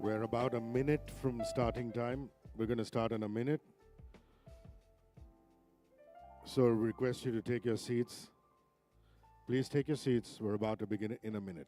We're about a minute from starting time. We're going to start in a minute. So I request you to take your seats. Please take your seats. We're about to begin in a minute.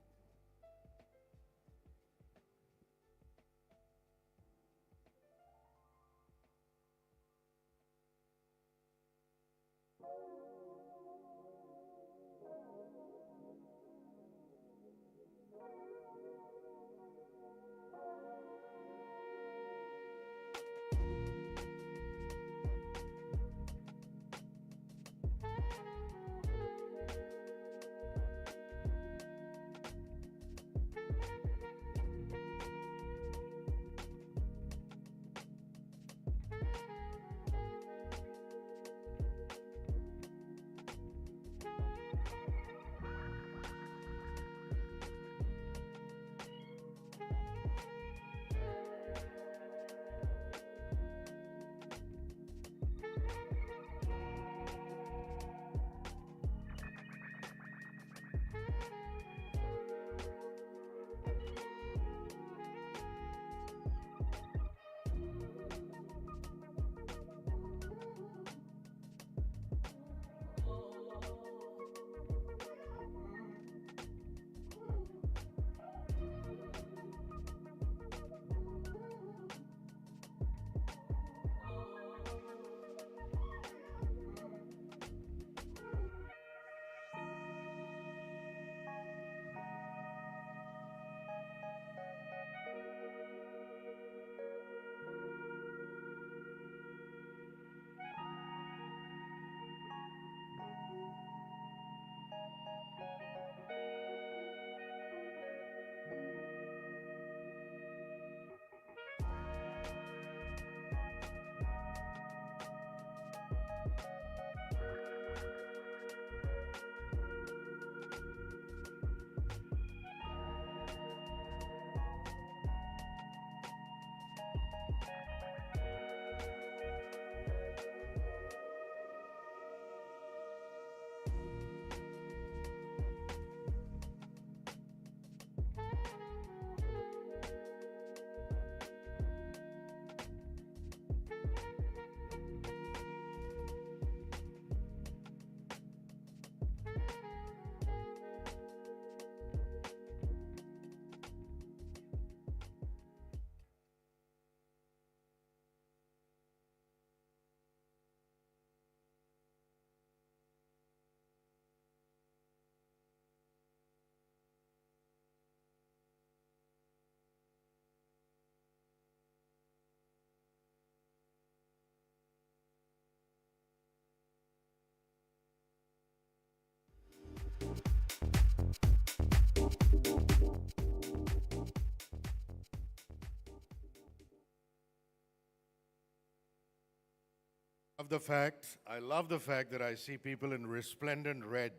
I love the fact that I see people in resplendent red.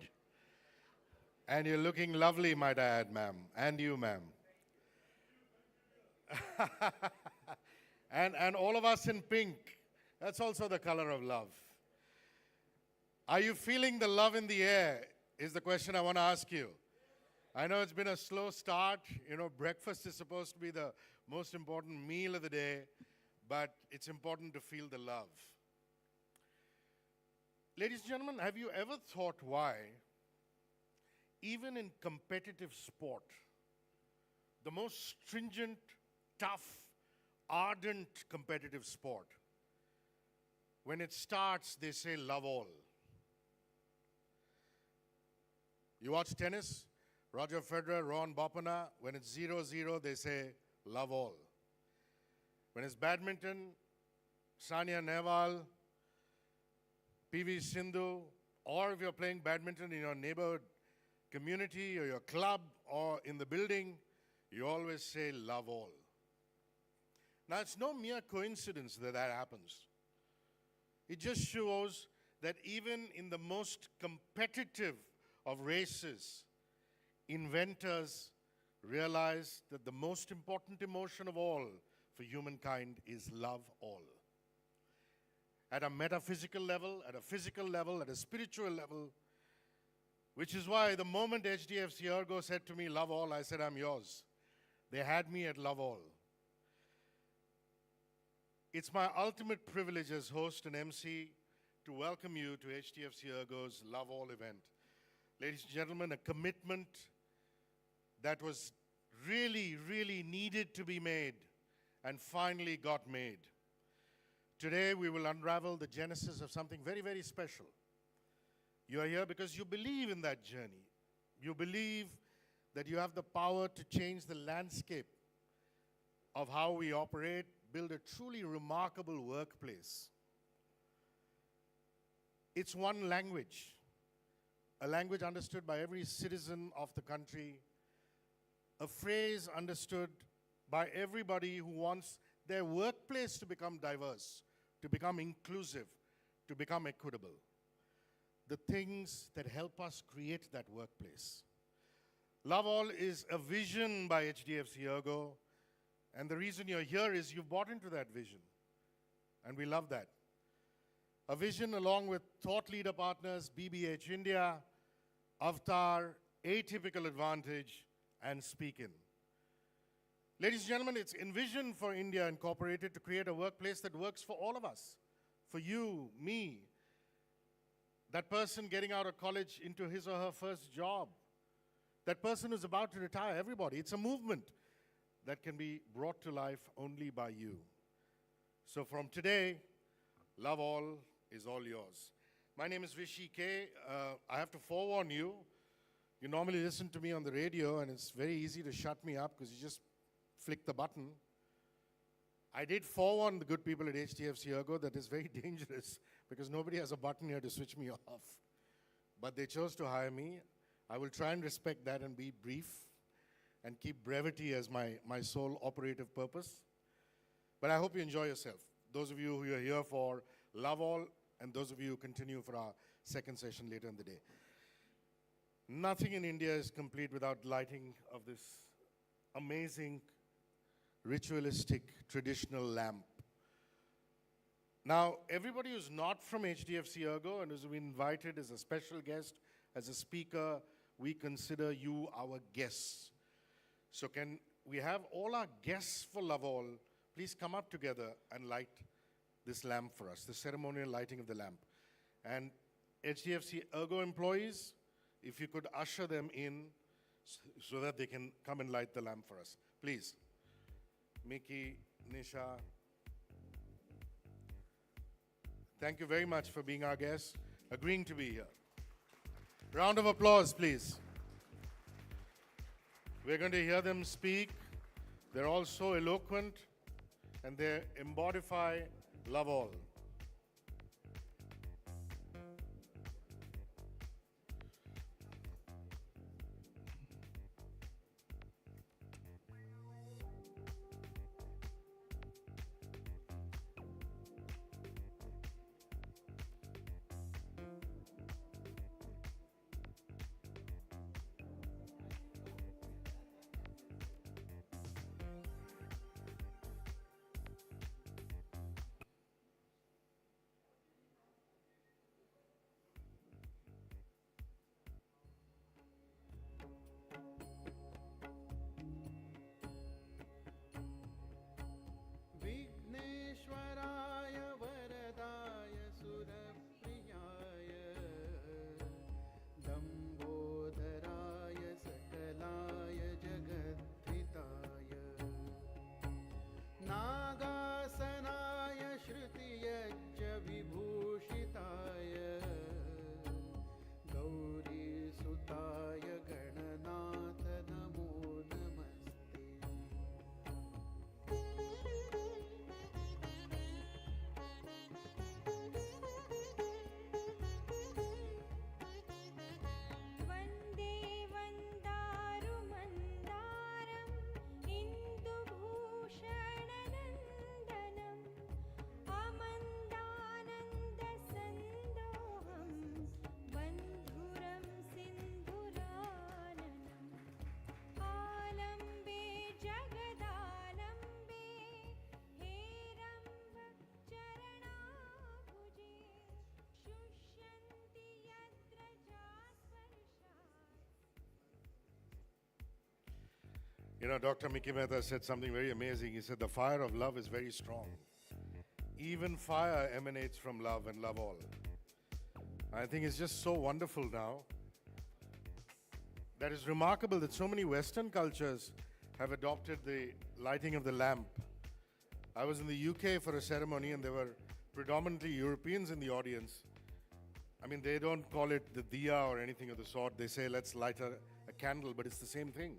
And you're looking lovely, might I add, ma'am. And you, ma'am. and all of us in pink. That's also the color of love. Are you feeling the love in the air, is the question I want to ask you. I know it's been a slow start. You know, breakfast is supposed to be the most important meal of the day, but it's important to feel the love. Ladies and gentlemen, have you ever thought why, even in competitive sport, the most stringent, tough, ardent competitive sport, when it starts, they say love all. You watch tennis, Roger Federer, Ron Bopanna, when it's 0-0, they say love all. When it's badminton, Sania Nehwal, PV Sindhu, or if you're playing badminton in your neighborhood community or your club or in the building, you always say love all. Now, it's no mere coincidence that that happens. It just shows that even in the most competitive of races, inventors realized that the most important emotion of all for humankind is love all. At a metaphysical level, at a physical level, at a spiritual level, which is why the moment HDFC ERGO said to me, love all, I said, I'm yours. They had me at love all. It's my ultimate privilege as host and MC to welcome you to HDFC ERGO's Love All event. Ladies and gentlemen, a commitment that was really, really needed to be made and finally got made. Today, we will unravel the genesis of something very, very special. You are here because you believe in that journey. You believe that you have the power to change the landscape of how we operate, build a truly remarkable workplace. It's one language, a language understood by every citizen of the country, a phrase understood by everybody who wants their workplace to become diverse, to become inclusive, to become equitable. The things that help us create that workplace. Love All is a vision by HDFC ERGO, and the reason you're here is you've bought into that vision, and we love that. A vision along with thought leader partners BBH India, Avatar, Atypical Advantage, and Speakin. Ladies and gentlemen, it's Envision for India Incorporated to create a workplace that works for all of us, for you, me, that person getting out of college into his or her first job, that person who's about to retire, everybody. It's a movement that can be brought to life only by you. So from today, Love All is all yours. My name is Rishi K. I have to forewarn you, you normally listen to me on the radio and it's very easy to shut me up because you just flick the button. I did forewarn the good people at HDFC ERGO that it's very dangerous because nobody has a button here to switch me off. But they chose to hire me. I will try and respect that and be brief and keep brevity as my sole operative purpose. But I hope you enjoy yourself. Those of you who are here for Love All, and those of you who continue for our second session later in the day. Nothing in India is complete without lighting of this amazing, ritualistic, traditional lamp. Now, everybody who's not from HDFC ERGO and who's been invited as a special guest, as a speaker, we consider you our guests. So can we have all our guests for Love All, please come up together and light this lamp for us, the ceremonial lighting of the lamp. And HDFC ERGO employees, if you could usher them in so that they can come and light the lamp for us. Please. Mickey, Nisha. Thank you very much for being our guests, agreeing to be here. Round of applause, please. We're going to hear them speak. They're all so eloquent, and they embodify Love All. You know, Dr. Mickey Mehta said something very amazing. He said, the fire of love is very strong. Even fire emanates from love and love all. I think it's just so wonderful now. That is remarkable that so many Western cultures have adopted the lighting of the lamp. I was in the UK for a ceremony and there were predominantly Europeans in the audience. I mean, they don't call it the diya or anything of the sort. They say, let's light a candle, but it's the same thing.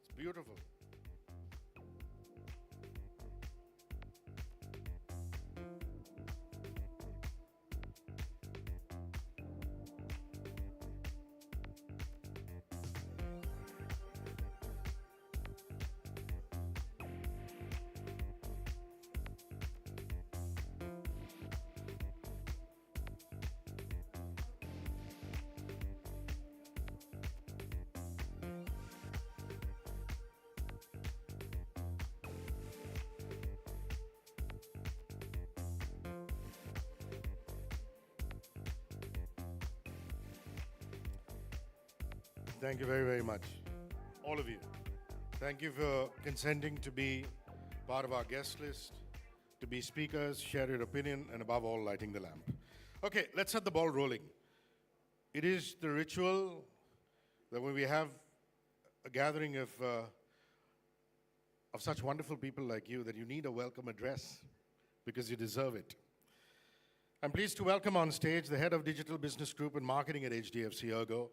It's beautiful. Thank you very, very much. All of you. Thank you for consenting to be part of our guest list, to be speakers, share your opinion, and above all, lighting the lamp. Okay, let's set the ball rolling. It is the ritual that when we have a gathering of such wonderful people like you, that you need a welcome address because you deserve it. I'm pleased to welcome on stage the head of Digital Business Group and Marketing at HDFC ERGO.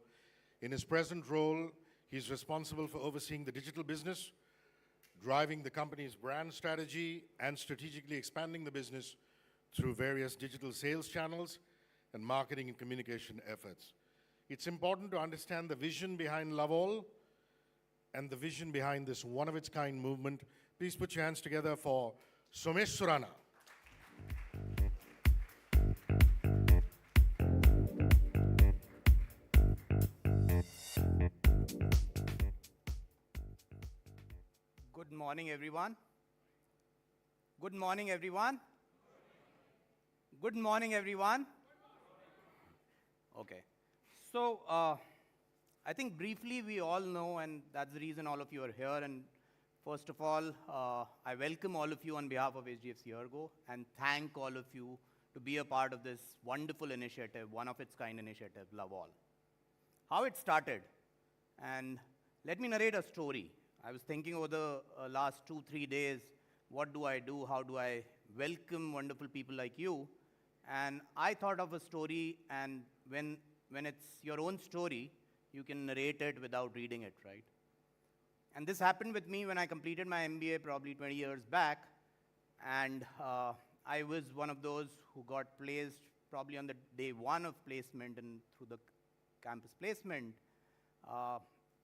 In his present role, he's responsible for overseeing the digital business, driving the company's brand strategy, and strategically expanding the business through various digital sales channels and marketing and communication efforts. It's important to understand the vision behind Love All and the vision behind this one-of-its-kind movement. Please put your hands together for Somesh Surana. Good morning, everyone. Good morning, everyone. Good morning, everyone. Okay. So, I think briefly we all know, and that's the reason all of you are here. And first of all, I welcome all of you on behalf of HDFC ERGO and thank all of you to be a part of this wonderful initiative, one-of-its-kind initiative, Love All. How it started, and let me narrate a story. I was thinking over the last 2-3 days, what do I do? How do I welcome wonderful people like you? And I thought of a story, and when it's your own story, you can narrate it without reading it, right? And this happened with me when I completed my MBA probably 20 years back, and I was one of those who got placed probably on the day one of placement and through the campus placement.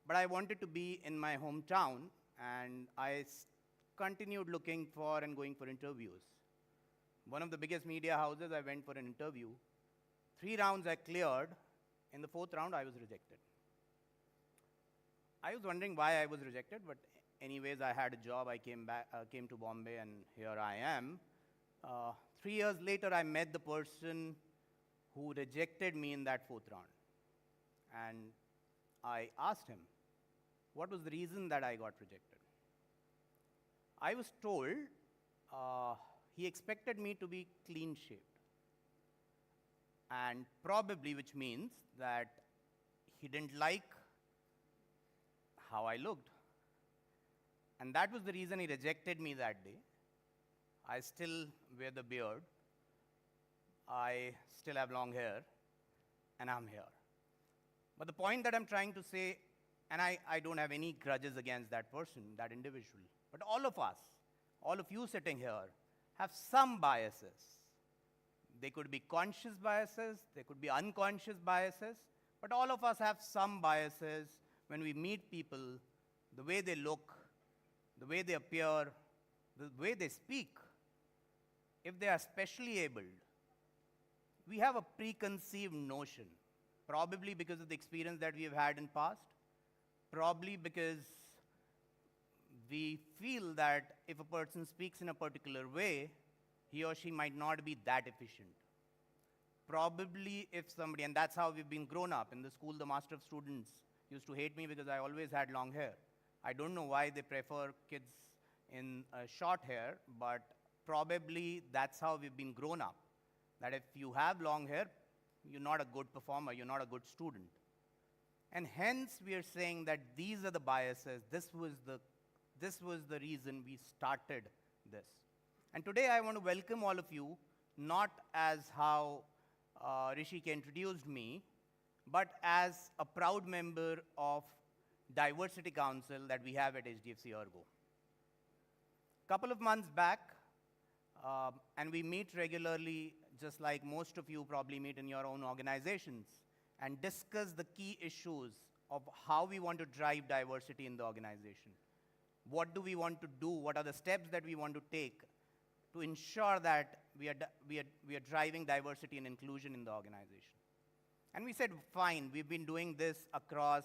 But I wanted to be in my hometown, and I continued looking for and going for interviews. One of the biggest media houses, I went for an interview. 3 rounds I cleared. In the 4th round, I was rejected. I was wondering why I was rejected, but anyways, I had a job. I came to Bombay, and here I am. 3 years later, I met the person who rejected me in that 4th round. And I asked him, what was the reason that I got rejected? I was told he expected me to be clean-shaved. And probably, which means that he didn't like how I looked. And that was the reason he rejected me that day. I still wear the beard. I still have long hair. And I'm here. But the point that I'm trying to say, and I don't have any grudges against that person, that individual, but all of us, all of you sitting here, have some biases. They could be conscious biases, they could be unconscious biases, but all of us have some biases when we meet people, the way they look, the way they appear, the way they speak. If they are specially abled, we have a preconceived notion, probably because of the experience that we have had in past, probably because we feel that if a person speaks in a particular way, he or she might not be that efficient. Probably if somebody, and that's how we've been grown up. In the school, the master of students used to hate me because I always had long hair. I don't know why they prefer kids in short hair, but probably that's how we've been grown up. That if you have long hair, you're not a good performer, you're not a good student. And hence we are saying that these are the biases, this was the reason we started this. And today I want to welcome all of you, not as how Rishika introduced me, but as a proud member of Diversity Council that we have at HDFC ERGO. Couple of months back, and we meet regularly, just like most of you probably meet in your own organizations, and discuss the key issues of how we want to drive diversity in the organization. What do we want to do? What are the steps that we want to take to ensure that we are driving diversity and inclusion in the organization? And we said, fine, we've been doing this across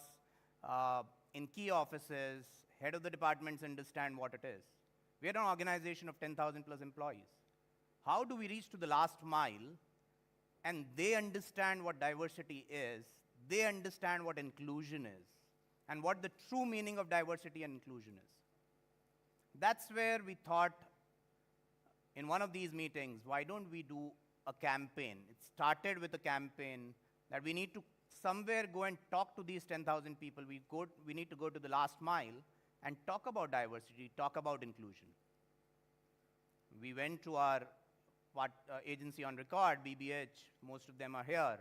in key offices, head of the departments understand what it is. We are an organization of 10,000 plus employees. How do we reach to the last mile and they understand what diversity is, they understand what inclusion is, and what the true meaning of diversity and inclusion is? That's where we thought in one of these meetings, why don't we do a campaign? It started with a campaign that we need to somewhere go and talk to these 10,000 people. We need to go to the last mile and talk about diversity, talk about inclusion. We went to our agency on record, BBH, most of them are here.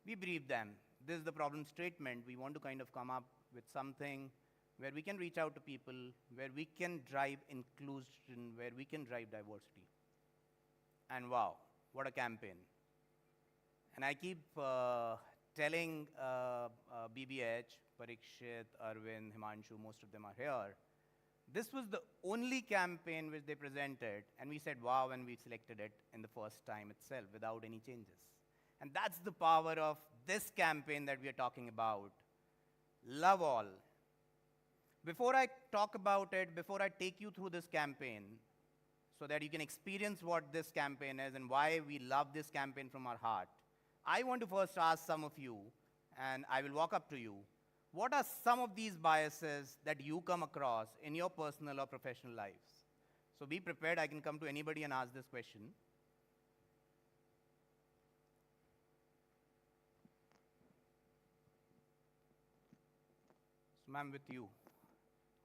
We briefed them. This is the problem statement. We want to kind of come up with something where we can reach out to people, where we can drive inclusion, where we can drive diversity. And wow, what a campaign. And I keep telling BBH, Parikshit, Arvind, Himanshu, most of them are here. This was the only campaign which they presented, and we said, wow, and we selected it in the first time itself without any changes. And that's the power of this campaign that we are talking about. Love all. Before I talk about it, before I take you through this campaign, so that you can experience what this campaign is and why we love this campaign from our heart, I want to first ask some of you, and I will walk up to you, what are some of these biases that you come across in your personal or professional lives? So be prepared, I can come to anybody and ask this question. So ma'am, with you,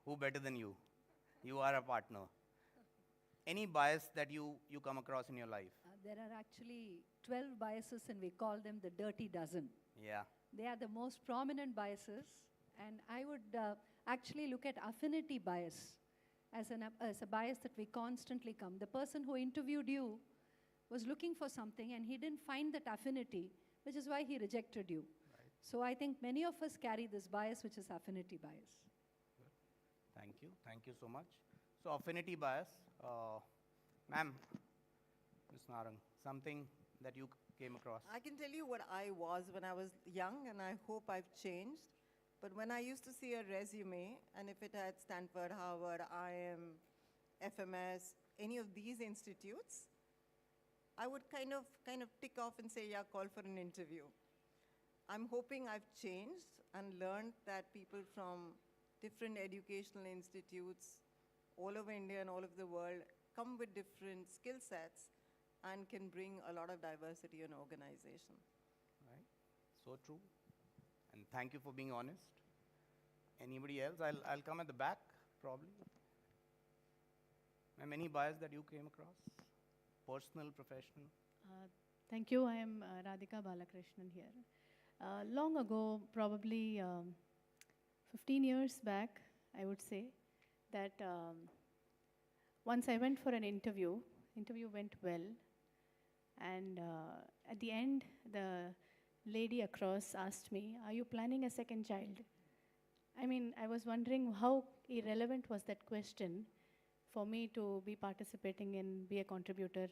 who better than you? You are a partner. Any bias that you come across in your life? There are actually 12 biases and we call them the dirty dozen. Yeah. They are the most prominent biases, and I would actually look at affinity bias as a bias that we constantly come. The person who interviewed you was looking for something and he didn't find that affinity, which is why he rejected you. Right. So I think many of us carry this bias, which is affinity bias. Good. Thank you so much. So affinity bias, ma'am, Ms. Narang, something that you came across? I can tell you what I was when I was young, and I hope I've changed. But when I used to see a resume, and if it had Stanford, Harvard, IIM, FMS, any of these institutes, I would kind of tick off and say, yeah, call for an interview. I'm hoping I've changed and learned that people from different educational institutes all over India and all over the world come with different skill sets and can bring a lot of diversity in organization. Right. So true. And thank you for being honest. Anybody else? I'll come at the back, probably. Ma'am, any bias that you came across? Personal, professional? Thank you. I am Radhika Balakrishnan here. Long ago, probably 15 years back, I would say, that once I went for an interview went well, and at the end, the lady across asked me, are you planning a second child? I mean, I was wondering how irrelevant was that question for me to be participating and be a contributor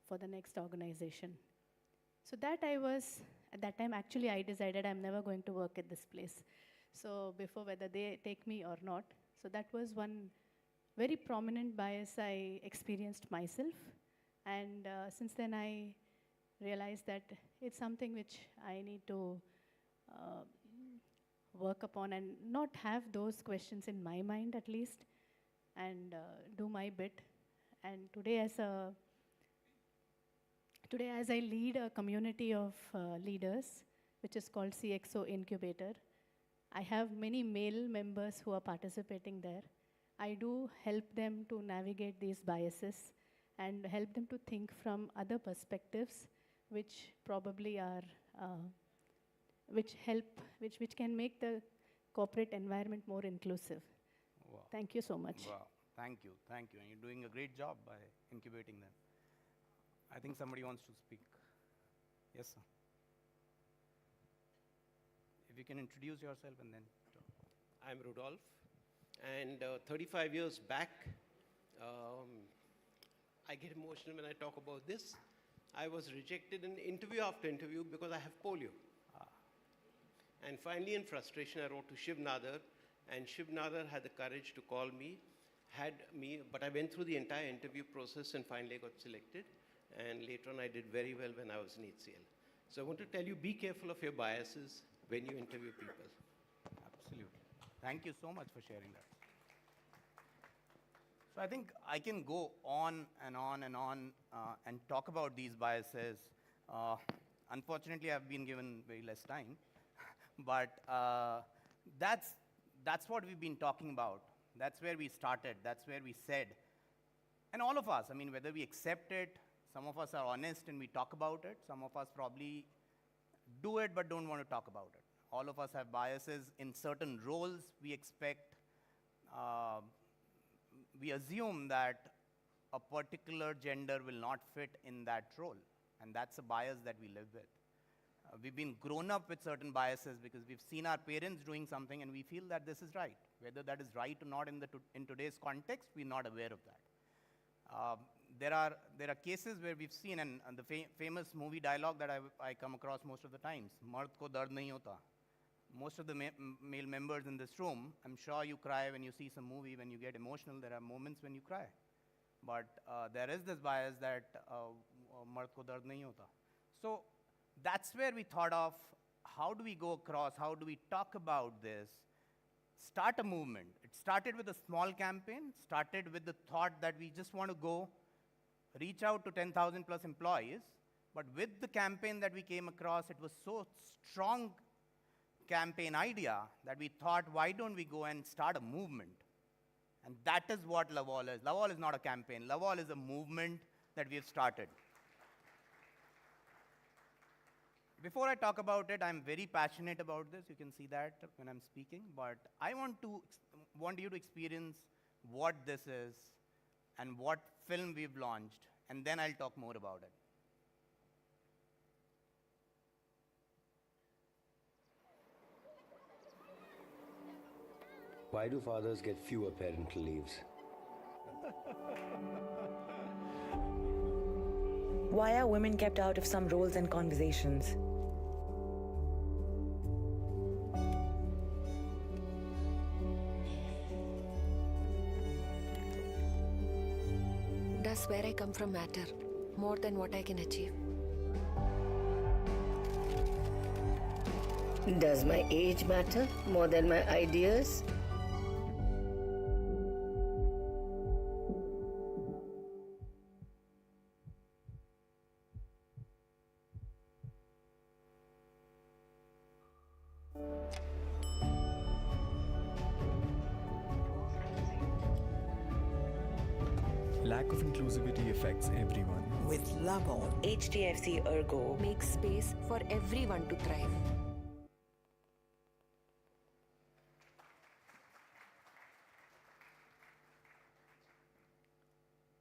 for the next organization. So that at that time, actually, I decided I'm never going to work at this place. So before whether they take me or not. So that was one very prominent bias I experienced myself. And since then, I realized that it's something which I need to work upon and not have those questions in my mind at least, and do my bit. And today as I lead a community of leaders, which is called CXO Incubator, I have many male members who are participating there. I do help them to navigate these biases and help them to think from other perspectives, which probably are, which can make the corporate environment more inclusive. Wow. Thank you so much. Wow. Thank you. And you're doing a great job by incubating them. I think somebody wants to speak. Yes, sir. If you can introduce yourself and then talk. I'm Rudolph, and 35 years back, I get emotional when I talk about this. I was rejected in interview after interview because I have polio. And finally, in frustration, I wrote to Shiv Nadar, and Shiv Nadar had the courage to call me, but I went through the entire interview process and finally got selected. And later on, I did very well when I was in HCL. So I want to tell you, be careful of your biases when you interview people. Absolutely. Thank you so much for sharing that. So I think I can go on and on and on and talk about these biases. Unfortunately, I've been given very less time, but that's what we've been talking about. That's where we started. That's where we said. And all of us, I mean, whether we accept it, some of us are honest and we talk about it. Some of us probably do it but don't want to talk about it. All of us have biases in certain roles. We expect, we assume that a particular gender will not fit in that role. And that's a bias that we live with. We've been grown up with certain biases because we've seen our parents doing something and we feel that this is right. Whether that is right or not in today's context, we're not aware of that. There are cases where we've seen, and the famous movie dialogue that I come across most of the times, "Mard ko dard nahi hota." Most of the male members in this room, I'm sure you cry when you see some movie, when you get emotional, there are moments when you cry. But there is this bias that "Mard ko dard nahi hota." So that's where we thought of, how do we go across, how do we talk about this, start a movement. It started with a small campaign, started with the thought that we just want to go reach out to 10,000 plus employees, but with the campaign that we came across, it was so strong campaign idea that we thought, why don't we go and start a movement? And that is what Love All is. Love All is not a campaign. Love All is a movement that we have started. Before I talk about it, I'm very passionate about this. You can see that when I'm speaking, but I want you to experience what this is and what film we've launched, and then I'll talk more about it. Why do fathers get fewer parental leaves? Why are women kept out of some roles and conversations? Does where I come from matter more than what I can achieve? Does my age matter more than my ideas? Lack of inclusivity affects everyone. With Love All, HDFC ERGO Makes space for everyone to thrive.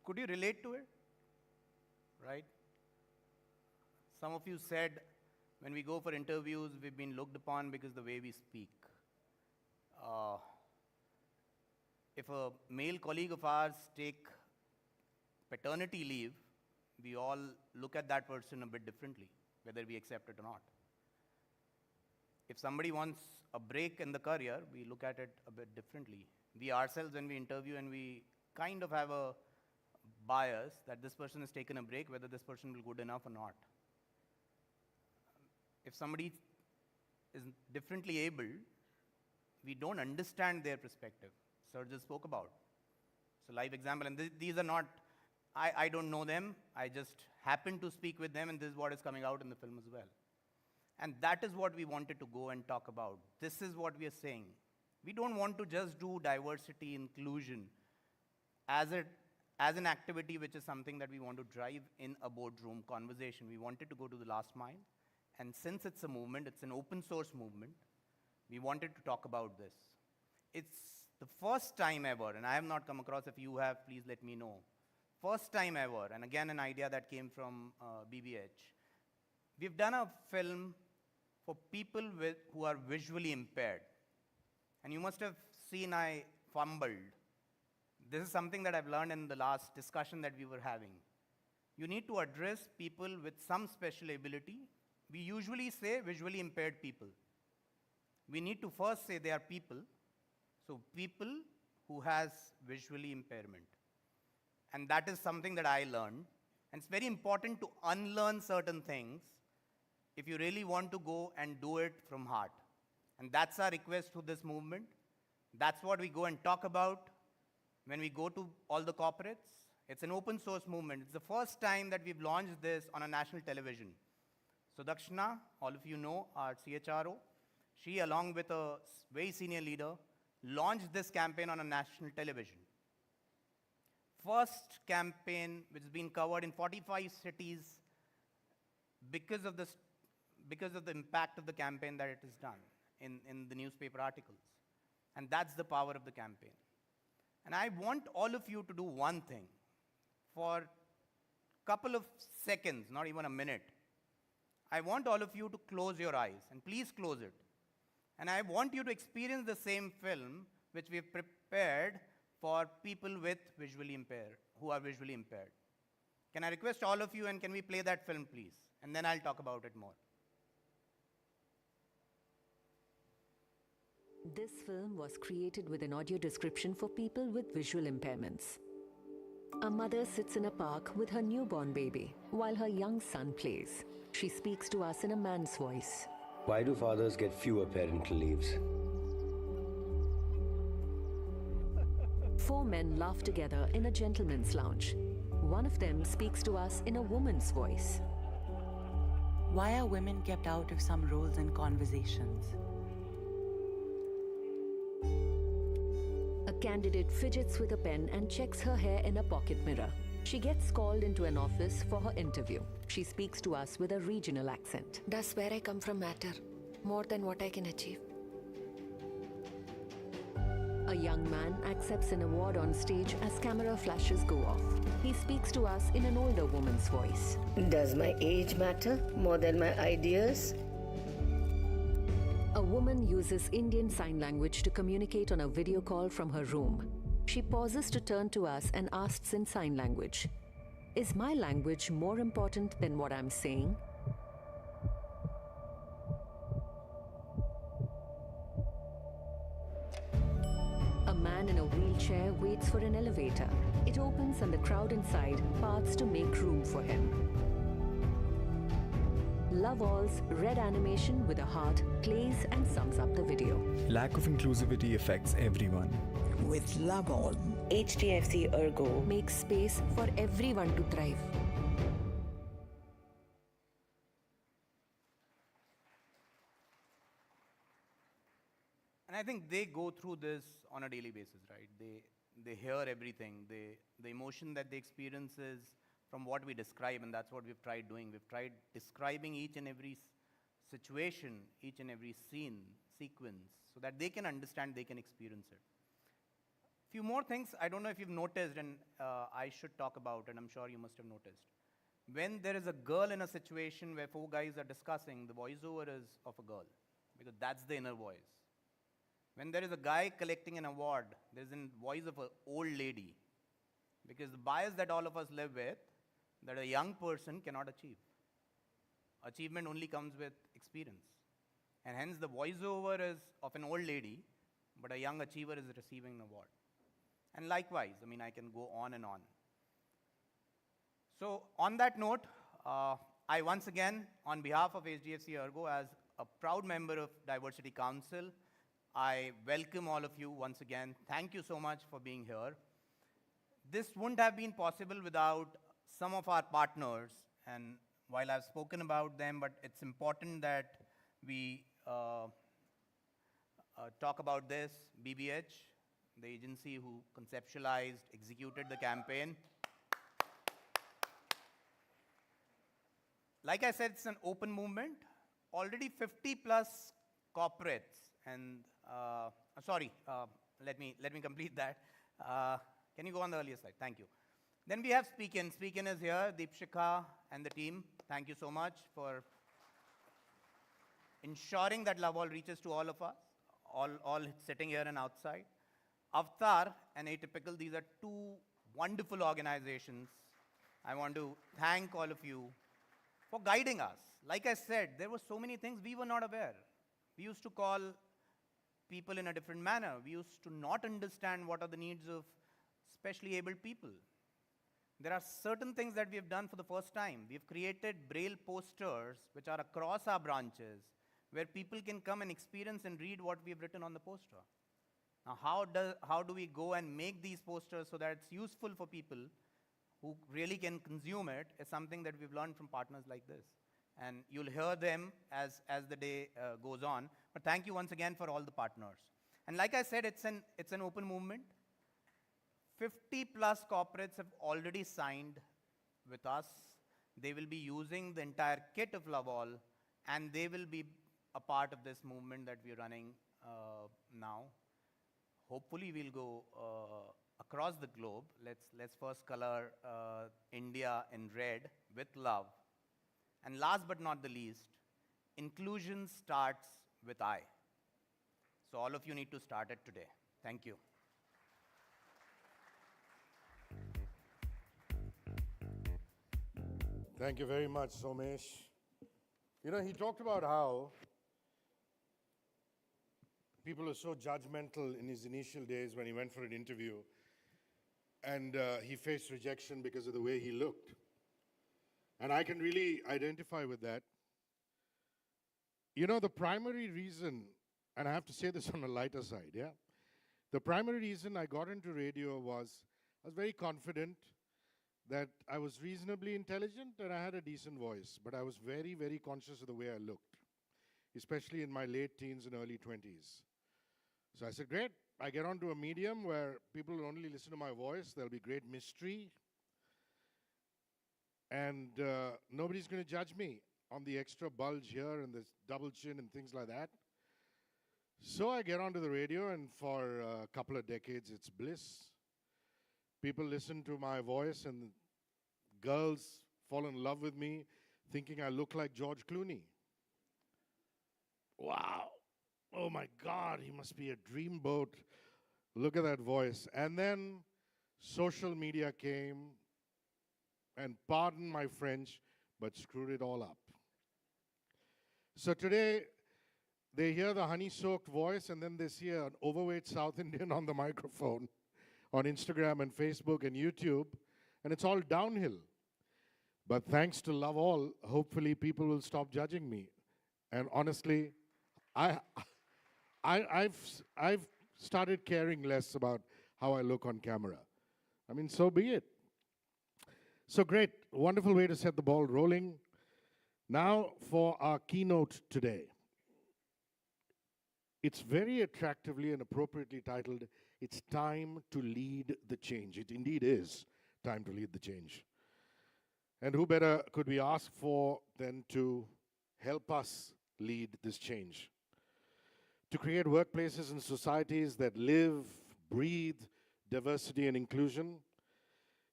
Could you relate to it? Right? Some of you said, when we go for interviews, we've been looked upon because the way we speak. If a male colleague of ours take paternity leave, we all look at that person a bit differently, whether we accept it or not. If somebody wants a break in the career, we look at it a bit differently. We ourselves, when we interview, and we kind of have a bias that this person has taken a break, whether this person will be good enough or not. If somebody is differently able, we don't understand their perspective. Sir just spoke about. So live example, and these are not, I don't know them, I just happen to speak with them, and this is what is coming out in the film as well. And that is what we wanted to go and talk about. This is what we are saying. We don't want to just do diversity, inclusion as an activity which is something that we want to drive in a boardroom conversation. We wanted to go to the last mile. And since it's a movement, it's an open source movement, we wanted to talk about this. It's the first time ever, and I have not come across, if you have, please let me know. First time ever, and again an idea that came from BBH. We've done a film for people who are visually impaired. And you must have seen I fumbled. This is something that I've learned in the last discussion that we were having. You need to address people with some special ability. We usually say visually impaired people. We need to first say they are people. So people who has visually impairment. And that is something that I learned. And it's very important to unlearn certain things if you really want to go and do it from heart. And that's our request to this movement. That's what we go and talk about when we go to all the corporates. It's an open source movement. It's the first time that we've launched this on a national television. So Dakshina, all of you know, our CHRO, she along with a very senior leader, launched this campaign on a national television. First campaign which has been covered in 45 cities because of the impact of the campaign that it has done in the newspaper articles. And that's the power of the campaign. And I want all of you to do one thing. For a couple of seconds, not even a minute, I want all of you to close your eyes, and please close it. And I want you to experience the same film which we have prepared for people with who are visually impaired. Can I request all of you, and can we play that film, please? And then I'll talk about it more. This film was created with an audio description for people with visual impairments. A mother sits in a park with her newborn baby while her young son plays. She speaks to us in a man's voice. Why do fathers get fewer parental leaves? 4 men laugh together in a gentleman's lounge. One of them speaks to us in a woman's voice. Why are women kept out of some roles and conversations? A candidate fidgets with a pen and checks her hair in a pocket mirror. She gets called into an office for her interview. She speaks to us with a regional accent. Does where I come from matter more than what I can achieve? A young man accepts an award on stage as camera flashes go off. He speaks to us in an older woman's voice. Does my age matter more than my ideas? A woman uses Indian Sign Language to communicate on a video call from her room. She pauses to turn to us and asks in Sign Language, "Is my language more important than what I'm saying?" A man in a wheelchair waits for an elevator. It opens and the crowd inside parts to make room for him. Love All's red animation with a heart plays and sums up the video. Lack of inclusivity affects everyone. With Love All, HDFC ERGO makes space for everyone to thrive. And I think they go through this on a daily basis, right? They hear everything. The emotion that they experience is from what we describe, and that's what we've tried doing. We've tried describing each and every situation, each and every scene, sequence, so that they can understand, they can experience it. Few more things, I don't know if you've noticed, and I should talk about, and I'm sure you must have noticed. When there is a girl in a situation where 4 guys are discussing, the voiceover is of a girl, because that's the inner voice. When there is a guy collecting an award, there's a voice of an old lady, because the bias that all of us live with, that a young person cannot achieve. Achievement only comes with experience. And hence the voiceover is of an old lady, but a young achiever is receiving an award. And likewise, I mean, I can go on and on. So on that note, I once again, on behalf of HDFC ERGO, as a proud member of Diversity Council, I welcome all of you once again. Thank you so much for being here. This wouldn't have been possible without some of our partners, and while I've spoken about them, but it's important that we talk about this. BBH, the agency who conceptualized, executed the campaign. Like I said, it's an open movement. Already 50 plus corporates, and let me complete that. Can you go on the earlier slide? Thank you. Then we have Speakin. Speakin is here, Deepshikha and the team. Thank you so much for ensuring that Love All reaches to all of us, all sitting here and outside. Avatar and Atypical, these are two wonderful organizations. I want to thank all of you for guiding us. Like I said, there were so many things we were not aware. We used to call people in a different manner. We used to not understand what are the needs of specially abled people. There are certain things that we have done for the first time. We have created braille posters which are across our branches where people can come and experience and read what we have written on the poster. Now, how do we go and make these posters so that it's useful for people who really can consume it is something that we've learned from partners like this. And you'll hear them as the day goes on. But thank you once again for all the partners. And like I said, it's an open movement. 50 plus corporates have already signed with us. They will be using the entire kit of Love All, and they will be a part of this movement that we're running now. Hopefully, we'll go across the globe. Let's first color India in red with love. And last but not the least, inclusion starts with I. So all of you need to start it today. Thank you. Thank you very much, Somesh. You know, he talked about how people are so judgmental in his initial days when he went for an interview, and he faced rejection because of the way he looked. And I can really identify with that. You know, the primary reason, and I have to say this on a lighter side, yeah? The primary reason I got into radio was I was very confident that I was reasonably intelligent and I had a decent voice, but I was very, very conscious of the way I looked, especially in my late teens and early 20s. So I said, great, I get onto a medium where people will only listen to my voice, there'll be great mystery, and nobody's going to judge me on the extra bulge here and this double chin and things like that. So I get onto the radio, and for a couple of decades, it's bliss. People listen to my voice, and girls fall in love with me, thinking I look like George Clooney. Wow. Oh my God, he must be a dreamboat. Look at that voice. And then social media came, and pardon my French, but screwed it all up. So today, they hear the honey-soaked voice, and then they see an overweight South Indian on the microphone on Instagram and Facebook and YouTube, and it's all downhill. But thanks to Love All, hopefully people will stop judging me. And honestly, I've started caring less about how I look on camera. I mean, so be it. So great, wonderful way to set the ball rolling. Now for our keynote today. It's very attractively and appropriately titled, It's Time to Lead the Change. It indeed is time to lead the change. And who better could we ask for than to help us lead this change? To create workplaces and societies that live, breathe diversity and inclusion.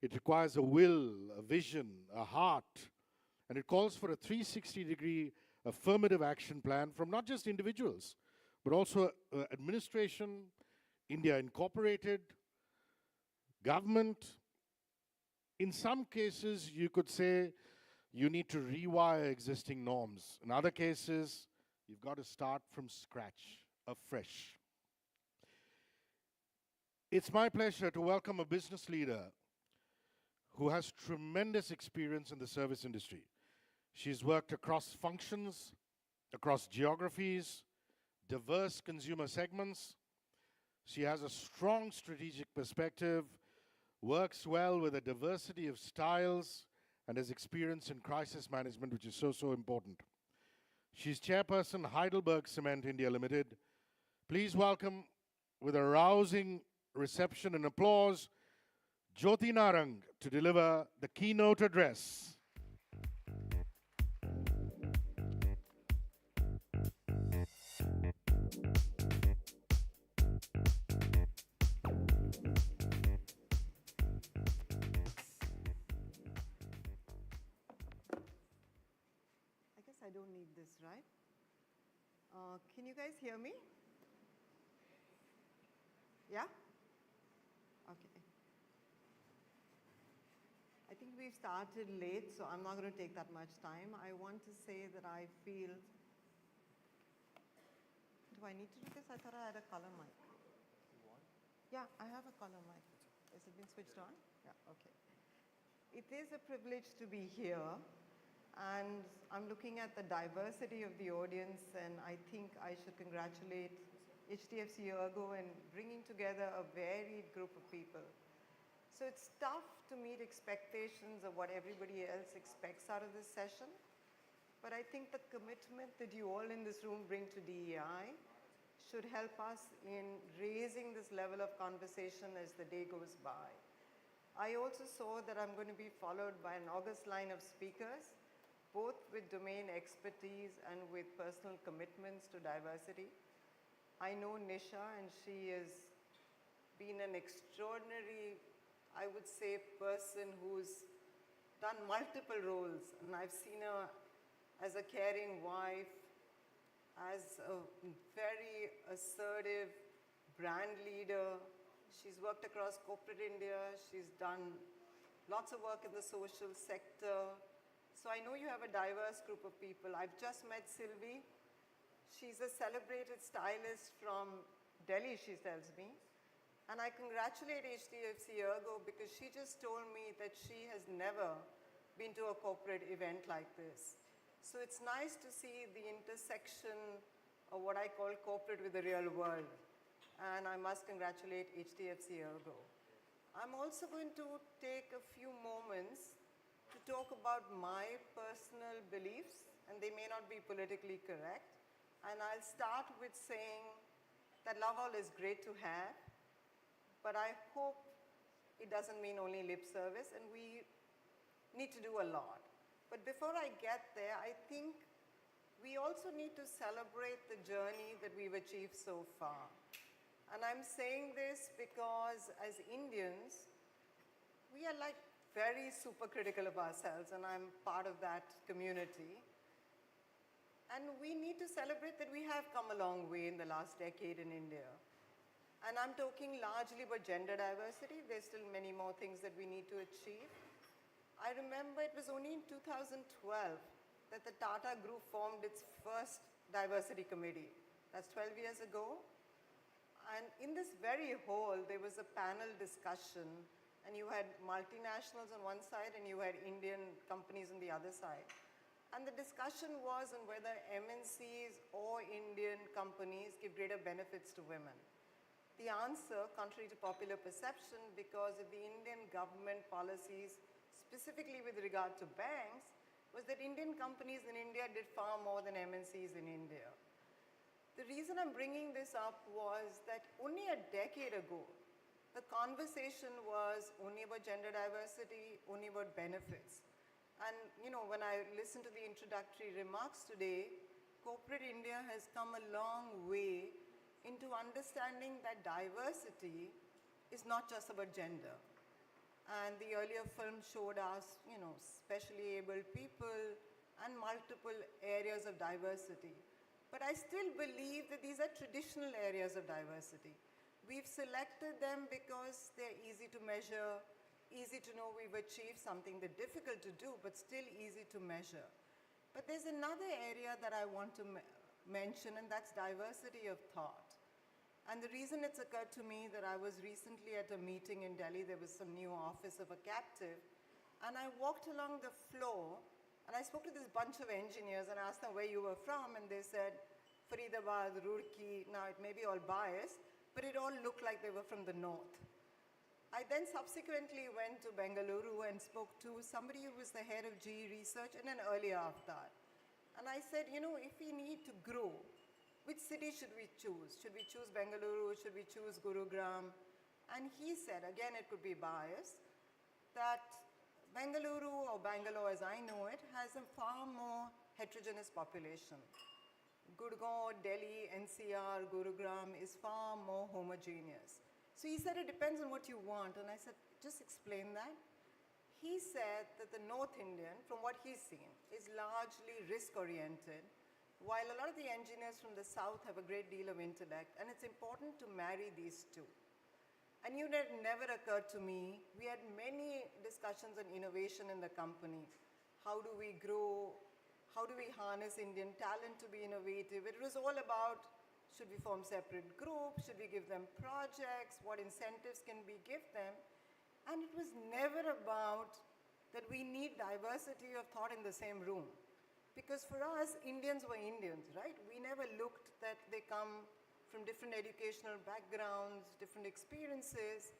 It requires a will, a vision, a heart, and it calls for a 360-degree affirmative action plan from not just individuals, but also administration, India Incorporated, government. In some cases, you could say you need to rewire existing norms. In other cases, you've got to start from scratch, afresh. It's my pleasure to welcome a business leader who has tremendous experience in the service industry. She's worked across functions, across geographies, diverse consumer segments. She has a strong strategic perspective, works well with a diversity of styles, and has experience in crisis management, which is so important. She's chairperson, Heidelberg Cement India Limited. Please welcome, with a rousing reception and applause, Jyoti Narang to deliver the keynote address. I guess I don't need this, right? Can you guys hear me? Yeah? Okay. I think we've started late, so I'm not going to take that much time. I want to say that I feel... Do I need to do this? I thought I had a color mic. Yeah, I have a color mic. Has it been switched on? Yeah, okay. It is a privilege to be here, and I'm looking at the diversity of the audience, and I think I should congratulate HDFC ERGO in bringing together a varied group of people. So it's tough to meet expectations of what everybody else expects out of this session, but I think the commitment that you all in this room bring to DEI should help us in raising this level of conversation as the day goes by. I also saw that I'm going to be followed by an august line of speakers, both with domain expertise and with personal commitments to diversity. I know Nisha, and she has been an extraordinary, I would say, person who's done multiple roles, and I've seen her as a caring wife, as a very assertive brand leader. She's worked across corporate India. She's done lots of work in the social sector. So I know you have a diverse group of people. I've just met Sylvie. She's a celebrated stylist from Delhi, she tells me. And I congratulate HDFC ERGO because she just told me that she has never been to a corporate event like this. So it's nice to see the intersection of what I call corporate with the real world. And I must congratulate HDFC ERGO. I'm also going to take a few moments to talk about my personal beliefs, and they may not be politically correct. And I'll start with saying that love all is great to have, but I hope it doesn't mean only lip service, and we need to do a lot. But before I get there, I think we also need to celebrate the journey that we've achieved so far. And I'm saying this because as Indians, we are like very super critical of ourselves, and I'm part of that community. And we need to celebrate that we have come a long way in the last decade in India. And I'm talking largely about gender diversity. There's still many more things that we need to achieve. I remember it was only in 2012 that the Tata Group formed its first diversity committee. That's 12 years ago. And in this very hall, there was a panel discussion, and you had multinationals on one side and you had Indian companies on the other side. And the discussion was on whether MNCs or Indian companies give greater benefits to women. The answer, contrary to popular perception, because of the Indian government policies, specifically with regard to banks, was that Indian companies in India did far more than MNCs in India. The reason I'm bringing this up was that only a decade ago, the conversation was only about gender diversity, only about benefits. And you know, when I listened to the introductory remarks today, corporate India has come a long way into understanding that diversity is not just about gender. And the earlier film showed us, you know, specially abled people and multiple areas of diversity. But I still believe that these are traditional areas of diversity. We've selected them because they're easy to measure, easy to know we've achieved something. They're difficult to do, but still easy to measure. But there's another area that I want to mention, and that's diversity of thought. And the reason it's occurred to me that I was recently at a meeting in Delhi, there was some new office of a captive, and I walked along the floor, and I spoke to this bunch of engineers and asked them where you were from, and they said, Faridabad, Roorkee. Now, it may be all biased, but it all looked like they were from the north. I then subsequently went to Bengaluru and spoke to somebody who was the head of GE Research in an earlier avatar. And I said, you know, if we need to grow, which city should we choose? Should we choose Bengaluru? Should we choose Gurugram? And he said, again, it could be biased, that Bengaluru, or Bangalore as I know it, has a far more heterogeneous population. Gurgaon, Delhi, NCR, Gurugram is far more homogeneous. So he said, it depends on what you want. And I said, just explain that. He said that the North Indian, from what he's seen, is largely risk-oriented, while a lot of the engineers from the South have a great deal of intellect, and it's important to marry these two. And it never occurred to me. We had many discussions on innovation in the company. How do we grow? How do we harness Indian talent to be innovative? It was all about, should we form separate groups? Should we give them projects? What incentives can we give them? And it was never about that we need diversity of thought in the same room. Because for us, Indians were Indians, right? We never looked that they come from different educational backgrounds, different experiences,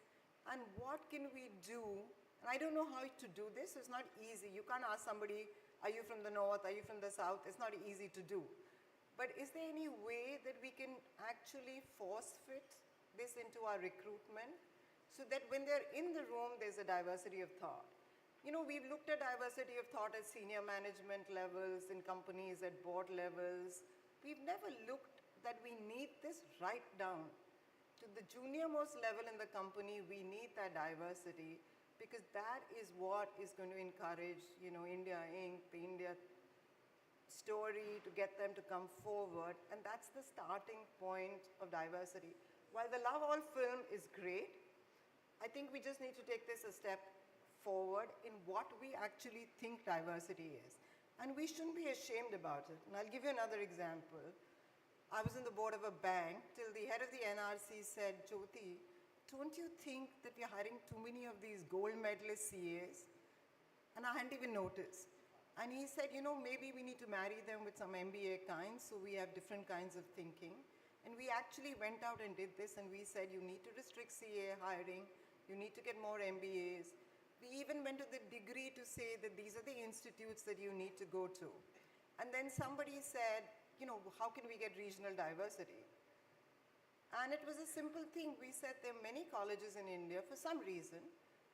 and what can we do? And I don't know how to do this. It's not easy. You can't ask somebody, are you from the north? Are you from the south? It's not easy to do. But is there any way that we can actually force fit this into our recruitment so that when they're in the room, there's a diversity of thought? You know, we've looked at diversity of thought at senior management levels, in companies at board levels. We've never looked that we need this right down to the junior most level in the company. We need that diversity because that is what is going to encourage, you know, India Inc., the India story, to get them to come forward. And that's the starting point of diversity. While the Love All film is great, I think we just need to take this a step forward in what we actually think diversity is. And we shouldn't be ashamed about it. And I'll give you another example. I was in the board of a bank till the head of the NRC said, Jyoti, don't you think that we're hiring too many of these gold medalist CAs? And I hadn't even noticed. And he said, you know, maybe we need to marry them with some MBA kinds, so we have different kinds of thinking. And we actually went out and did this, and we said, you need to restrict CA hiring, you need to get more MBAs. We even went to the degree to say that these are the institutes that you need to go to. And then somebody said, you know, how can we get regional diversity? And it was a simple thing. We said there are many colleges in India, for some reason,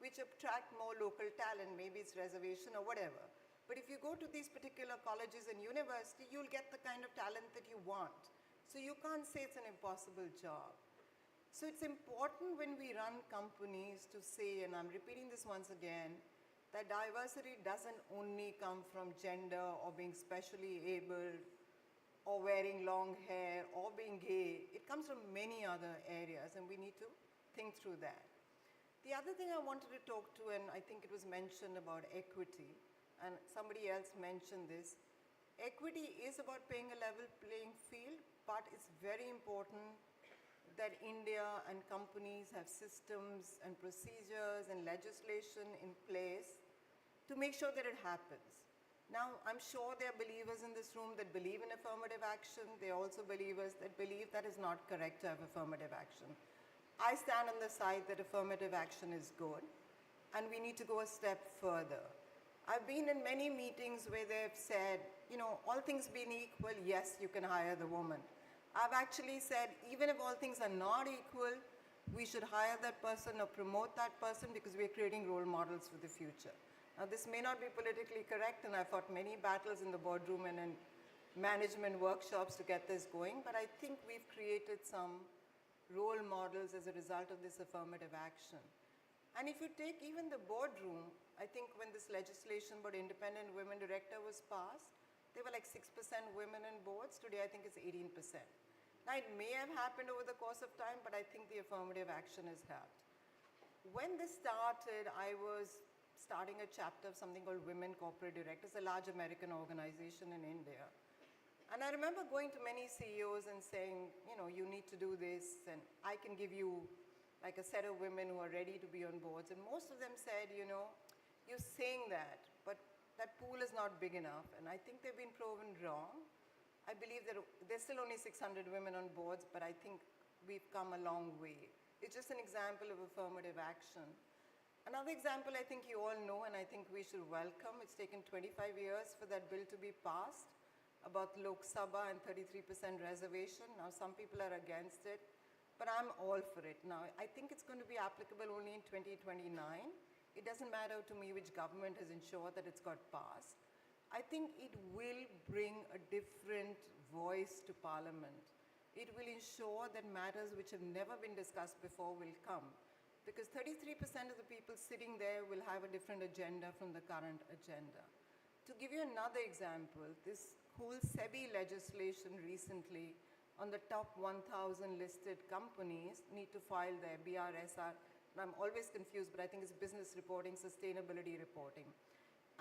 which attract more local talent, maybe it's reservation or whatever. But if you go to these particular colleges and university, you'll get the kind of talent that you want. So you can't say it's an impossible job. So it's important when we run companies to say, and I'm repeating this once again, that diversity doesn't only come from gender or being specially abled or wearing long hair or being gay. It comes from many other areas, and we need to think through that. The other thing I wanted to talk to, and I think it was mentioned about equity, and somebody else mentioned this, equity is about playing a level playing field, but it's very important that India and companies have systems and procedures and legislation in place to make sure that it happens. Now, I'm sure there are believers in this room that believe in affirmative action. There are also believers that believe that is not correct to have affirmative action. I stand on the side that affirmative action is good, and we need to go a step further. I've been in many meetings where they've said, you know, all things being equal, yes, you can hire the woman. I've actually said, even if all things are not equal, we should hire that person or promote that person because we're creating role models for the future. Now, this may not be politically correct, and I've fought many battles in the boardroom and in management workshops to get this going, but I think we've created some role models as a result of this affirmative action. And if you take even the boardroom, I think when this legislation about independent women director was passed, there were like 6% women in boards. Today, I think it's 18%. Now, it may have happened over the course of time, but I think the affirmative action has helped. When this started, I was starting a chapter of something called Women Corporate Directors, a large American organization in India. And I remember going to many CEOs and saying, you know, you need to do this, and I can give you like a set of women who are ready to be on boards. And most of them said, you know, you're saying that, but that pool is not big enough. And I think they've been proven wrong. I believe that there's still only 600 women on boards, but I think we've come a long way. It's just an example of affirmative action. Another example I think you all know, and I think we should welcome, it's taken 25 years for that bill to be passed about Lok Sabha and 33% reservation. Now some people are against it, but I'm all for it. Now I think it's going to be applicable only in 2029. It doesn't matter to me which government has ensured that it's got passed. I think it will bring a different voice to Parliament. It will ensure that matters which have never been discussed before will come. Because 33% of the people sitting there will have a different agenda from the current agenda. To give you another example, this whole SEBI legislation recently on the top 1,000 listed companies need to file their BRSR. And I'm always confused, but I think it's business reporting, sustainability reporting.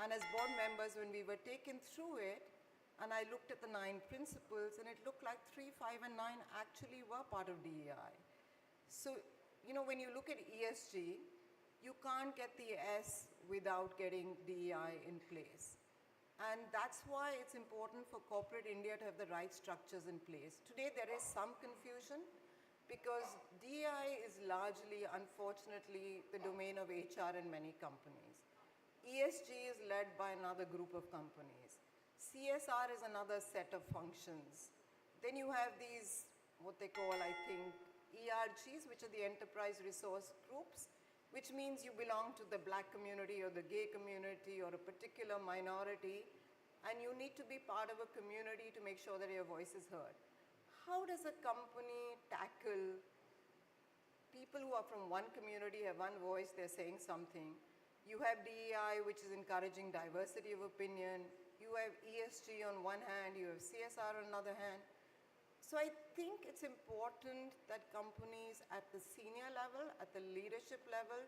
And as board members, when we were taken through it, and I looked at the 9 principles, and it looked like 3, 5, and 9 actually were part of DEI. So, you know, when you look at ESG, you can't get the S without getting DEI in place. And that's why it's important for corporate India to have the right structures in place. Today, there is some confusion because DEI is largely, unfortunately, the domain of HR in many companies. ESG is led by another group of companies. CSR is another set of functions. Then you have these, what they call, I think, ERGs, which are the enterprise resource groups, which means you belong to the black community or the gay community or a particular minority, and you need to be part of a community to make sure that your voice is heard. How does a company tackle people who are from one community, have one voice, they're saying something? You have DEI, which is encouraging diversity of opinion. You have ESG on one hand, you have CSR on another hand. So I think it's important that companies at the senior level, at the leadership level,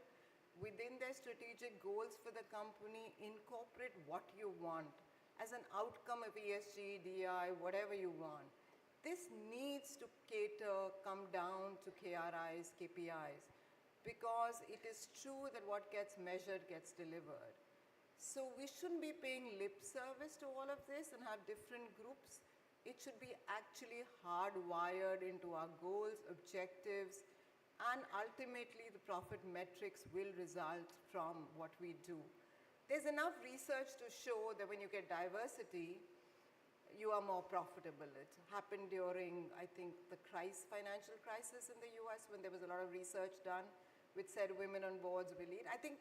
within their strategic goals for the company, incorporate what you want as an outcome of ESG, DEI, whatever you want. This needs to come down to KRIs, KPIs, because it is true that what gets measured gets delivered. So we shouldn't be paying lip service to all of this and have different groups. It should be actually hardwired into our goals, objectives, and ultimately the profit metrics will result from what we do. There's enough research to show that when you get diversity, you are more profitable. It happened during, I think, the financial crisis in the US when there was a lot of research done which said women on boards will lead. I think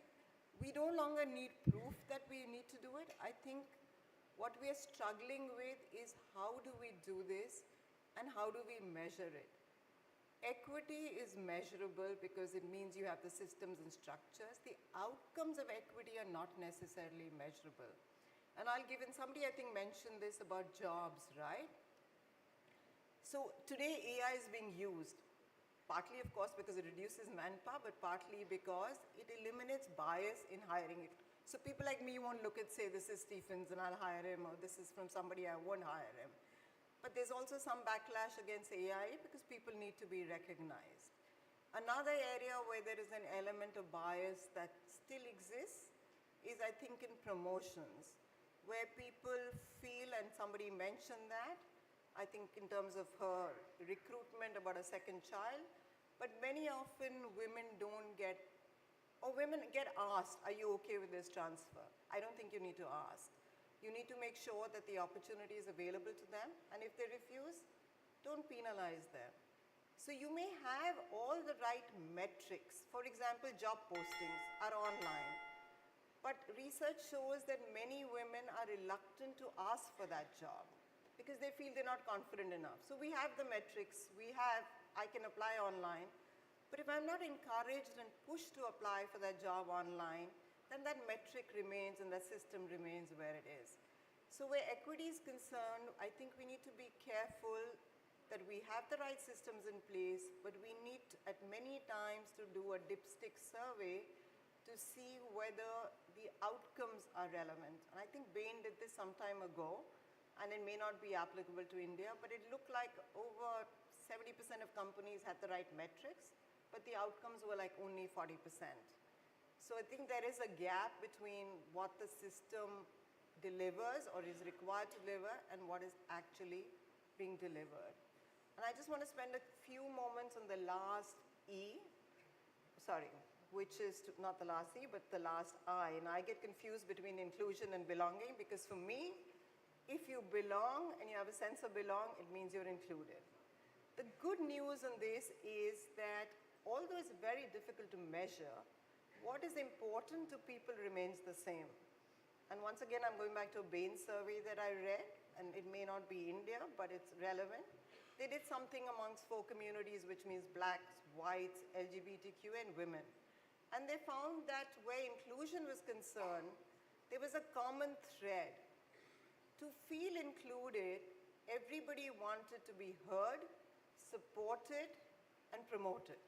we no longer need proof that we need to do it. I think what we are struggling with is how do we do this and how do we measure it? Equity is measurable because it means you have the systems and structures. The outcomes of equity are not necessarily measurable. And I'll give in, somebody I think mentioned this about jobs, right? So today AI is being used, partly of course because it reduces manpower, but partly because it eliminates bias in hiring it. So people like me won't look at, say, this is Stephens and I'll hire him, or this is from somebody, I won't hire him. But there's also some backlash against AI because people need to be recognized. Another area where there is an element of bias that still exists is, I think, in promotions, where people feel, and somebody mentioned that, I think in terms of her recruitment about a second child, but many often women don't get, or women get asked, are you okay with this transfer? I don't think you need to ask. You need to make sure that the opportunity is available to them, and if they refuse, don't penalize them. So you may have all the right metrics. For example, job postings are online. But research shows that many women are reluctant to ask for that job because they feel they're not confident enough. So we have the metrics, I can apply online, but if I'm not encouraged and pushed to apply for that job online, then that metric remains and that system remains where it is. So where equity is concerned, I think we need to be careful that we have the right systems in place, but we need at many times to do a dipstick survey to see whether the outcomes are relevant. And I think Bain did this some time ago, and it may not be applicable to India, but it looked like over 70% of companies had the right metrics, but the outcomes were like only 40%. So I think there is a gap between what the system delivers or is required to deliver and what is actually being delivered. And I just want to spend a few moments on the last E, sorry, which is not the last E, but the last I. And I get confused between inclusion and belonging because for me, if you belong and you have a sense of belong, it means you're included. The good news on this is that although it's very difficult to measure, what is important to people remains the same. And once again, I'm going back to a Bain survey that I read, and it may not be India, but it's relevant. They did something amongst 4 communities, which means blacks, whites, LGBTQ, and women. And they found that where inclusion was concerned, there was a common thread. To feel included, everybody wanted to be heard, supported, and promoted.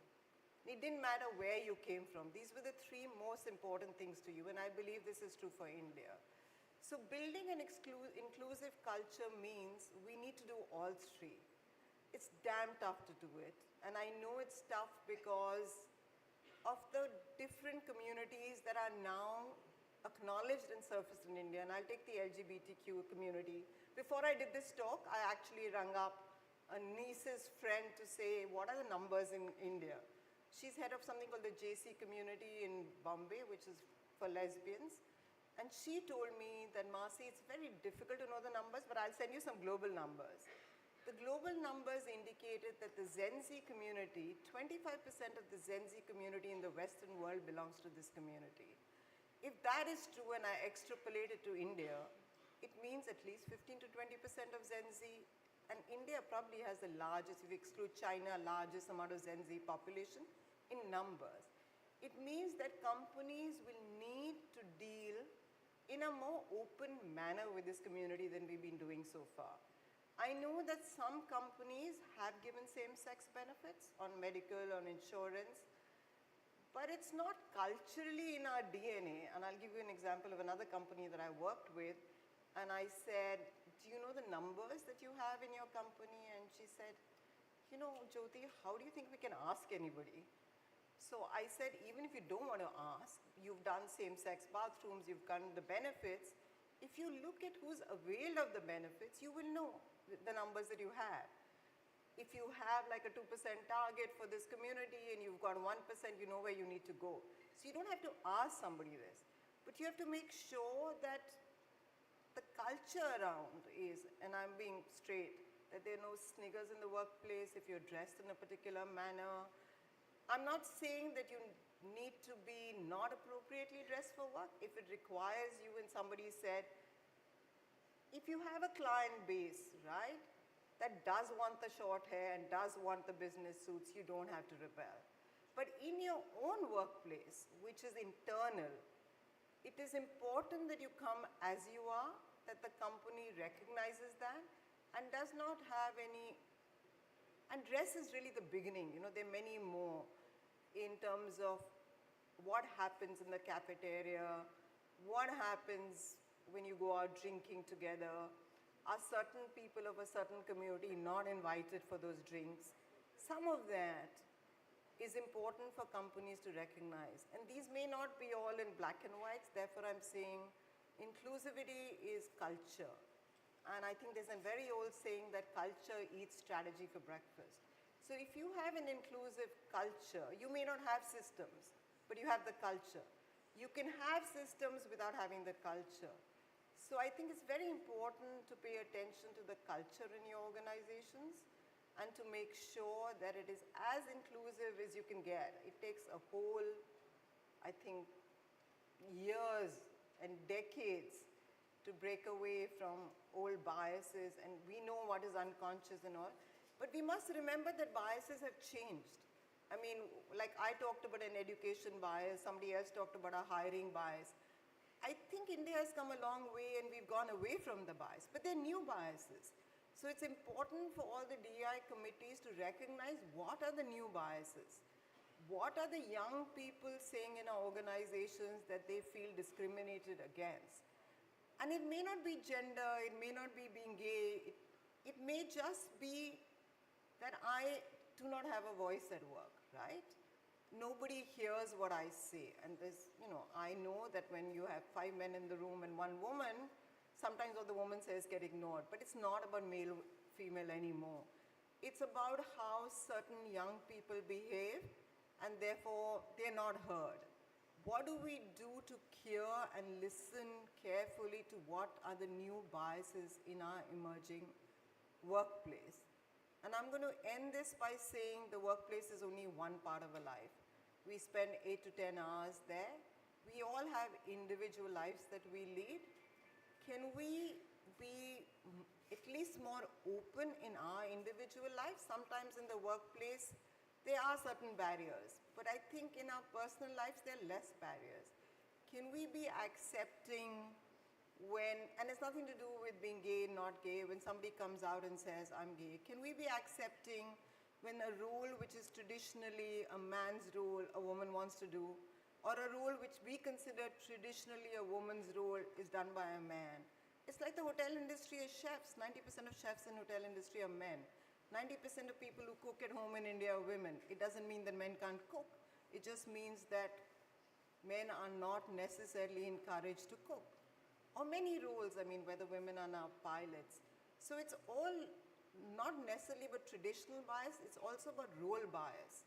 It didn't matter where you came from. These were the 3 most important things to you, and I believe this is true for India. So building an inclusive culture means we need to do all 3. It's damn tough to do it, and I know it's tough because of the different communities that are now acknowledged and surfaced in India, and I'll take the LGBTQ community. Before I did this talk, I actually rang up a niece's friend to say, what are the numbers in India? She's head of something called the JC community in Bombay, which is for lesbians. And she told me that, Marcy, it's very difficult to know the numbers, but I'll send you some global numbers. The global numbers indicated that the Gen Z community, 25% of the Gen Z community in the Western world belongs to this community. If that is true and I extrapolate it to India, it means at least 15 to 20% of Gen Z, and India probably has the largest, if you exclude China, largest amount of Gen Z population in numbers. It means that companies will need to deal in a more open manner with this community than we've been doing so far. I know that some companies have given same-sex benefits on medical, on insurance, but it's not culturally in our DNA. And I'll give you an example of another company that I worked with, and I said, do you know the numbers that you have in your company? And she said, you know, Jyoti, how do you think we can ask anybody? So I said, even if you don't want to ask, you've done same-sex bathrooms, you've done the benefits. If you look at who's availed of the benefits, you will know the numbers that you have. If you have like a 2% target for this community and you've got 1%, you know where you need to go. So you don't have to ask somebody this, but you have to make sure that the culture around is, and I'm being straight, that there are no sniggers in the workplace if you're dressed in a particular manner. I'm not saying that you need to be not appropriately dressed for work. If it requires you, and somebody said, if you have a client base, right, that does want the short hair and does want the business suits, you don't have to rebel. But in your own workplace, which is internal, it is important that you come as you are, that the company recognizes that and does not have any, and dress is really the beginning, you know, there are many more in terms of what happens in the cafeteria, what happens when you go out drinking together. Are certain people of a certain community not invited for those drinks? Some of that is important for companies to recognize. And these may not be all in black and whites, therefore I'm saying inclusivity is culture. And I think there's a very old saying that culture eats strategy for breakfast. So if you have an inclusive culture, you may not have systems, but you have the culture. You can have systems without having the culture. So I think it's very important to pay attention to the culture in your organizations and to make sure that it is as inclusive as you can get. It takes a whole, I think, years and decades to break away from old biases, and we know what is unconscious and all. But we must remember that biases have changed. I mean, like I talked about an education bias, somebody else talked about a hiring bias. I think India has come a long way and we've gone away from the bias, but they're new biases. So it's important for all the DEI committees to recognize what are the new biases. What are the young people saying in our organizations that they feel discriminated against? And it may not be gender, it may not be being gay, it may just be that I do not have a voice at work, right? Nobody hears what I say. And there's, you know, I know that when you have 5 men in the room and 1 woman, sometimes what the woman says get ignored. But it's not about female anymore. It's about how certain young people behave and therefore they're not heard. What do we do to hear and listen carefully to what are the new biases in our emerging workplace? And I'm going to end this by saying the workplace is only one part of a life. We spend 8 to 10 hours there. We all have individual lives that we lead. Can we be at least more open in our individual lives? Sometimes in the workplace, there are certain barriers, but I think in our personal lives, there are less barriers. Can we be accepting when, and it's nothing to do with being gay, not gay, when somebody comes out and says, I'm gay, can we be accepting when a role which is traditionally a man's role, a woman wants to do, or a role which we consider traditionally a woman's role is done by a man? It's like the hotel industry is chefs. 90% of chefs in hotel industry are men. 90% of people who cook at home in India are women. It doesn't mean that men can't cook. It just means that men are not necessarily encouraged to cook. Or many roles, I mean, whether women are now pilots. So it's all not necessarily about traditional bias, it's also about role bias.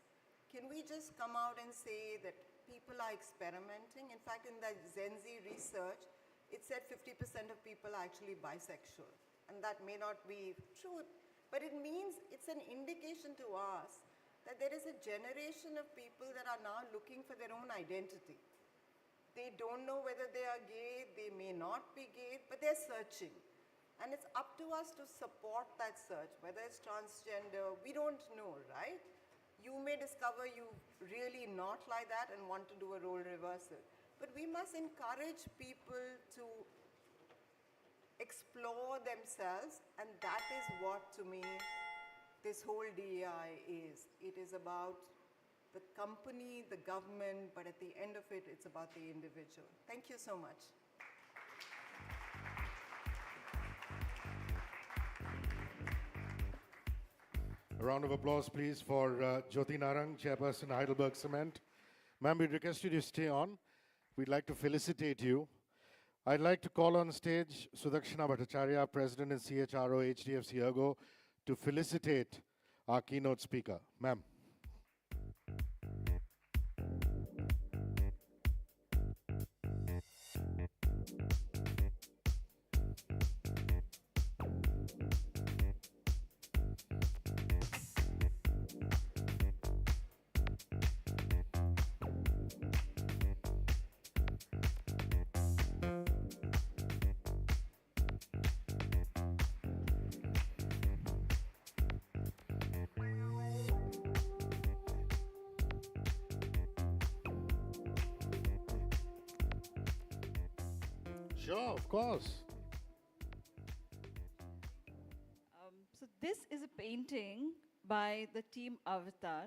Can we just come out and say that people are experimenting? In fact, in the Gen Z research, it said 50% of people are actually bisexual. And that may not be true, but it means it's an indication to us that there is a generation of people that are now looking for their own identity. They don't know whether they are gay, they may not be gay, but they're searching. And it's up to us to support that search, whether it's transgender, we don't know, right? You may discover you really not like that and want to do a role reversal. But we must encourage people to explore themselves, and that is what, to me, this whole DEI is. It is about the company, the government, but at the end of it, it's about the individual. Thank you so much. A round of applause, please, for Jyoti Narang, Chairperson, Heidelberg Cement. Ma'am, we request you to stay on. We'd like to felicitate you. I'd like to call on stage Sudakshana Bhattacharya, President and CHRO, HDFC ERGO, to felicitate our keynote speaker. Ma'am. Sure, of course. So this is a painting by the team Avatar.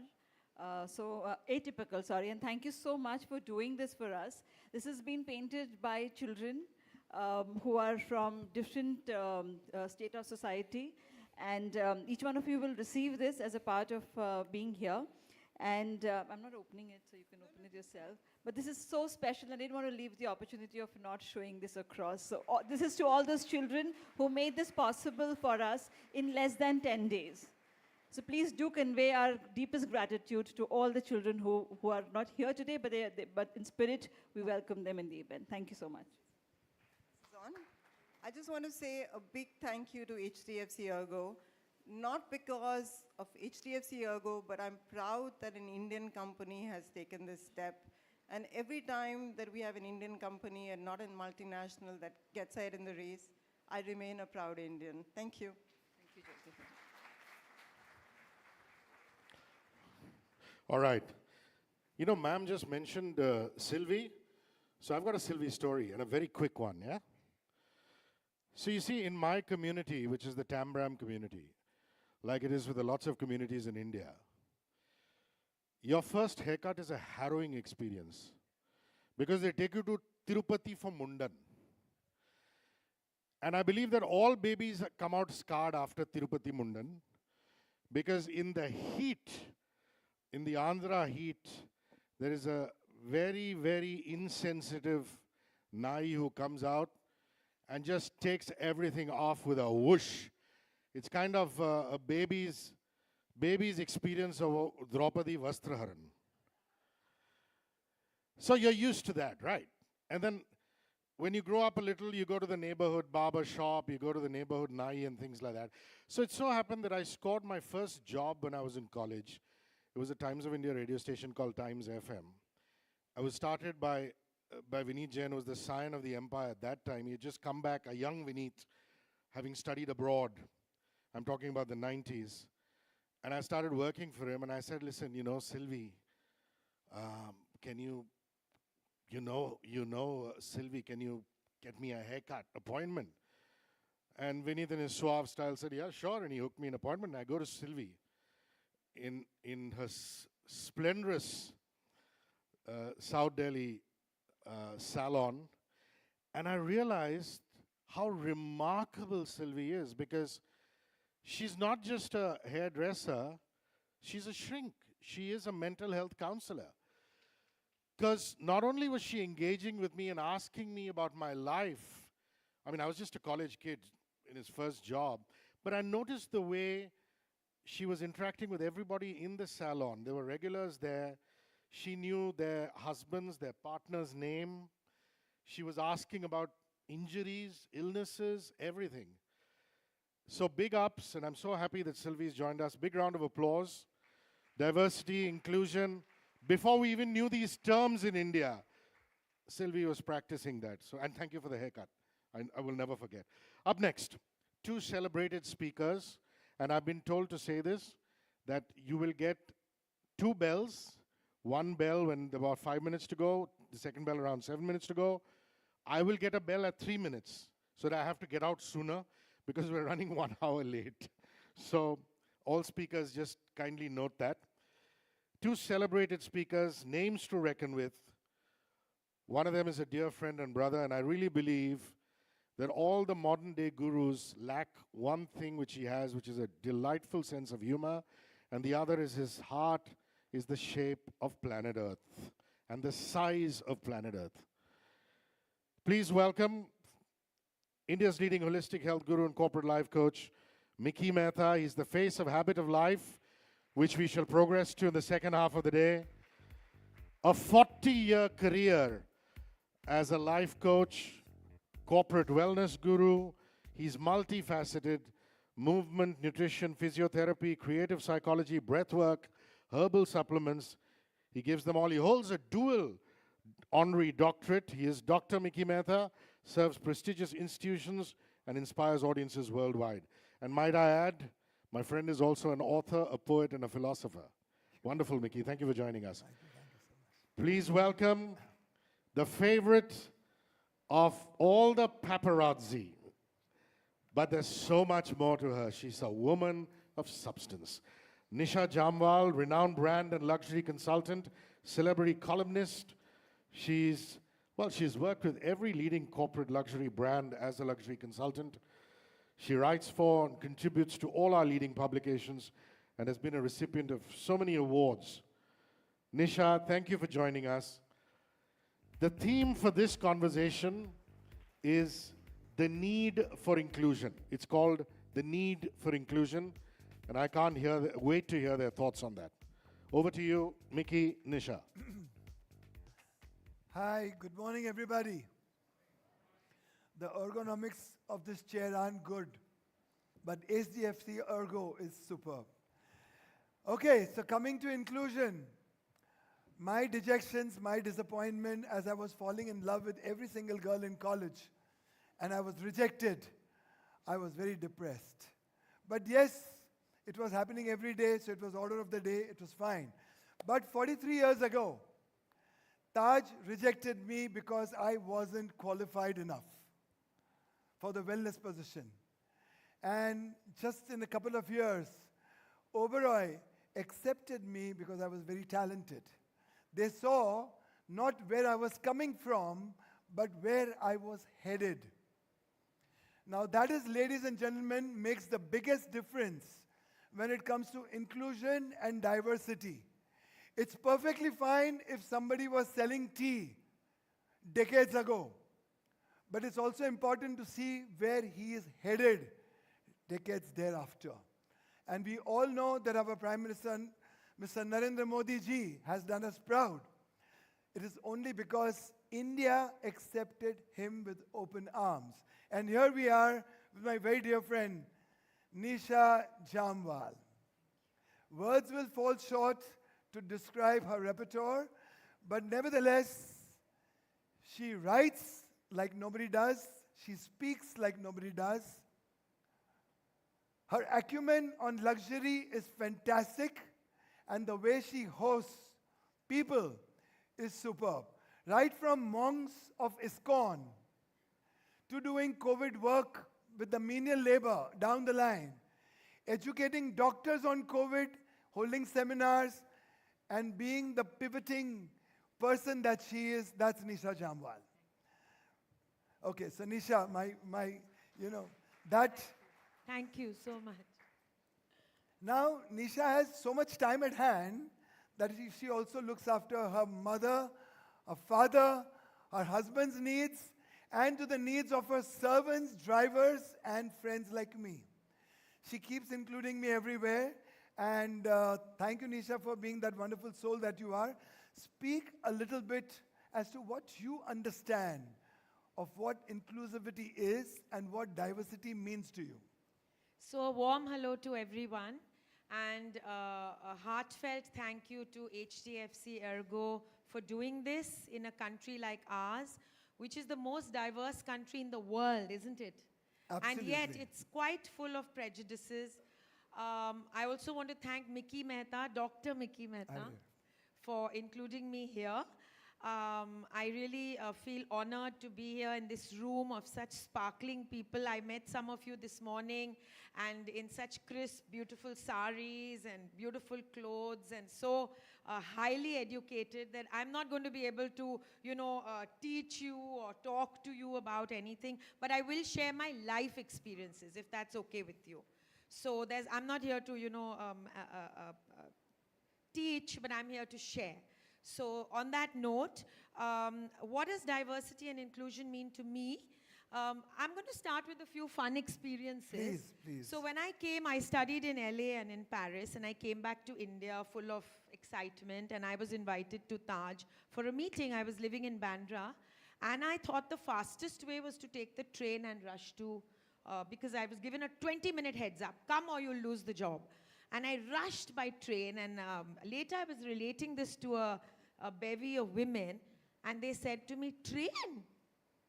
Atypical, sorry, and thank you so much for doing this for us. This has been painted by children who are from different state of society, and each one of you will receive this as a part of being here. And I'm not opening it, so you can open it yourself. But this is so special, and I didn't want to leave the opportunity of not showing this across. So this is to all those children who made this possible for us in less than 10 days. So please do convey our deepest gratitude to all the children who are not here today, but in spirit, we welcome them in the event. Thank you so much. I just want to say a big thank you to HDFC ERGO. Not because of HDFC ERGO, but I'm proud that an Indian company has taken this step. And every time that we have an Indian company and not a multinational that gets ahead in the race, I remain a proud Indian. Thank you. Thank you, Jyoti. All right. You know, ma'am just mentioned Sylvie. So I've got a Sylvie story, and a very quick one, yeah? So you see, in my community, which is the Tambram community, like it is with lots of communities in India, your first haircut is a harrowing experience because they take you to Tirupati for Mundan. And I believe that all babies come out scarred after Tirupati Mundan because in the heat, in the Andhra heat, there is a very, very insensitive Nai who comes out and just takes everything off with a whoosh. It's kind of a baby's experience of Draupadi Vastraharan. So you're used to that, right? And then when you grow up a little, you go to the neighborhood barber shop, you go to the neighborhood nai and things like that. So it so happened that I scored my first job when I was in college. It was a Times of India radio station called Times FM. I was started by Vineet Jain, who was the scion of the empire at that time. He had just come back, a young Vineet, having studied abroad. I'm talking about the 90s. And I started working for him, and I said, listen, Sylvie, can you Sylvie, can you get me a haircut appointment? And Vineet in his suave style said, yeah, sure, and he hooked me an appointment, and I go to Sylvie in her splendorous South Delhi salon, and I realized how remarkable Sylvie is, because she's not just a hairdresser, she's a shrink. She is a mental health counselor. Because not only was she engaging with me and asking me about my life, I mean, I was just a college kid in his first job, but I noticed the way she was interacting with everybody in the salon. There were regulars there. She knew their husbands, their partner's name. She was asking about injuries, illnesses, everything. So big ups, and I'm so happy that Sylvie's joined us. Big round of applause. Diversity, inclusion. Before we even knew these terms in India, Sylvie was practicing that. So, and thank you for the haircut. I will never forget. Up next, two celebrated speakers. And I've been told to say this, that you will get two bells. One bell when about 5 minutes to go, the second bell around 7 minutes to go. I will get a bell at 3 minutes, so that I have to get out sooner, because we're running 1 hour late. So all speakers, just kindly note that. Two celebrated speakers, names to reckon with. One of them is a dear friend and brother, and I really believe that all the modern day gurus lack one thing which he has, which is a delightful sense of humor, and the other is his heart is the shape of planet Earth and the size of planet Earth. Please welcome India's leading holistic health guru and corporate life coach, Mickey Mehta. He's the face of Habit of Life, which we shall progress to in the second half of the day. A 40-year career as a life coach, corporate wellness guru. He's multifaceted: movement, nutrition, physiotherapy, creative psychology, breathwork, herbal supplements. He gives them all. He holds a dual honorary doctorate. He is Dr. Mickey Mehta, serves prestigious institutions and inspires audiences worldwide. And might I add, my friend is also an author, a poet, and a philosopher. Wonderful, Mickey. Thank you for joining us. Thank you so much. Please welcome the favorite of all the paparazzi. But there's so much more to her. She's a woman of substance. Nisha Jamwal, renowned brand and luxury consultant, celebrity columnist. She's worked with every leading corporate luxury brand as a luxury consultant. She writes for and contributes to all our leading publications and has been a recipient of so many awards. Nisha, thank you for joining us. The theme for this conversation is the need for inclusion. It's called The Need for Inclusion, and I can't wait to hear their thoughts on that. Over to you, Mickey, Nisha. Hi, good morning, everybody. The ergonomics of this chair aren't good, but HDFC ERGO is superb. Okay, so coming to inclusion, my dejections, my disappointment as I was falling in love with every single girl in college and I was rejected, I was very depressed. But yes, it was happening every day, so it was order of the day, it was fine. But 43 years ago, Taj rejected me because I wasn't qualified enough for the wellness position. And just in a couple of years, Oberoi accepted me because I was very talented. They saw not where I was coming from, but where I was headed. Now that is, ladies and gentlemen, makes the biggest difference when it comes to inclusion and diversity. It's perfectly fine if somebody was selling tea decades ago, but it's also important to see where he is headed decades thereafter. And we all know that our Prime Minister, Mr. Narendra Modi ji, has done us proud. It is only because India accepted him with open arms. And here we are with my very dear friend, Nisha Jamwal. Words will fall short to describe her repertoire, but nevertheless, she writes like nobody does. She speaks like nobody does. Her acumen on luxury is fantastic, and the way she hosts people is superb. Right from monks of ISKCON to doing COVID work with the menial labor down the line, educating doctors on COVID, holding seminars, and being the pivoting person that she is, that's Nisha Jamwal. Okay, so Nisha, that... Thank you so much. Now, Nisha has so much time at hand that she also looks after her mother, her father, her husband's needs, and to the needs of her servants, drivers, and friends like me. She keeps including me everywhere. And thank you, Nisha, for being that wonderful soul that you are. Speak a little bit as to what you understand of what inclusivity is and what diversity means to you. So a warm hello to everyone, and a heartfelt thank you to HDFC ERGO for doing this in a country like ours, which is the most diverse country in the world, isn't it? Absolutely. And yet it's quite full of prejudices. I also want to thank Mickey Mehta, Dr. Mickey Mehta, for including me here. I really feel honored to be here in this room of such sparkling people. I met some of you this morning, and in such crisp, beautiful saris and beautiful clothes, and so highly educated that I'm not going to be able to, teach you or talk to you about anything, but I will share my life experiences, if that's okay with you. So I'm not here to, teach, but I'm here to share. So on that note, what does diversity and inclusion mean to me? I'm going to start with a few fun experiences. Please, please. So when I came, I studied in LA and in Paris, and I came back to India full of excitement, and I was invited to Taj for a meeting. I was living in Bandra, and I thought the fastest way was to take the train and rush to, because I was given a 20-minute heads up, come or you'll lose the job. And I rushed by train, and later I was relating this to a bevy of women, and they said to me, train?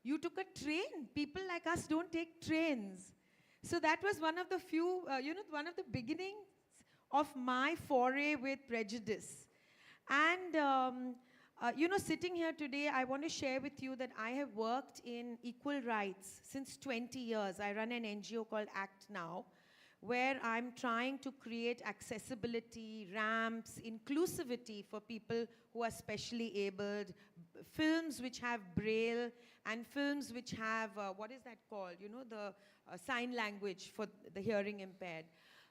You took a train? People like us don't take trains. So that was one of the few, one of the beginnings of my foray with prejudice. And, sitting here today, I want to share with you that I have worked in equal rights since 20 years. I run an NGO called Act Now, where I'm trying to create accessibility, ramps, inclusivity for people who are specially abled, films which have braille, and films which have, what is that called? The sign language for the hearing impaired.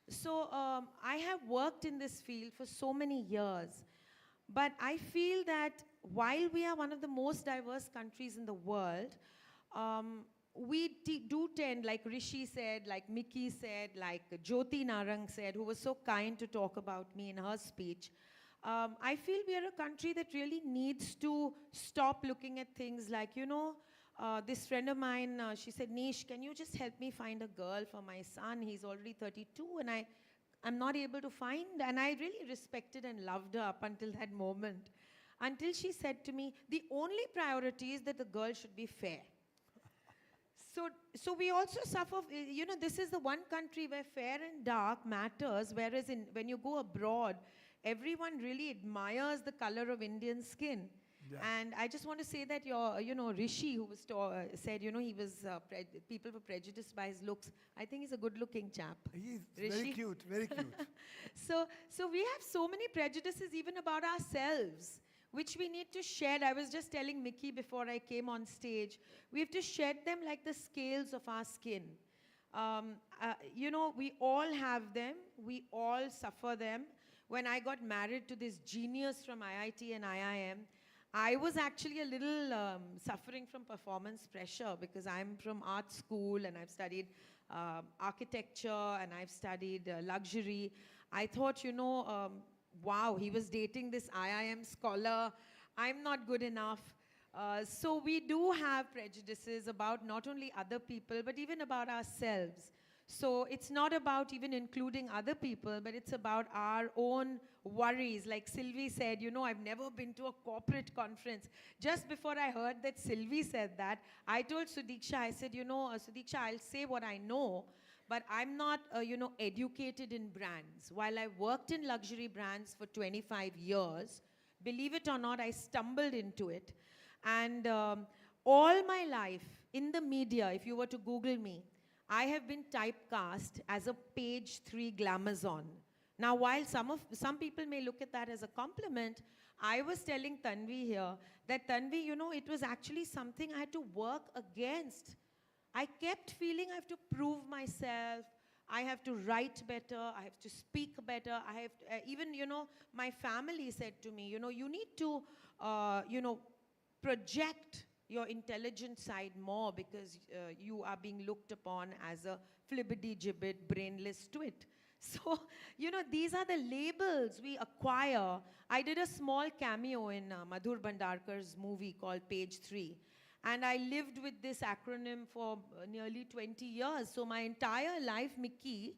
So I have worked in this field for so many years. But I feel that while we are one of the most diverse countries in the world, we do tend, like Rishi said, like Mickey said, like Jyoti Narang said, who was so kind to talk about me in her speech, I feel we are a country that really needs to stop looking at things like, this friend of mine, she said, Nish, can you just help me find a girl for my son? He's already 32, and I'm not able to find. And I really respected and loved her up until that moment. Until she said to me, the only priority is that the girl should be fair. So we also suffer, this is the one country where fair and dark matters, whereas when you go abroad, everyone really admires the color of Indian skin. Yeah. And I just want to say that Rishi, who was said, he was, people were prejudiced by his looks. I think he's a good-looking chap. He's Rishi. very cute, very cute. So we have so many prejudices even about ourselves, which we need to shed. I was just telling Mickey before I came on stage, we have to shed them like the scales of our skin. We all have them. We all suffer them. When I got married to this genius from IIT and IIM, I was actually a little suffering from performance pressure because I'm from art school and I've studied architecture and I've studied luxury. I thought, wow, he was dating this IIM scholar. I'm not good enough. So we do have prejudices about not only other people, but even about ourselves. So it's not about even including other people, but it's about our own worries. Like Sylvie said, I've never been to a corporate conference. Just before I heard that Sylvie said that, I told Sudiksha, I said, Sudiksha, I'll say what I know, but I'm not, educated in brands. While I worked in luxury brands for 25 years, believe it or not, I stumbled into it. And all my life in the media, if you were to Google me, I have been typecast as a page 3 glamazon. Now, while some people may look at that as a compliment, I was telling Tanvi here that Tanvi, it was actually something I had to work against. I kept feeling I have to prove myself. I have to write better. I have to speak better. I have to, even, my family said to me, you need to, project your intelligent side more because you are being looked upon as a flibbity-gibbet, brainless twit. So, these are the labels we acquire. I did a small cameo in Madhur Bhandarkar's movie called Page 3. And I lived with this acronym for nearly 20 years. So my entire life, Mickey,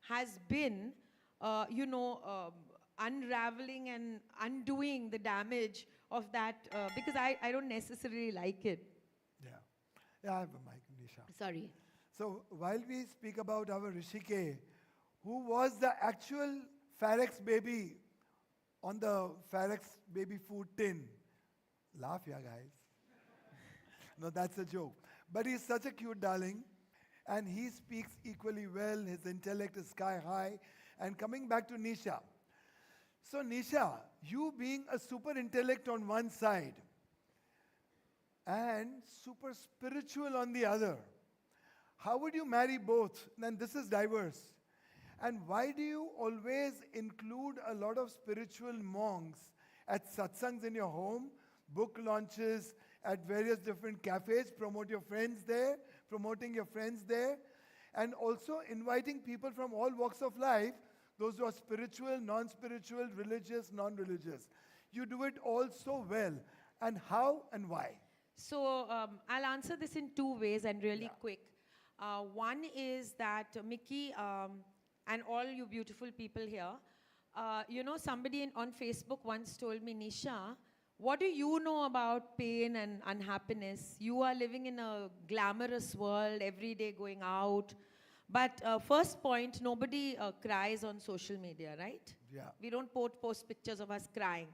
has been, unraveling and undoing the damage of that because I don't necessarily like it. Yeah, I have a mic, Nisha. Sorry. So while we speak about our Rishike, who was the actual Farex baby on the Farex baby food tin? Laugh, yeah, guys. No, that's a joke. But he's such a cute darling, and he speaks equally well. His intellect is sky high. And coming back to Nisha. So Nisha, you being a super intellect on one side and super spiritual on the other, how would you marry both? And this is diverse. And why do you always include a lot of spiritual monks at satsangs in your home, book launches, at various different cafes, promoting your friends there, and also inviting people from all walks of life, those who are spiritual, non-spiritual, religious, non-religious. You do it all so well. And how and why? So I'll answer this in two ways and really quick. One is that Mickey and all you beautiful people here, somebody on Facebook once told me, Nisha, what do you know about pain and unhappiness? You are living in a glamorous world, every day going out. But first point, nobody cries on social media, right? Yeah. We don't post pictures of us crying.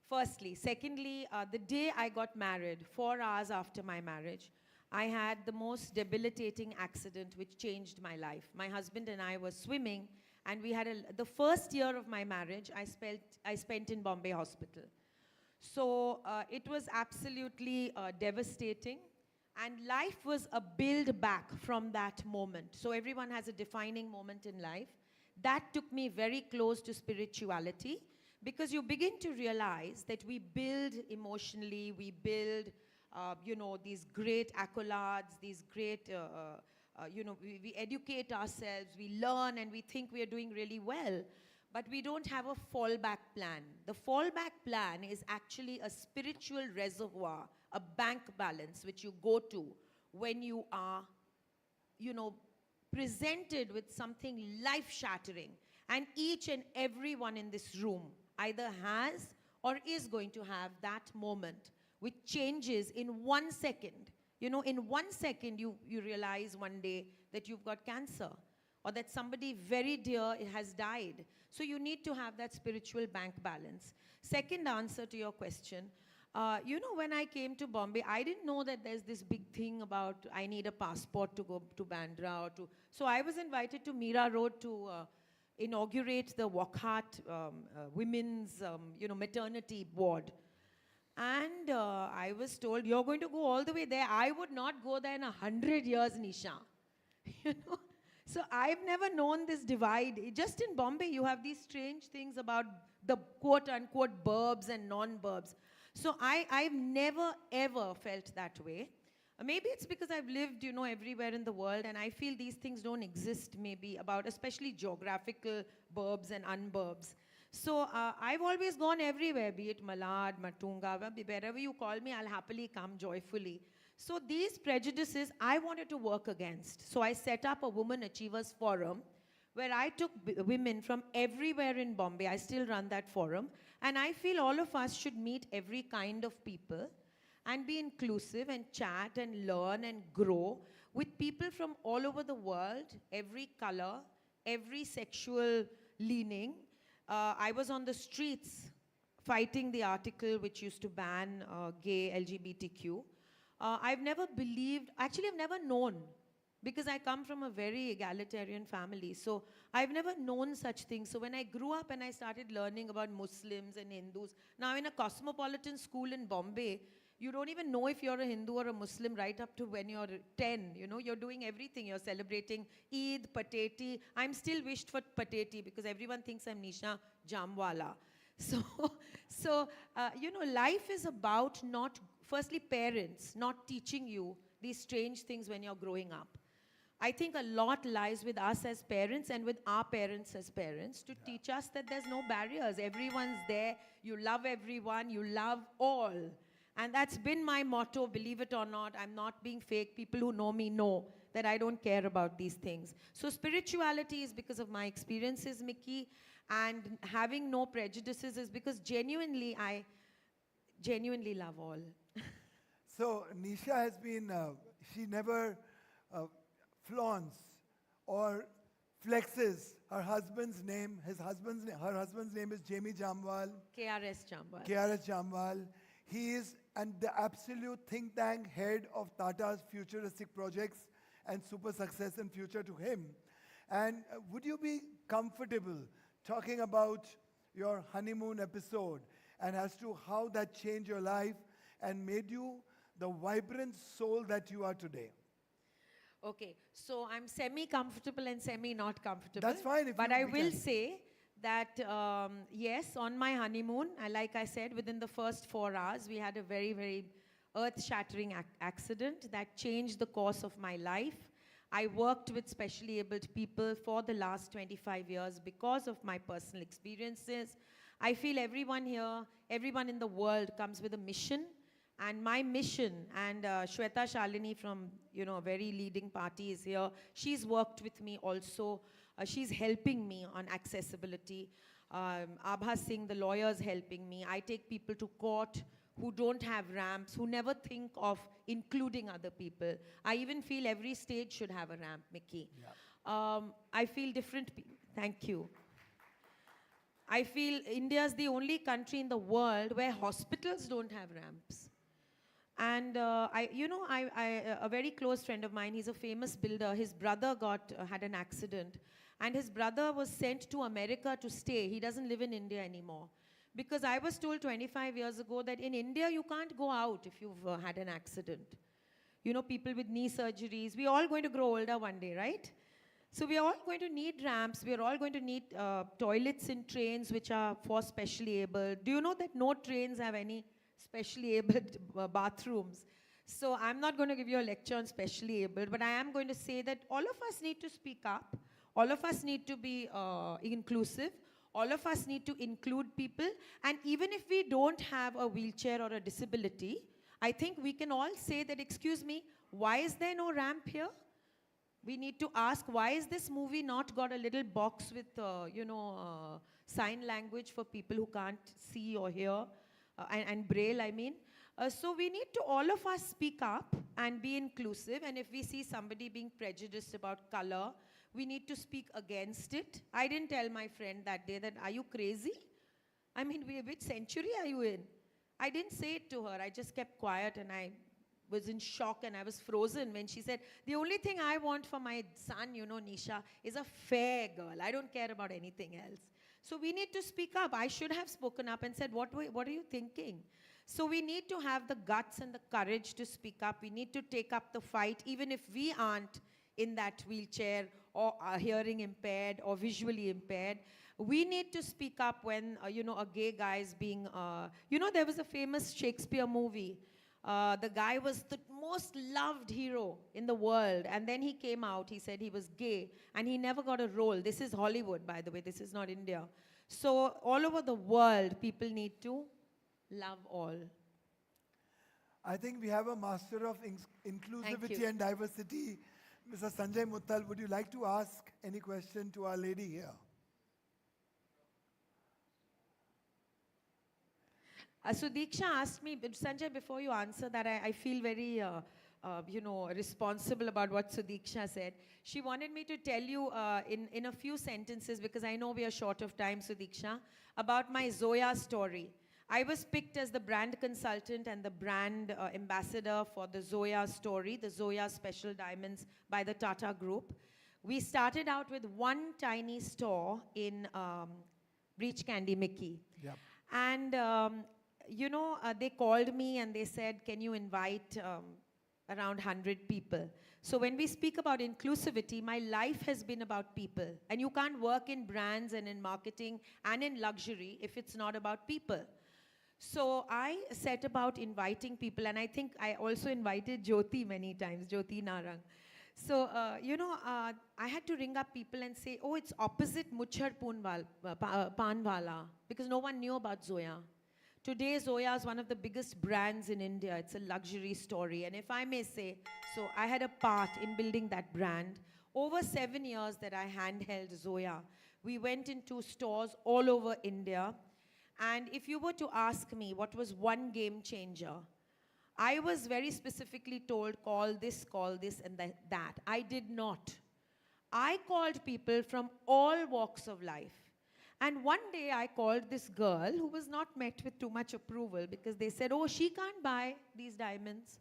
Firstly. Secondly, the day I got married, 4 hours after my marriage, I had the most debilitating accident which changed my life. My husband and I were swimming, and we had the first year of my marriage, I spent in Bombay Hospital. So it was absolutely devastating. And life was a build back from that moment. So everyone has a defining moment in life. That took me very close to spirituality because you begin to realize that we build emotionally, we build, these great accolades, these great, we educate ourselves, we learn and we think we are doing really well. But we don't have a fallback plan. The fallback plan is actually a spiritual reservoir, a bank balance which you go to when you are, presented with something life-shattering. And each and everyone in this room either has or is going to have that moment which changes in 1 second. In 1 second, you realize one day that you've got cancer or that somebody very dear has died. So you need to have that spiritual bank balance. Second answer to your question, when I came to Bombay, I didn't know that there's this big thing about I need a passport to go to Bandra. So I was invited to Mira Road to inaugurate the Wockhardt women's maternity ward. And I was told, you're going to go all the way there. I would not go there in 100 years, Nisha. So I've never known this divide. Just in Bombay, you have these strange things about the quote-unquote burbs and non-burbs. So I've never, ever felt that way. Maybe it's because I've lived, everywhere in the world, and I feel these things don't exist maybe about, especially geographical burbs and unburbs. So I've always gone everywhere, be it Malad, Matunga, wherever you call me, I'll happily come joyfully. So these prejudices I wanted to work against. So I set up a Women Achievers Forum where I took women from everywhere in Bombay. I still run that forum. And I feel all of us should meet every kind of people and be inclusive and chat and learn and grow with people from all over the world, every color, every sexual leaning. I was on the streets fighting the article which used to ban gay LGBTQ. I've never believed, actually I've never known, because I come from a very egalitarian family. So I've never known such things. So when I grew up and I started learning about Muslims and Hindus, now in a cosmopolitan school in Bombay, you don't even know if you're a Hindu or a Muslim right up to when you're 10. You're doing everything. You're celebrating Eid, Pateti. I'm still wished for Pateti because everyone thinks I'm Nisha Jamwala. So, life is about firstly, parents not teaching you these strange things when you're growing up. I think a lot lies with us as parents and with our parents as parents to teach us that there's no barriers. Everyone's there. You love everyone. You love all. And that's been my motto, believe it or not. I'm not being fake. People who know me know that I don't care about these things. So spirituality is because of my experiences, Mickey, and having no prejudices is because I genuinely love all. So Nisha has been, she never flaunts or flexes her husband's name. Her husband's name is Jamie Jamwal. KRS Jamwal. KRS Jamwal. He is the absolute think tank head of Tata's futuristic projects and super success and future to him. And would you be comfortable talking about your honeymoon episode and as to how that changed your life and made you the vibrant soul that you are today? Okay, so I'm semi-comfortable and semi-not comfortable. That's fine. But I will say that, yes, on my honeymoon, like I said, within the first 4 hours, we had a very, very earth-shattering accident that changed the course of my life. I worked with specially abled people for the last 25 years because of my personal experiences. I feel everyone here, everyone in the world comes with a mission. And my mission, and Shweta Shalini from, a very leading party is here. She's worked with me also. She's helping me on accessibility. Abha Singh, the lawyer, is helping me. I take people to court who don't have ramps, who never think of including other people. I even feel every stage should have a ramp, Mickey. Yeah. I feel different people. Thank you. I feel India is the only country in the world where hospitals don't have ramps. And a very close friend of mine, he's a famous builder. His brother had an accident. And his brother was sent to America to stay. He doesn't live in India anymore. Because I was told 25 years ago that in India, you can't go out if you've had an accident. People with knee surgeries, we're all going to grow older one day, right? So we are all going to need ramps. We are all going to need toilets in trains which are for specially able. Do you know that no trains have any specially abled bathrooms? So I'm not going to give you a lecture on specially abled, but I am going to say that all of us need to speak up. All of us need to be inclusive. All of us need to include people. And even if we don't have a wheelchair or a disability, I think we can all say that, excuse me, why is there no ramp here? We need to ask, why is this movie not got a little box with, sign language for people who can't see or hear, and braille, I mean. So we need to, all of us, speak up and be inclusive. And if we see somebody being prejudiced about color, we need to speak against it. I didn't tell my friend that day that, are you crazy? I mean, which century are you in? I didn't say it to her. I just kept quiet and I was in shock and I was frozen when she said, the only thing I want for my son, Nisha, is a fair girl. I don't care about anything else. So we need to speak up. I should have spoken up and said, what are you thinking? So we need to have the guts and the courage to speak up. We need to take up the fight, even if we aren't in that wheelchair or are hearing impaired or visually impaired. We need to speak up when, a gay guy is being, there was a famous Shakespeare movie. The guy was the most loved hero in the world. And then he came out, he said he was gay, and he never got a role. This is Hollywood, by the way, this is not India. So all over the world, people need to love all. I think we have a master of inclusivity and diversity. Mr. Sanjay Muttal, would you like to ask any question to our lady here? So Diksha asked me, Sanjay, before you answer that, I feel very, responsible about what Sudiksha said. She wanted me to tell you in a few sentences, because I know we are short of time, Sudiksha, about my Zoya story. I was picked as the brand consultant and the brand ambassador for the Zoya story, the Zoya Special Diamonds by the Tata Group. We started out with one tiny store in Breach Candy Mickey. Yep. And, they called me and they said, can you invite around 100 people? So when we speak about inclusivity, my life has been about people. And you can't work in brands and in marketing and in luxury if it's not about people. So I set about inviting people, and I think I also invited Jyoti many times, Jyoti Narang. So, I had to ring up people and say, oh, it's opposite Muchhar Panwala, because no one knew about Zoya. Today, Zoya is one of the biggest brands in India. It's a luxury story. And if I may say, so I had a part in building that brand. Over 7 years that I handheld Zoya, we went into stores all over India. And if you were to ask me what was one game changer, I was very specifically told, call this, and that. I did not. I called people from all walks of life. And one day I called this girl who was not met with too much approval, because they said, oh, she can't buy these diamonds.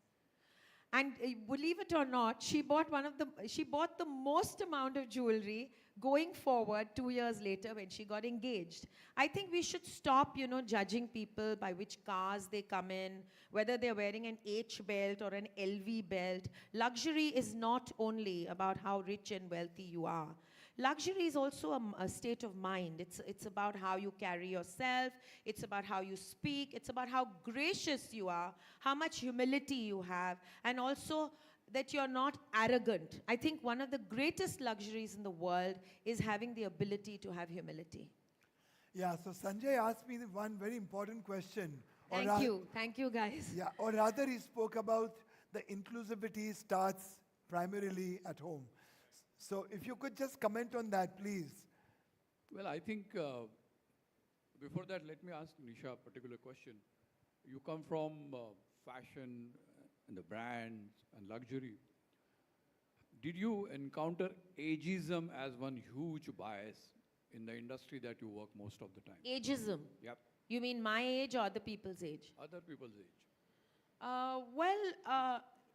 And believe it or not, she bought the most amount of jewelry going forward 2 years later when she got engaged. I think we should stop, judging people by which cars they come in, whether they're wearing an H belt or an LV belt. Luxury is not only about how rich and wealthy you are. Luxury is also a state of mind. It's about how you carry yourself. It's about how you speak. It's about how gracious you are, how much humility you have, and also that you're not arrogant. I think one of the greatest luxuries in the world is having the ability to have humility. Yeah, so Sanjay asked me one very important question. Thank you guys. Yeah, or rather he spoke about the inclusivity starts primarily at home. So if you could just comment on that, please. Well, I think before that, let me ask Nisha a particular question. You come from fashion and the brands and luxury. Did you encounter ageism as one huge bias in the industry that you work most of the time? Ageism? Yep. You mean my age or other people's age? Other people's age.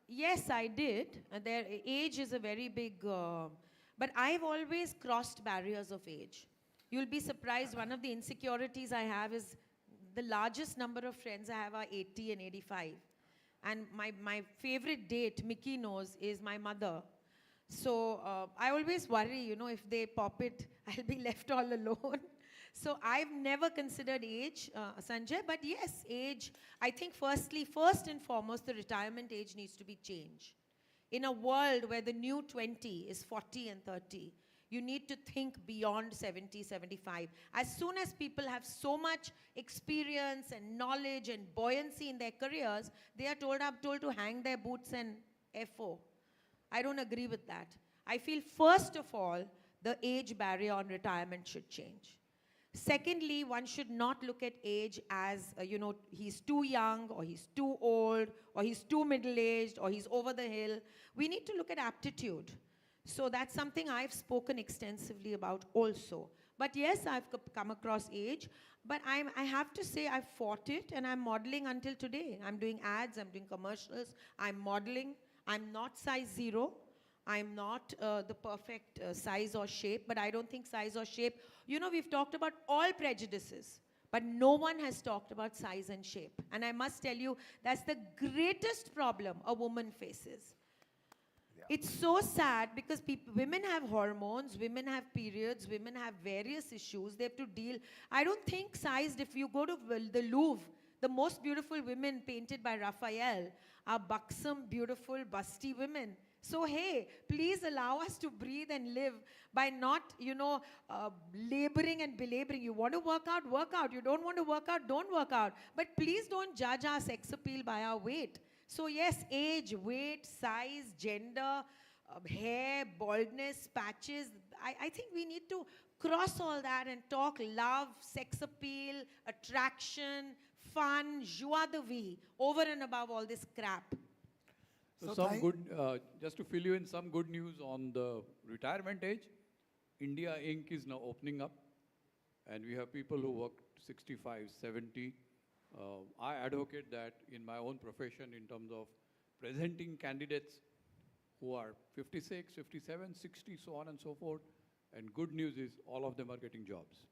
Yes, I did. Their age is a very big, but I've always crossed barriers of age. You'll be surprised, one of the insecurities I have is the largest number of friends I have are 80 and 85. And my favorite date, Mickey knows, is my mother. So I always worry, if they pop it, I'll be left all alone. So I've never considered age, Sanjay, but yes, age, I think first and foremost, the retirement age needs to be changed. In a world where the new 20 is 40 and 30, you need to think beyond 70, 75. As soon as people have so much experience and knowledge and buoyancy in their careers, they are told to hang their boots and FO. I don't agree with that. I feel first of all, the age barrier on retirement should change. Secondly, one should not look at age as, he's too young, or he's too old, or he's too middle-aged, or he's over the hill. We need to look at aptitude. So that's something I've spoken extensively about also. But yes, I've come across age, but I have to say I've fought it, and I'm modeling until today. I'm doing ads, I'm doing commercials, I'm modeling. I'm not size 0. I'm not the perfect size or shape, but I don't think size or shape. We've talked about all prejudices, but no one has talked about size and shape. And I must tell you, that's the greatest problem a woman faces. Yeah. It's so sad because women have hormones, women have periods, women have various issues they have to deal. I don't think sized, if you go to the Louvre, the most beautiful women painted by Raphael are buxom, beautiful, busty women. So hey, please allow us to breathe and live by not, laboring and belaboring. You want to work out, work out. You don't want to work out, don't work out. But please don't judge our sex appeal by our weight. So yes, age, weight, size, gender, hair, baldness, patches. I think we need to cross all that and talk love, sex appeal, attraction, fun, joie de vie, over and above all this crap. So some good, just to fill you in, some good news on the retirement age. India Inc. is now opening up, and we have people who work 65, 70. I advocate that in my own profession in terms of presenting candidates who are 56, 57, 60, so on and so forth. And good news is all of them are getting jobs.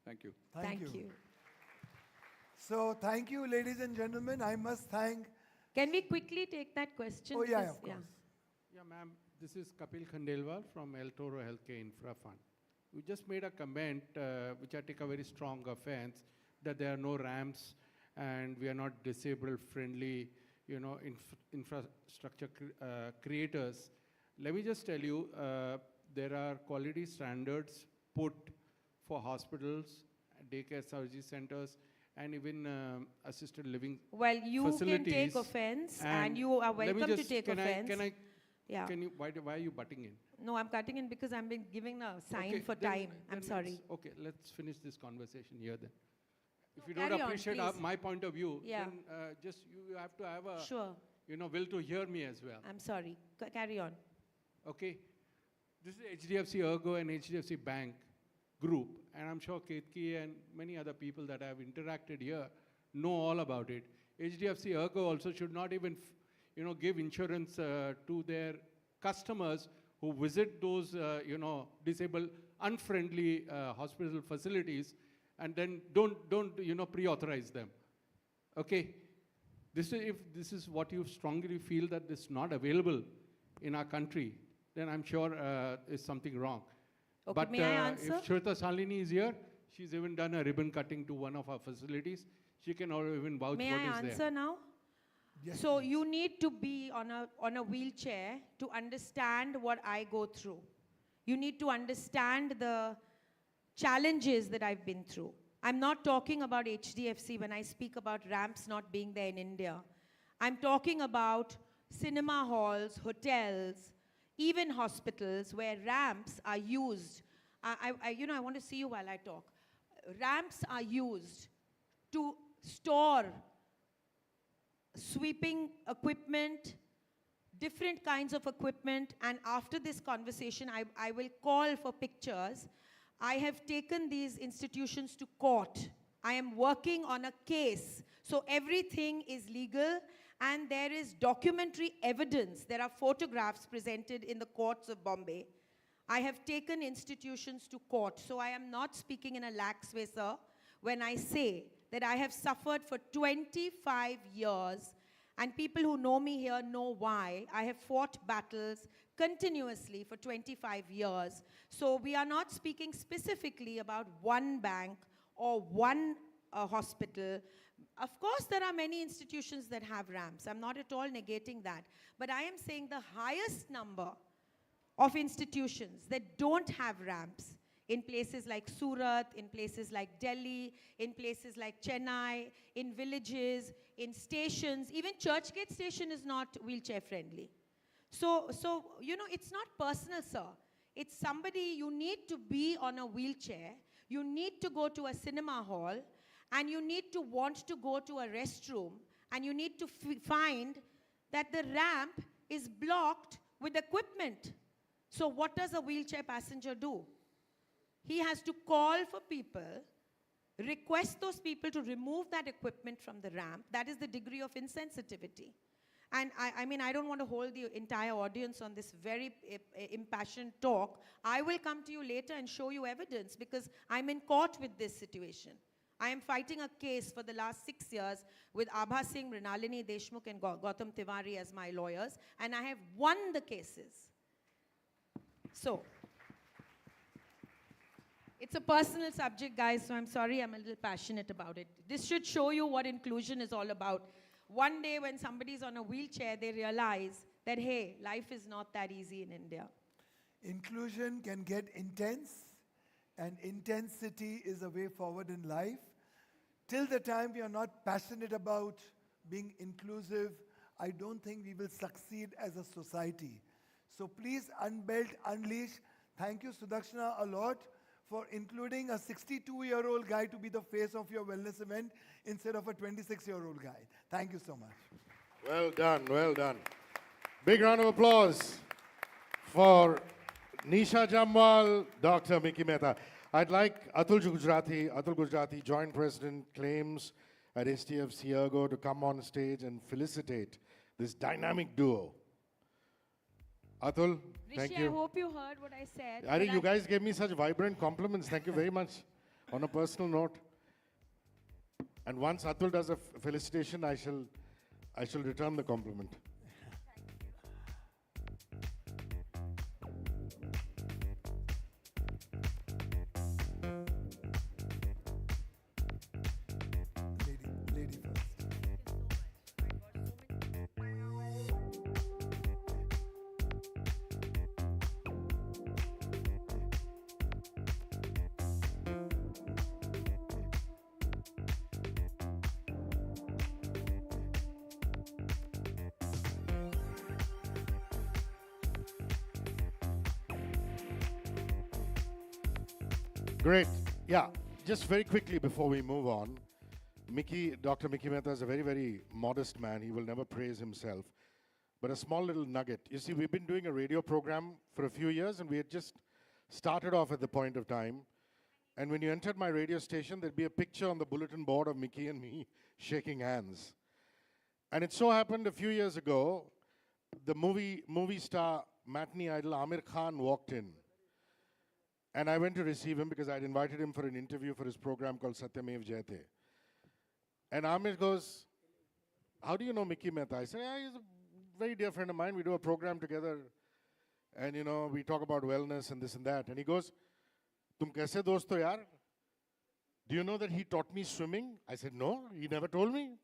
Thank you. Thank you. So thank you, ladies and gentlemen. I must thank... Can we quickly take that question? Oh, yeah, of course. Yeah, ma'am. This is Kapil Khandelwal from El Toro Healthcare Infra Fund. We just made a comment, which I take a very strong offense, that there are no ramps and we are not disabled friendly, infrastructure creators. Let me just tell you, there are quality standards put for hospitals, daycare surgery centers, and even assisted living facilities. Can take offense, and you are welcome to take offense. Why are you butting in? No, I'm cutting in because I'm being giving a sign for time. I'm sorry. Okay, let's finish this conversation here then. If you carry don't on, appreciate my point of view, Yeah. then just you have to have a Sure. will to hear me as well. I'm sorry. Carry on. Okay. This is HDFC ERGO and HDFC Bank group, and I'm sure Ketki and many other people that have interacted here know all about it. HDFC ERGO also should not even give insurance to their customers who visit those disabled, unfriendly hospital facilities, and then don't pre-authorize them. Okay, if this is what you strongly feel that this is not available in our country, then I'm sure there's something wrong. Okay, But may I answer? if Shweta Salini is here, she's even done a ribbon cutting to one of our facilities. She can even vouch May what I is there. answer now? Yes, so you need to be on a wheelchair to understand what I go through. You need to understand the challenges that I've been through. I'm not talking about HDFC when I speak about ramps not being there in India. I'm talking about cinema halls, hotels, even hospitals where ramps are used. I want to see you while I talk. Ramps are used to store sweeping equipment, different kinds of equipment, and after this conversation, I will call for pictures. I have taken these institutions to court. I am working on a case. So everything is legal, and there is documentary evidence. There are photographs presented in the courts of Bombay. I have taken institutions to court. So I am not speaking in a lax way, sir, when I say that I have suffered for 25 years, and people who know me here know why. I have fought battles continuously for 25 years. So we are not speaking specifically about one bank or one hospital. Of course, there are many institutions that have ramps. I'm not at all negating that. But I am saying the highest number of institutions that don't have ramps in places like Surat, in places like Delhi, in places like Chennai, in villages, in stations. Even Churchgate station is not wheelchair friendly. So it's not personal, sir. It's somebody, you need to be on a wheelchair, you need to go to a cinema hall, and you need to want to go to a restroom, and you need to find that the ramp is blocked with equipment. So what does a wheelchair passenger do? He has to call for people, request those people to remove that equipment from the ramp. That is the degree of insensitivity. And I don't want to hold the entire audience on this very impassioned talk. I will come to you later and show you evidence because I'm in court with this situation. I am fighting a case for the last 6 years with Abha Singh, Mrinalini Deshmukh and Gautam Tiwari as my lawyers, and I have won the cases. So, it's a personal subject, guys, so I'm sorry I'm a little passionate about it. This should show you what inclusion is all about. One day when somebody's on a wheelchair, they realize that, hey, life is not that easy in India. Inclusion can get intense, and intensity is a way forward in life. Till the time we are not passionate about being inclusive, I don't think we will succeed as a society. So please unbelt, unleash. Thank you, Sudakshana, a lot for including a 62-year-old guy to be the face of your wellness event instead of a 26-year-old guy. Thank you so much. Well done, well done. Big round of applause for Nisha Jamwal, Dr. Mickey Mehta. I'd like Atul Gujarati, Joint President, Claims at HDFC ERGO, to come on stage and felicitate this dynamic duo. Atul, thank Rishi, you. I hope you heard what I said. Ari, you guys gave me such vibrant compliments. Thank you very much. On a personal note. And once Atul does a felicitation, I shall return the compliment. Lady first. Great. Yeah, just very quickly before we move on, Dr. Mickey Mehta is a very, very modest man. He will never praise himself. But a small little nugget. You see, we've been doing a radio program for a few years, and we had just started off at the point of time. And when you entered my radio station, there'd be a picture on the bulletin board of Mickey and me shaking hands. And it so happened a few years ago, the movie star matinee idol Amir Khan walked in. And I went to receive him because I'd invited him for an interview for his program called Satyamev Jayate. And Amir goes, "How do you know Mickey Mehta?" I said, "Yeah, he's a very dear friend of mine. We do a program together. And, you know, we talk about wellness and this and that." And he goes, "Tum kaise dost ho yaar? Do you know that he taught me swimming?" I said, "No, he never told me."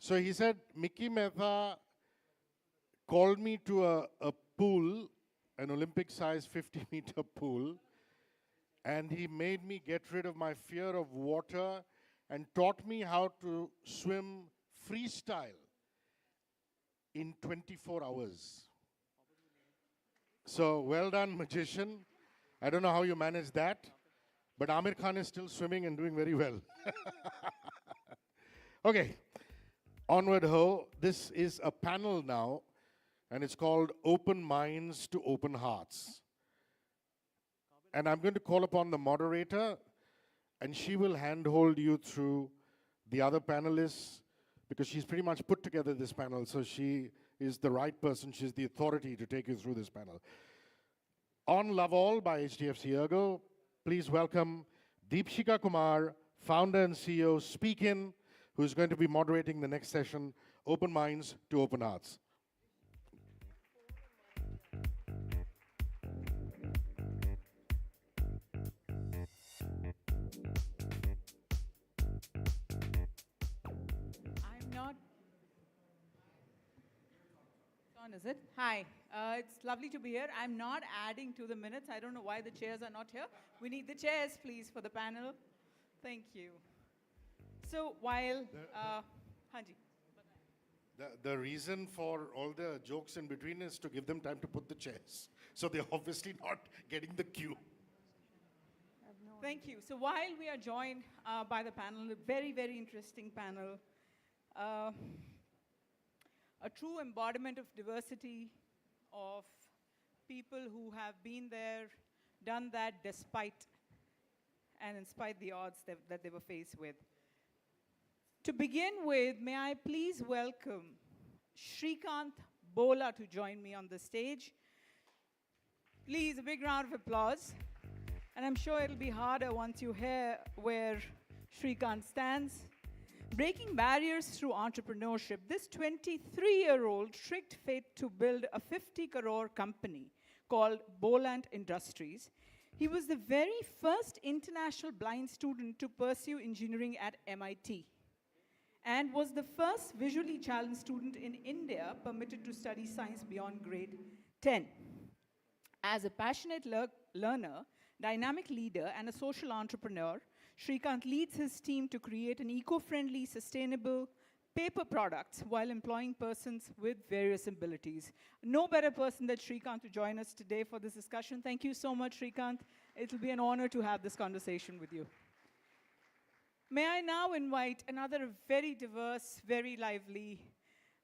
So he said, "Mickey Mehta called me to a pool, an Olympic-sized 50-meter pool, and he made me get rid of my fear of water and taught me how to swim freestyle in 24 hours. So well done, magician. I don't know how you managed that, but Amir Khan is still swimming and doing very well. Okay, onward ho. This is a panel now, and it's called Open Minds to Open Hearts. And I'm going to call upon the moderator, and she will handhold you through the other panelists, because she's pretty much put together this panel, so she is the right person, she's the authority to take you through this panel. On Love All by HDFC ERGO, please welcome Deepshika Kumar, founder and CEO, Speakin, who's going to be moderating the next session, Open Minds to Open Hearts. Is it? Hi, it's lovely to be here. I'm not adding to the minutes. I don't know why the chairs are not here. We need the chairs, please, for the panel. Thank you. So while, Hanji. The reason for all the jokes in between is to give them time to put the chairs. So they're obviously not getting the cue. Thank you. So while we are joined by the panel, a very, very interesting panel, a true embodiment of diversity, of people who have been there, done that despite and in spite the odds that they were faced with. To begin with, may I please welcome Shrikant Bola to join me on the stage. Please, a big round of applause. And I'm sure it'll be harder once you hear where Shrikant stands. Breaking barriers through entrepreneurship, this 23-year-old tricked fate to build a 50 crore company called Boland Industries. He was the very first international blind student to pursue engineering at MIT and was the first visually challenged student in India permitted to study science beyond grade 10. As a passionate learner, dynamic leader, and a social entrepreneur, Shrikant leads his team to create an eco-friendly, sustainable paper products while employing persons with various abilities. No better person than Shrikant to join us today for this discussion. Thank you so much, Shrikant. It'll be an honor to have this conversation with you. May I now invite another very diverse, very lively,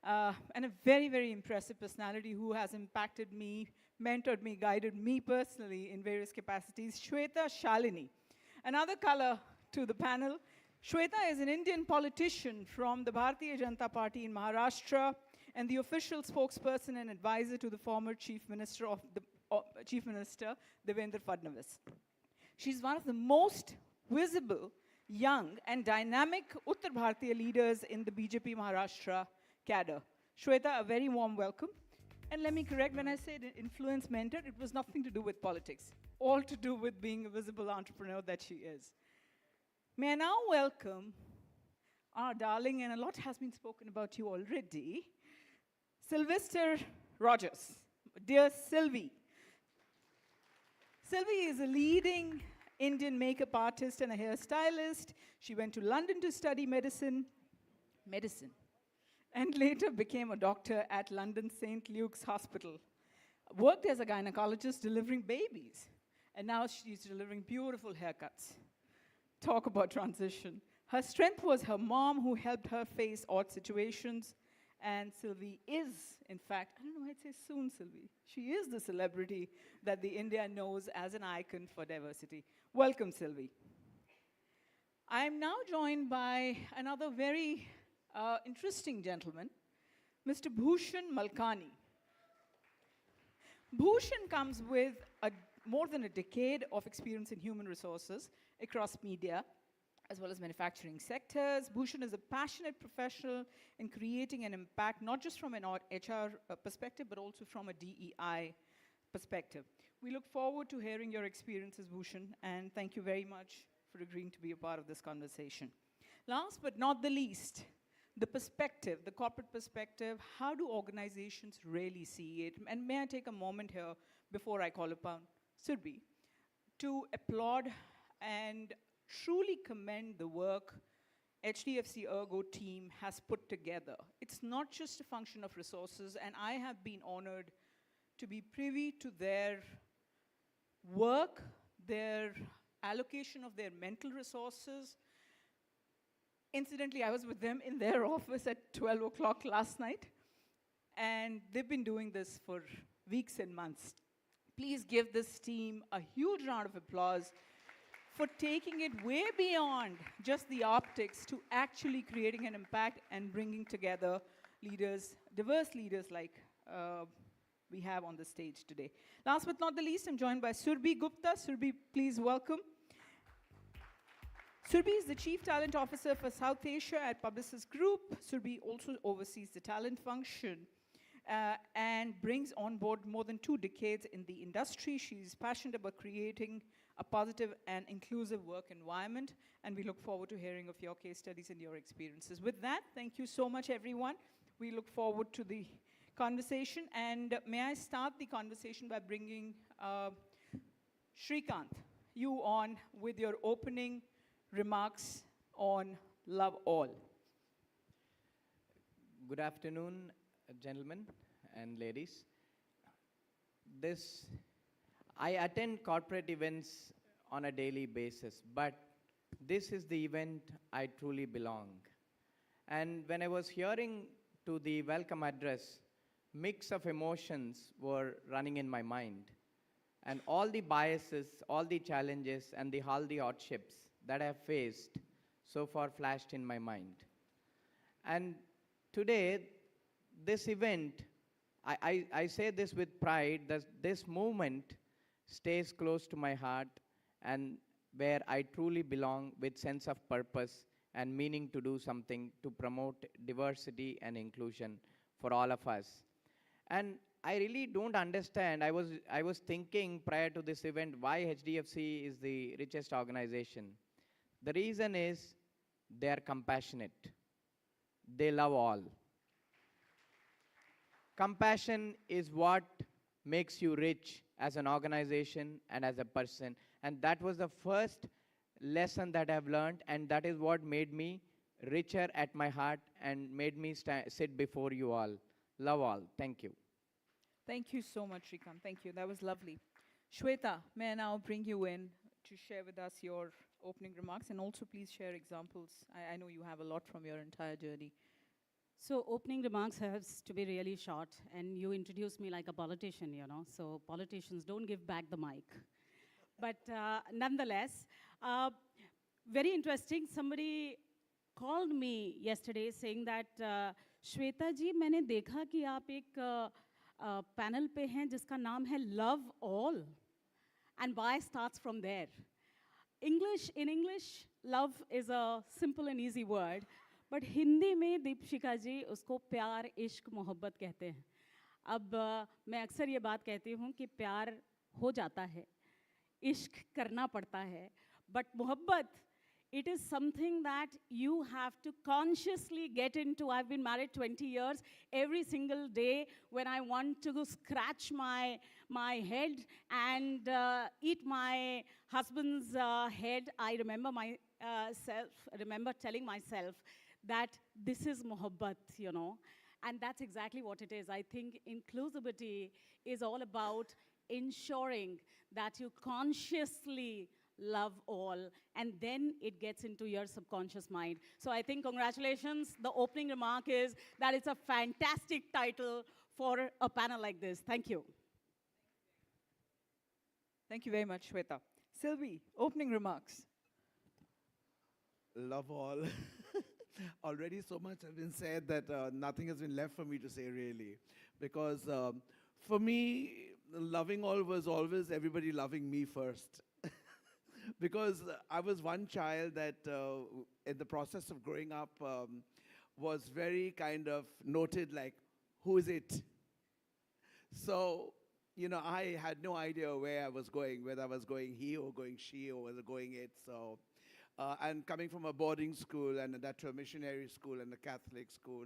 and a very, very impressive personality who has impacted me, mentored me, guided me personally in various capacities, Shweta Shalini. Another color to the panel. Shweta is an Indian politician from the Bharatiya Janata Party in Maharashtra and the official spokesperson and advisor to the former Chief Minister Devendra Fadnavis. She's one of the most visible, young and dynamic Uttar Bharatiya leaders in the BJP Maharashtra cadre. Shweta, a very warm welcome. And let me correct, when I said influence mentor, it was nothing to do with politics, all to do with being a visible entrepreneur that she is. May I now welcome our darling, and a lot has been spoken about you already, Sylvester Rogers. Dear Sylvie. Sylvie is a leading Indian makeup artist and a hairstylist. She went to London to study medicine, and later became a doctor at London St. Luke's Hospital. Worked as a gynecologist delivering babies, and now she's delivering beautiful haircuts. Talk about transition. Her strength was her mom, who helped her face odd situations, and Sylvie is, in fact, I don't know why I'd say soon, Sylvie. She is the celebrity that the India knows as an icon for diversity. Welcome, Sylvie. I am now joined by another very interesting gentleman, Mr. Bhushan Malkani. Bhushan comes with more than a decade of experience in human resources across media, as well as manufacturing sectors. Bhushan is a passionate professional in creating an impact, not just from an HR perspective, but also from a DEI perspective. We look forward to hearing your experiences, Bhushan, and thank you very much for agreeing to be a part of this conversation. Last but not the least, the perspective, the corporate perspective, how do organizations really see it? And may I take a moment here before I call upon Surbhi to applaud and truly commend the work HDFC ERGO team has put together. It's not just a function of resources, and I have been honored to be privy to their work, their allocation of their mental resources. Incidentally, I was with them in their office at 12 o'clock last night, and they've been doing this for weeks and months. Please give this team a huge round of applause for taking it way beyond just the optics to actually creating an impact and bringing together leaders, diverse leaders like we have on the stage today. Last but not the least, I'm joined by Surbhi Gupta. Surbhi, please welcome. Surbhi is the Chief Talent Officer for South Asia at Publicis Group. Surbhi also oversees the talent function and brings on board more than 2 decades in the industry. She's passionate about creating a positive and inclusive work environment, and we look forward to hearing of your case studies and your experiences. With that, thank you so much, everyone. We look forward to the conversation, and may I start the conversation by bringing Shrikant, you on with your opening remarks on Love All. Good afternoon, gentlemen and ladies. I attend corporate events on a daily basis, but this is the event I truly belong. And when I was hearing to the welcome address, mix of emotions were running in my mind. And all the biases, all the challenges, and all the hardships that I have faced so far flashed in my mind. And today, this event, I say this with pride, that this movement stays close to my heart, and where I truly belong with sense of purpose and meaning to do something to promote diversity and inclusion for all of us. And I really don't understand. I was thinking prior to this event why HDFC is the richest organization. The reason is they are compassionate. They love all. Compassion is what makes you rich as an organization and as a person. And that was the first lesson that I've learned, and that is what made me richer at my heart and made me sit before you all. Love all. Thank you. Thank you so much, Shrikant. Thank you. That was lovely. Shweta, may I now bring you in to share with us your opening remarks, and also please share examples. I know you have a lot from your entire journey. So opening remarks has to be really short, and you introduced me like a politician, you know, so politicians don't give back the mic. But nonetheless, very interesting, somebody called me yesterday saying that, Shweta ji, मैंने देखा कि आप एक panel पे हैं जिसका नाम है Love All, and why starts from there. In English, love is a simple and easy word, but Hindi में दीपशिका जी उसको प्यार, इश्क, मोहब्बत कहते हैं. अब मैं अक्सर ये बात कहती हूँ कि प्यार हो जाता है, इश्क करना पड़ता है, but मोहब्बत, it is something that you have to consciously get into. I've been married 20 years. Every single day when I want to scratch my head and eat my husband's head, I remember remember telling myself that this is mohabbat, you know. And that's exactly what it is. I think inclusivity is all about ensuring that you consciously love all, and then it gets into your subconscious mind. So I think congratulations. The opening remark is that it's a fantastic title for a panel like this. Thank you. Thank you very much, Shweta. Sylvie, opening remarks. Love all. Already so much has been said that nothing has been left for me to say, really. Because for me, loving all was always everybody loving me first. Because I was one child that, in the process of growing up, was very kind of noted like, who is it? So, you know, I had no idea where I was going, whether I was going he or going she or whether going it. So, and coming from a boarding school and that to a missionary school and a Catholic school,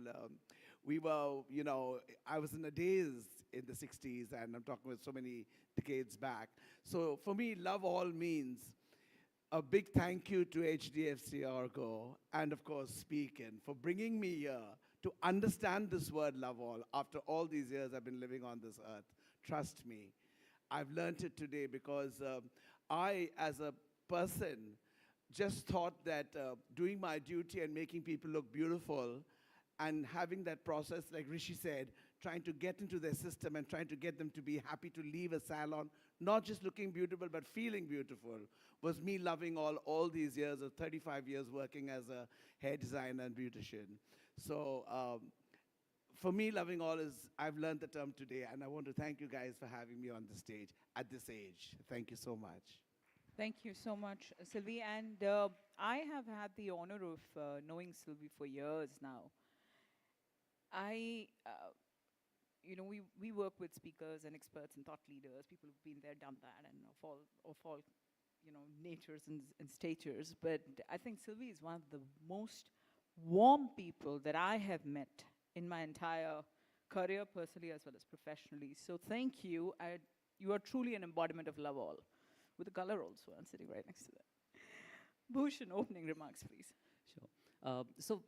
we were, you know, I was in a daze in the 60s, and I'm talking about so many decades back. So for me, love all means a big thank you to HDFC ERGO and, of course, Speakin for bringing me here to understand this word love all. After all these years I've been living on this earth, trust me, I've learned it today because I, as a person, just thought that doing my duty and making people look beautiful and having that process, like Rishi said, trying to get into their system and trying to get them to be happy to leave a salon, not just looking beautiful, but feeling beautiful, was me loving all these years of 35 years working as a hair designer and beautician. So for me, loving all is, I've learned the term today, and I want to thank you guys for having me on the stage at this age. Thank you so much. Thank you so much, Sylvie. And I have had the honor of knowing Sylvie for years now. You know, we work with speakers and experts and thought leaders, people who've been there, done that, and of all you know, natures and statures. But I think Sylvie is one of the most warm people that I have met in my entire career, personally as well as professionally. So thank you. You are truly an embodiment of love all, with a color also. I'm sitting right next to that. Bhushan, opening remarks, please. Sure. So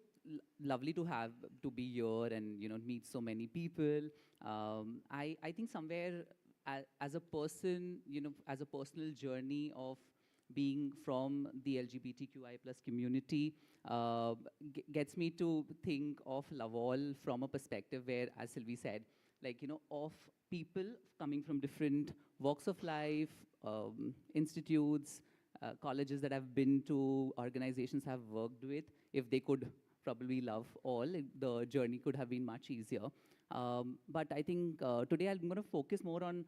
lovely to be here and, you know, meet so many people. I think somewhere as a person, you know, as a personal journey of being from the LGBTQI plus community gets me to think of love all from a perspective where, as Sylvie said, like, you know, of people coming from different walks of life, institutes, colleges that I've been to, organizations I've worked with. If they could probably love all, the journey could have been much easier. But I think today I'm going to focus more on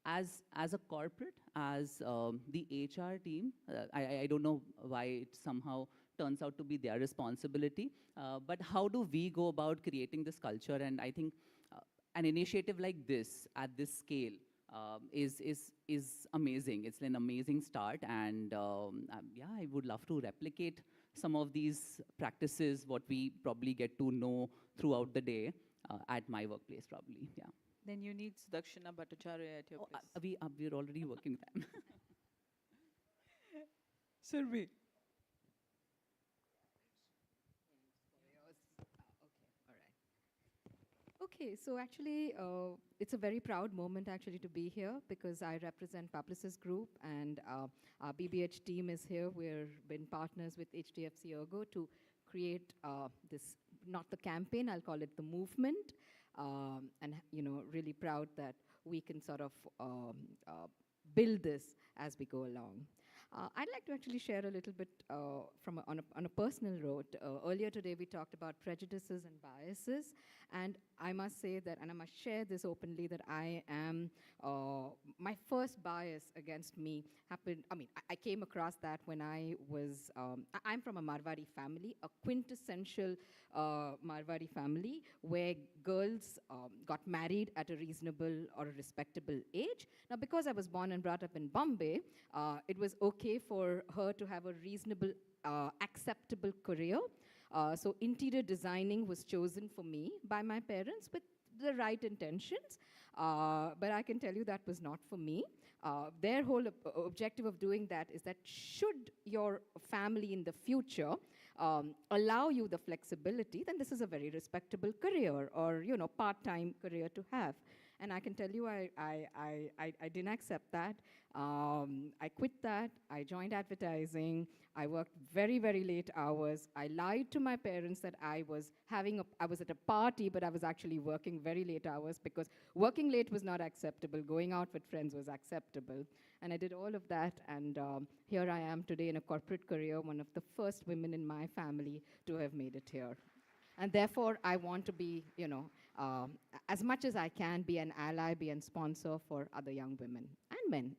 as a corporate, as the HR team, I don't know why it somehow turns out to be their responsibility, but how do we go about creating this culture? And I think an initiative like this, at this scale, is amazing. It's an amazing start, and yeah, I would love to replicate some of these practices, what we probably get to know throughout the day at my workplace, probably, yeah. Then you need Sudakshana Bhattacharya at your place. We're already working with them. Survi. Okay, so actually, it's a very proud moment actually to be here because I represent Publicis Group and our BBH team is here. We've been partners with HDFC ERGO to create this, not the campaign, I'll call it the movement, and really proud that we can sort of build this as we go along. I'd like to actually share a little bit on a personal note. Earlier today, we talked about prejudices and biases, and I must say that, and I must share this openly, that I am, my first bias against me happened, I came across that when I was, I'm from a Marwari family, a quintessential Marwari family, where girls got married at a reasonable or a respectable age. Now, because I was born and brought up in Bombay, it was okay for her to have a reasonable, acceptable career. So interior designing was chosen for me by my parents with the right intentions, but I can tell you that was not for me. Their whole objective of doing that is that should your family in the future allow you the flexibility, then this is a very respectable career or, part-time career to have. And I can tell you I didn't accept that. I quit that. I joined advertising. I worked very, very late hours. I lied to my parents that I was at a party, but I was actually working very late hours because working late was not acceptable. Going out with friends was acceptable. And I did all of that, and here I am today in a corporate career, one of the first women in my family to have made it here. And therefore, I want to be, as much as I can, be an ally, be a sponsor for other young women and men.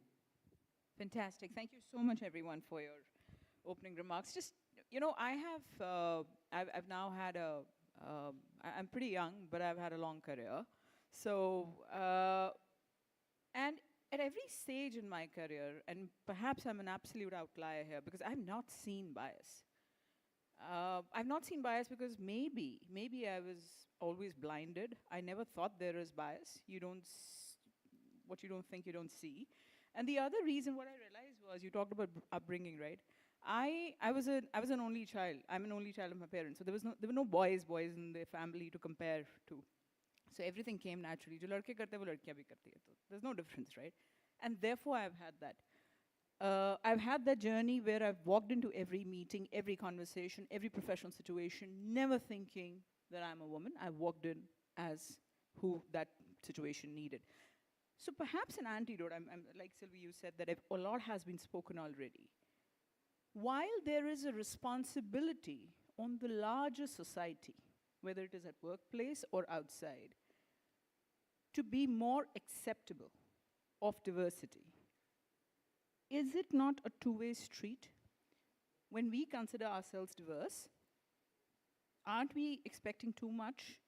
Fantastic. Thank you so much, everyone, for your opening remarks. Just, I've now had I'm pretty young, but I've had a long career. So, and at every stage in my career, and perhaps I'm an absolute outlier here because I've not seen bias. I've not seen bias because maybe I was always blinded. I never thought there is bias. What you don't think, you don't see. And the other reason, what I realized was, you talked about upbringing, right? I was an only child. I'm an only child of my parents. So there were no boys in the family to compare to. So everything came naturally. Jo ladke karte, wo ladkiyan bhi karti hai. There's no difference, right? And therefore, I've had that. I've had that journey where I've walked into every meeting, every conversation, every professional situation, never thinking that I'm a woman. I walked in as who that situation needed. So perhaps an antidote, I'm like Sylvie, you said that a lot has been spoken already. While there is a responsibility on the larger society, whether it is at workplace or outside, to be more acceptable of diversity, is it not a two-way street? When we consider ourselves diverse, aren't we expecting too much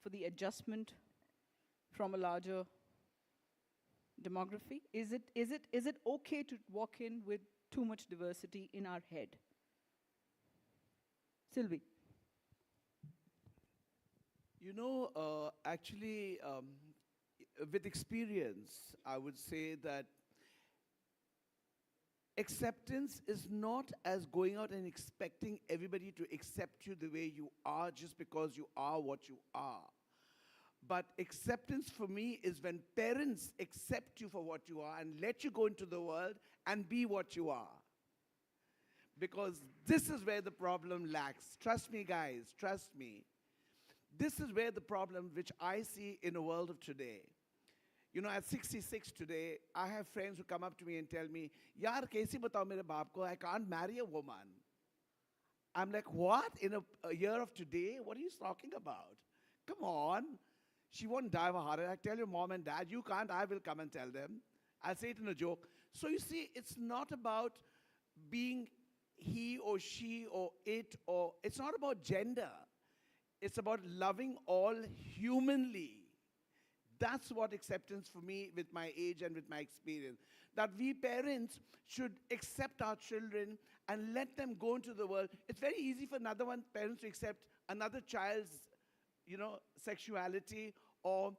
for the adjustment from a larger demography? Is it okay to walk in with too much diversity in our head? Sylvie. Actually, with experience, I would say that acceptance is not as going out and expecting everybody to accept you the way you are just because you are what you are. But acceptance for me is when parents accept you for what you are and let you go into the world and be what you are. Because this is where the problem lacks. Trust me, guys, trust me. This is where the problem which I see in the world of today. At 66 today, I have friends who come up to me and tell me, "Yaar, kaisi batao mere baap ko, I can't marry a woman." I'm like, what? In a year of today? What are you talking about? Come on. She won't die of a heart attack. Tell your mom and dad, you can't, I will come and tell them. I'll say it in a joke. So you see, it's not about being he or she or it, or it's not about gender. It's about loving all humanly. That's what acceptance for me with my age and with my experience. That we parents should accept our children and let them go into the world. It's very easy for another one parents to accept another child's, sexuality or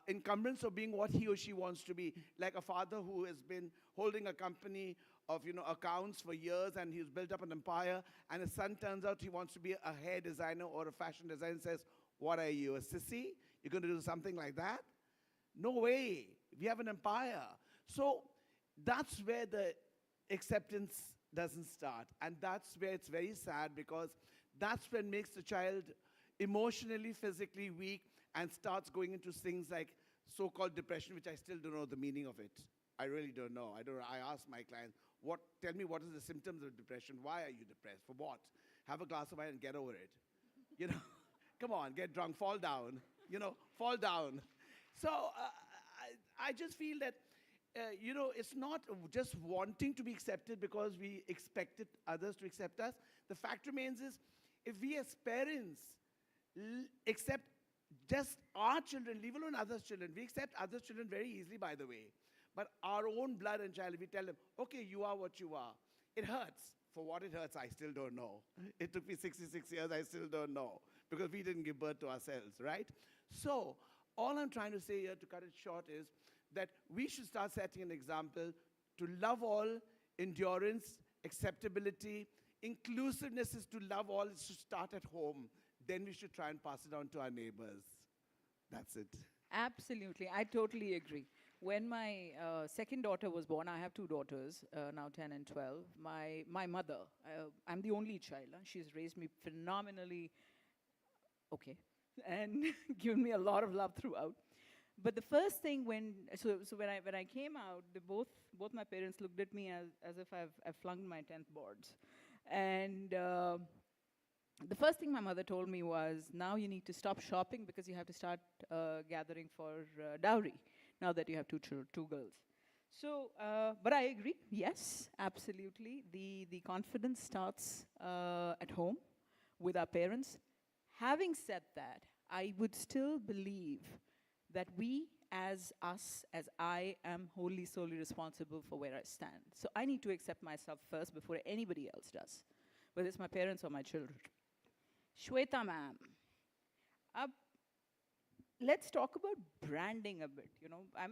encumbrance of being what he or she wants to be. Like a father who has been holding a company of accounts for years, and he's built up an empire, and his son turns out he wants to be a hair designer or a fashion designer, and says, what are you, a sissy? You're going to do something like that? No way. We have an empire. So that's where the acceptance doesn't start. And that's where it's very sad, because that's when makes the child emotionally, physically weak and starts going into things like so-called depression, which I still don't know the meaning of it. I really don't know. I ask my clients, tell me what is the symptoms of depression? Why are you depressed? For what? Have a glass of wine and get over it. Come on, get drunk, fall down, fall down. So I just feel that, it's not just wanting to be accepted because we expected others to accept us. The fact remains is, if we as parents accept just our children, leave alone others' children. We accept others' children very easily, by the way. But our own blood and child, we tell them, okay, you are what you are. It hurts. For what it hurts, I still don't know. It took me 66 years, I still don't know. Because we didn't give birth to ourselves, right? So, all I'm trying to say here, to cut it short, is that we should start setting an example to love all, endurance, acceptability, inclusiveness is to love all, it should start at home. Then we should try and pass it on to our neighbors. That's it. Absolutely, I totally agree. When my second daughter was born, I have two daughters, now 10 and 12. My mother, I'm the only child. She's raised me phenomenally, okay, and given me a lot of love throughout. But the first thing when I came out, both my parents looked at me as if I've flunked my 10th boards. And the first thing my mother told me was, now you need to stop shopping because you have to start gathering for dowry, now that you have two girls. So, but I agree, yes, absolutely. The confidence starts at home with our parents. Having said that, I would still believe that we, as I am wholly, solely responsible for where I stand. So I need to accept myself first before anybody else does, whether it's my parents or my children. Shweta ma'am, let's talk about branding a bit.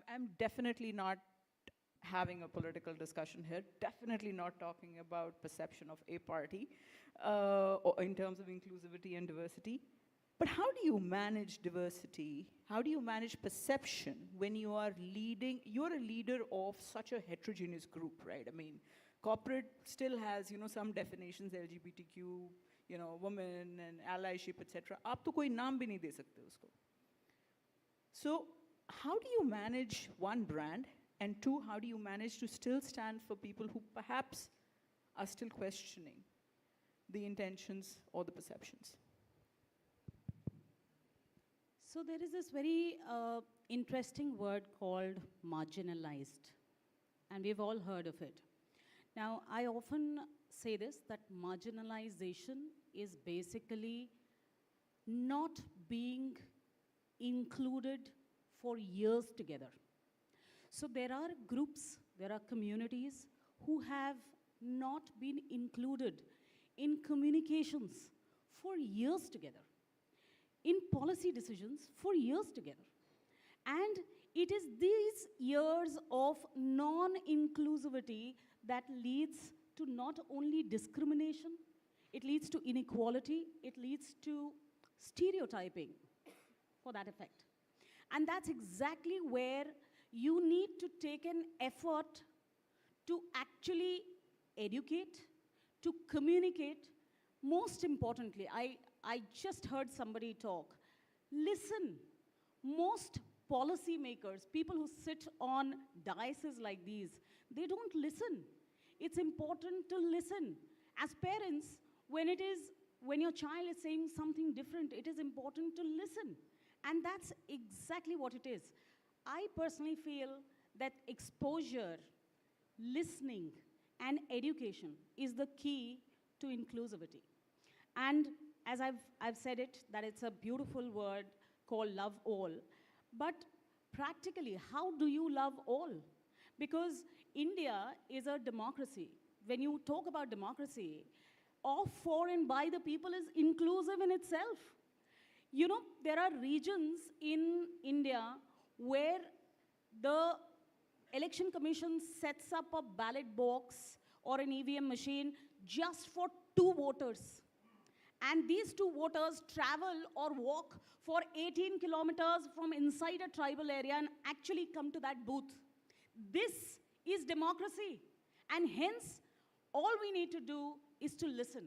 I'm definitely not having a political discussion here, definitely not talking about perception of a party or in terms of inclusivity and diversity. But how do you manage diversity? How do you manage perception when you are you're a leader of such a heterogeneous group, right? I mean, corporate still has, some definitions, LGBTQ, women and allyship, etc. आप तो कोई नाम भी नहीं दे सकते उसको. So, how do you manage one brand? And two, how do you manage to still stand for people who perhaps are still questioning the intentions or the perceptions? So there is this very interesting word called marginalized, and we've all heard of it. Now, I often say this, that marginalization is basically not being included for years together. So there are groups, there are communities who have not been included in communications for years together, in policy decisions for years together. And it is these years of non-inclusivity that leads to not only discrimination, it leads to inequality, it leads to stereotyping for that effect. And that's exactly where you need to take an effort to actually educate, to communicate. Most importantly, I just heard somebody talk. Listen. Most policymakers, people who sit on daises like these, they don't listen. It's important to listen. As parents, when your child is saying something different, it is important to listen And that's exactly what it is. I personally feel that exposure, listening, and education is the key to inclusivity. And as I've said it, that it's a beautiful word called love all. But practically, how do you love all? Because India is a democracy. When you talk about democracy, of, for, and by the people is inclusive in itself. You know, there are regions in India where the election commission sets up a ballot box or an EVM machine just for 2 voters. And these 2 voters travel or walk for 18 kilometers from inside a tribal area and actually come to that booth. This is democracy. And hence, all we need to do is to listen.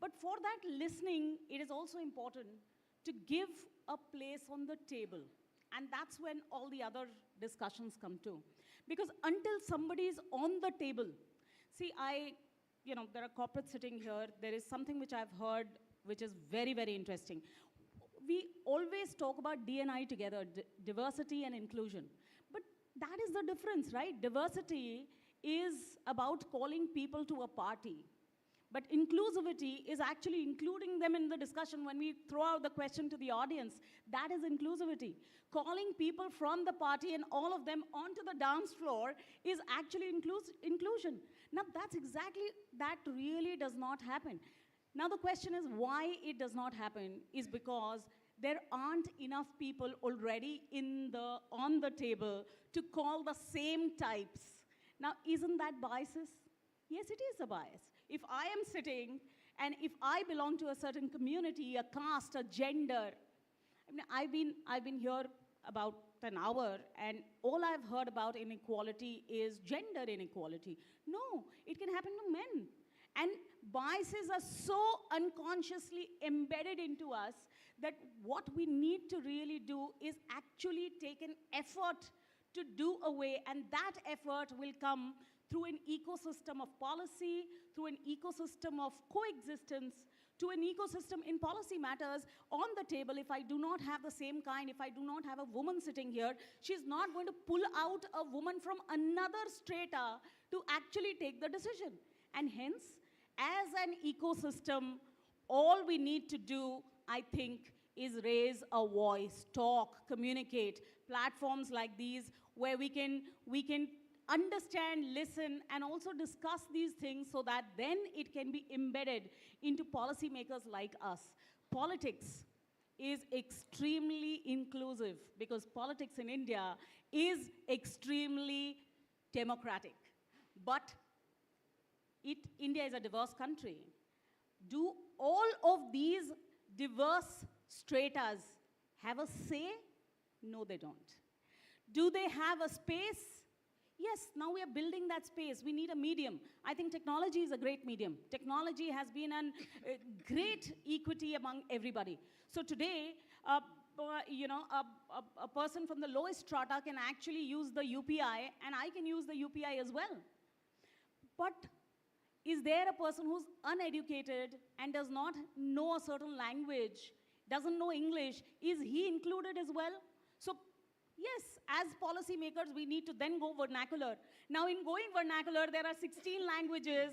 But for that listening, it is also important to give a place on the table. And that's when all the other discussions come to. Because until somebody is on the table, see, there are corporates sitting here. There is something which I've heard which is very, very interesting. We always talk about D&I together, diversity and inclusion. But that is the difference, right? Diversity is about calling people to a party. But inclusivity is actually including them in the discussion. When we throw out the question to the audience, that is inclusivity. Calling people from the party and all of them onto the dance floor is actually inclusion. Now, that really does not happen. Now, the question is why it does not happen is because there aren't enough people already on the table to call the same types. Now, isn't that biases? Yes, it is a bias. If I am sitting and if I belong to a certain community, a caste, a gender, I mean, I've been here about an hour and all I've heard about inequality is gender inequality. No, it can happen to men. And biases are so unconsciously embedded into us that what we need to really do is actually take an effort to do away, and that effort will come through an ecosystem of policy, through an ecosystem of coexistence, to an ecosystem in policy matters on the table. If I do not have the same kind, if I do not have a woman sitting here, she's not going to pull out a woman from another strata to actually take the decision. And hence, as an ecosystem, all we need to do, I think, is raise a voice, talk, communicate. Platforms like these where we can understand, listen, and also discuss these things so that then it can be embedded into policymakers like us. Politics is extremely inclusive because politics in India is extremely democratic. But India is a diverse country. Do all of these diverse stratas have a say? No, they don't. Do they have a space? Yes, now we are building that space. We need a medium. I think technology is a great medium. Technology has been a great equity among everybody. So today, a person from the lowest strata can actually use the UPI, and I can use the UPI as well. But is there a person who's uneducated and does not know a certain language, doesn't know English? Is he included as well? So yes, as policymakers, we need to then go vernacular. Now, in going vernacular, there are 16 languages,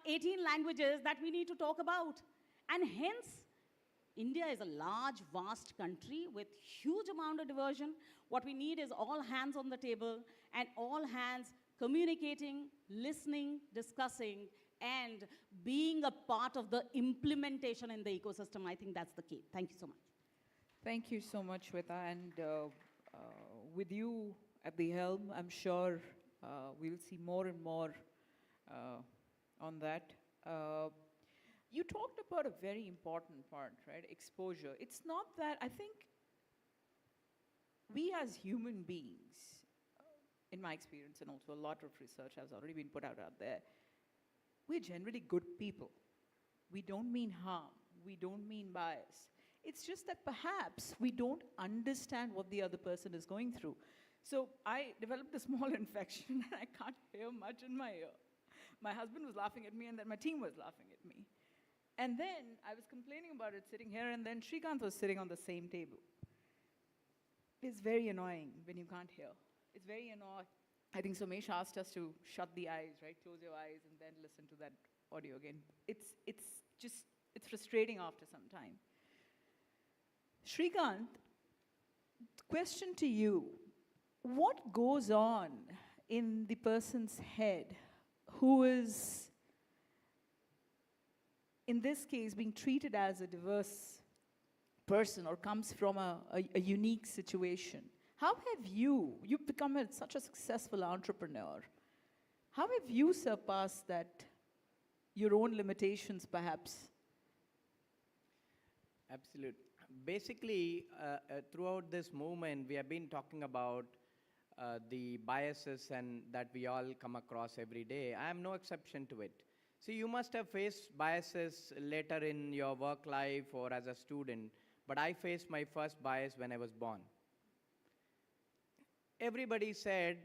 18 languages that we need to talk about. And hence, India is a large, vast country with huge amount of diversion. What we need is all hands on the table and all hands communicating, listening, discussing, and being a part of the implementation in the ecosystem. I think that's the key. Thank you so much. Thank you so much, Shweta. And with you at the helm, I'm sure we'll see more and more on that. You talked about a very important part, right? Exposure. It's not that, I think we as human beings, in my experience, and also a lot of research has already been put out there, we're generally good people. We don't mean harm. We don't mean bias. It's just that perhaps we don't understand what the other person is going through. So I developed a small infection and I can't hear much in my ear. My husband was laughing at me and then my team was laughing at me. And then I was complaining about it sitting here, and then Srikanth was sitting on the same table. It's very annoying when you can't hear. It's very annoying. I think Somesh asked us to shut the eyes, right? Close your eyes and then listen to that audio again. It's frustrating after some time. Srikanth, question to you. What goes on in the person's head who is, in this case, being treated as a diverse person or comes from a unique situation? How have you've become such a successful entrepreneur, how have you surpassed that, your own limitations perhaps? Absolutely. Basically, throughout this movement, we have been talking about the biases and that we all come across every day. I am no exception to it. See, you must have faced biases later in your work life or as a student, but I faced my first bias when I was born. Everybody said,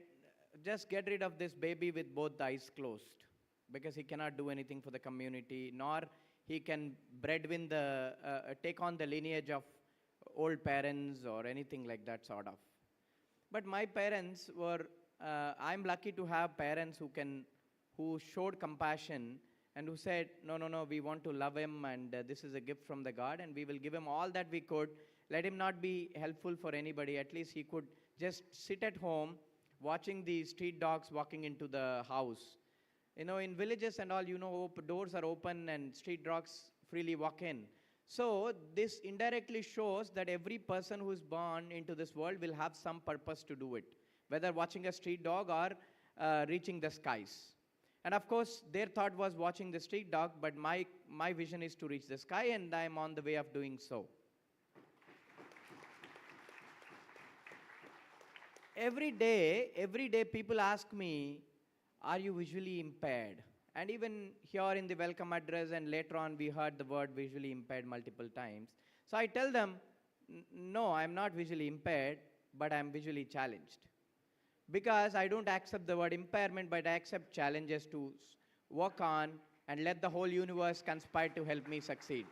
just get rid of this baby with both the eyes closed, because he cannot do anything for the community, nor he can take on the lineage of old parents or anything like that sort of. But my parents were, I'm lucky to have parents who showed compassion and who said, no, we want to love him, and this is a gift from the God, and we will give him all that we could. Let him not be helpful for anybody. At least he could just sit at home watching the street dogs walking into the house. In villages and all, doors are open and street dogs freely walk in. So this indirectly shows that every person who is born into this world will have some purpose to do it, whether watching a street dog or reaching the skies. And of course, their thought was watching the street dog, but my vision is to reach the sky, and I am on the way of doing so. Every day people ask me, are you visually impaired? And even here in the welcome address and later on, we heard the word visually impaired multiple times. So I tell them, no, I'm not visually impaired, but I'm visually challenged. Because I don't accept the word impairment, but I accept challenges to work on and let the whole universe conspire to help me succeed.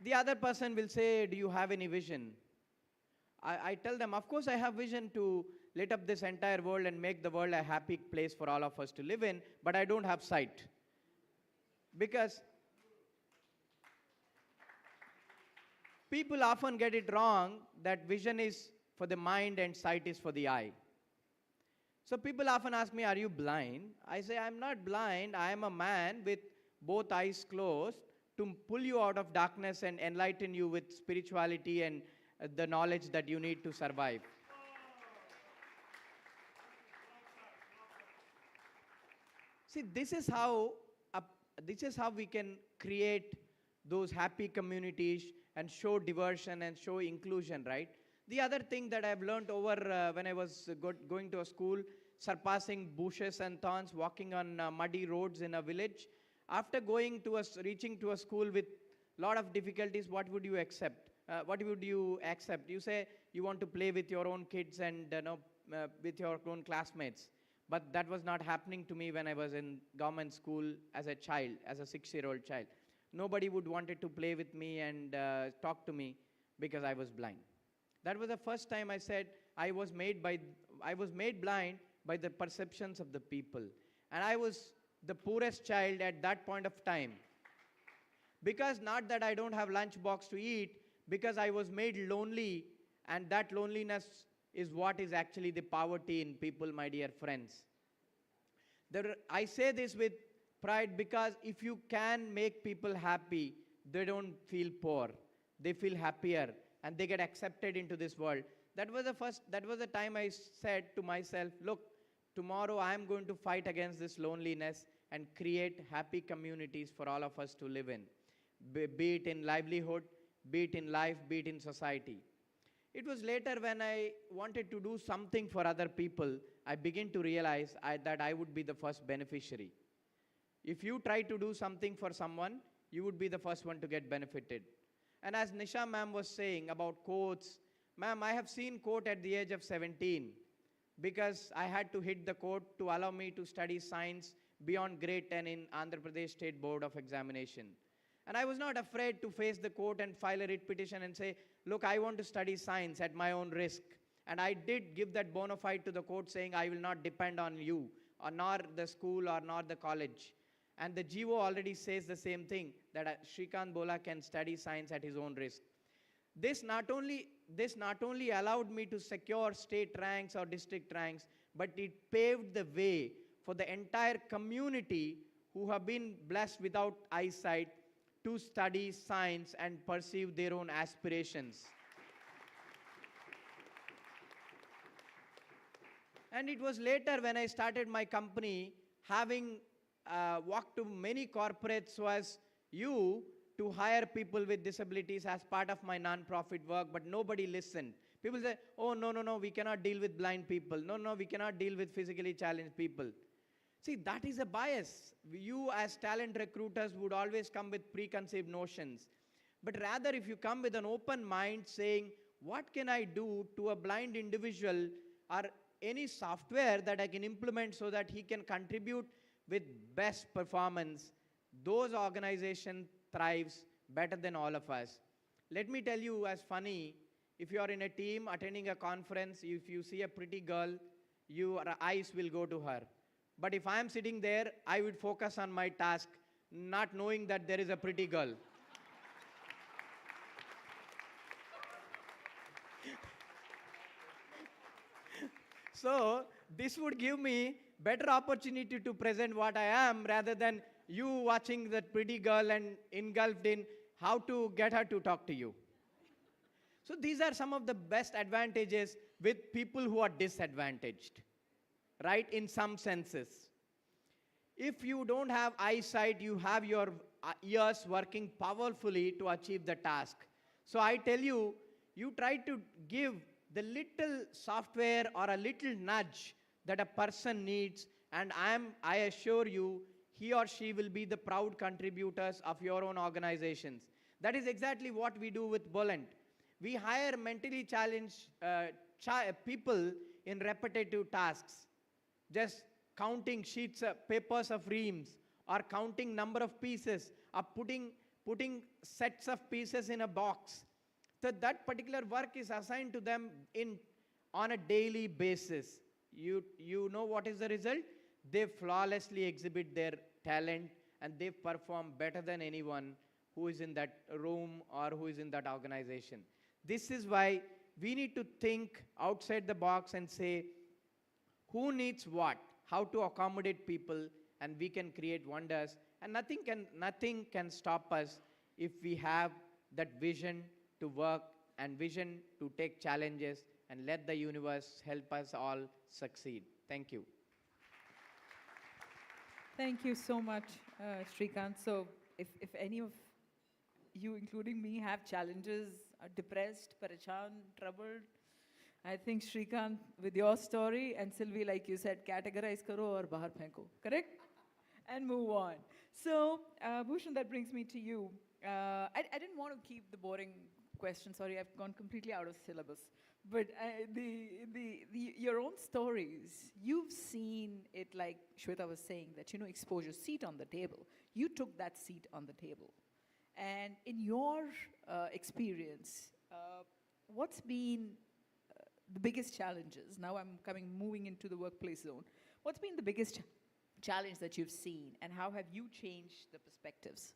The other person will say, do you have any vision? I tell them, of course I have vision to lit up this entire world and make the world a happy place for all of us to live in, but I don't have sight. Because people often get it wrong that vision is for the mind and sight is for the eye. So people often ask me, are you blind? I say, I'm not blind. I am a man with both eyes closed to pull you out of darkness and enlighten you with spirituality and the knowledge that you need to survive. See, this is how we can create those happy communities and show diversion and show inclusion, right? The other thing that I've learned over when I was going to a school, surpassing bushes and thorns, walking on muddy roads in a village, after reaching to a school with a lot of difficulties, what would you accept? What would you accept? You say you want to play with your own kids and with your own classmates. But that was not happening to me when I was in government school as a child, as a 6-year-old child. Nobody would wanted to play with me and talk to me because I was blind. That was the first time I said I was made blind by the perceptions of the people. And I was the poorest child at that point of time. Because not that I don't have lunchbox to eat, because I was made lonely, and that loneliness is what is actually the poverty in people, my dear friends. I say this with pride because if you can make people happy, they don't feel poor. They feel happier and they get accepted into this world. That was the time I said to myself, look, tomorrow I am going to fight against this loneliness and create happy communities for all of us to live in, be it in livelihood, be it in life, be it in society. It was later when I wanted to do something for other people, I began to realize that I would be the first beneficiary. If you try to do something for someone, you would be the first one to get benefited. And as Nisha ma'am was saying about quotes, ma'am, I have seen quote at the age of 17 because I had to hit the quote to allow me to study science beyond grade 10 in Andhra Pradesh State Board of Examination. And I was not afraid to face the court and file a writ petition and say, look, I want to study science at my own risk. And I did give that bona fide to the court saying, I will not depend on you, or nor the school, or nor the college. And the GO already says the same thing, that Shrikant Bola can study science at his own risk. This not only allowed me to secure state ranks or district ranks, but it paved the way for the entire community who have been blessed without eyesight to study science and pursue their own aspirations. And it was later when I started my company, having walked to many corporates so as you to hire people with disabilities as part of my non-profit work, but nobody listened. People say, oh, no, we cannot deal with blind people. No, we cannot deal with physically challenged people. See, that is a bias. You as talent recruiters would always come with preconceived notions. But rather, if you come with an open mind saying, what can I do to a blind individual, or any software that I can implement so that he can contribute with best performance, those organizations thrives better than all of us. Let me tell you as funny, if you are in a team attending a conference, if you see a pretty girl, your eyes will go to her. But if I am sitting there, I would focus on my task, not knowing that there is a pretty girl. So this would give me better opportunity to present what I am rather than you watching that pretty girl and engulfed in how to get her to talk to you. So these are some of the best advantages with people who are disadvantaged, right, in some senses. If you don't have eyesight, you have your ears working powerfully to achieve the task. So I tell you, you try to give the little software or a little nudge that a person needs, and I assure you, he or she will be the proud contributors of your own organizations. That is exactly what we do with Bolent. We hire mentally challenged people in repetitive tasks, just counting papers of reams, or counting number of pieces, or putting sets of pieces in a box. So that particular work is assigned to them on a daily basis. You know what is the result? They flawlessly exhibit their talent, and they perform better than anyone who is in that room or who is in that organization. This is why we need to think outside the box and say, who needs what, how to accommodate people, and we can create wonders. And nothing can stop us if we have that vision to work and vision to take challenges and let the universe help us all succeed. Thank you. Thank you so much, Shrikant. So if any of you, including me, have challenges, are depressed, parechan, troubled, I think Shrikant, with your story, and Sylvie, like you said, categorize karo or bahar phenko, correct? And move on. So, Bhushan, that brings me to you. I didn't want to keep the boring question. Sorry, I've gone completely out of syllabus. But your own stories, you've seen it, like Shweta was saying, that, exposure, seat on the table. You took that seat on the table. And in your experience, what's been the biggest challenges? Now I'm moving into the workplace zone. What's been the biggest challenge that you've seen, and how have you changed the perspectives?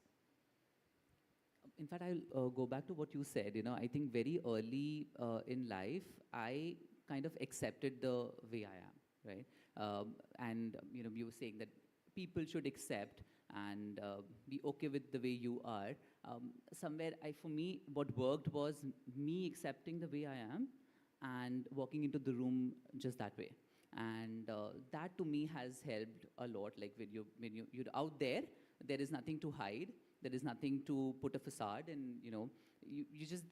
In fact, I'll go back to what you said. I think very early in life, I kind of accepted the way I am, right? And you were saying that people should accept and be okay with the way you are. Somewhere, for me, what worked was me accepting the way I am and walking into the room just that way. And that to me has helped a lot. Like when you're out there, there is nothing to hide. There is nothing to put a facade, and you just,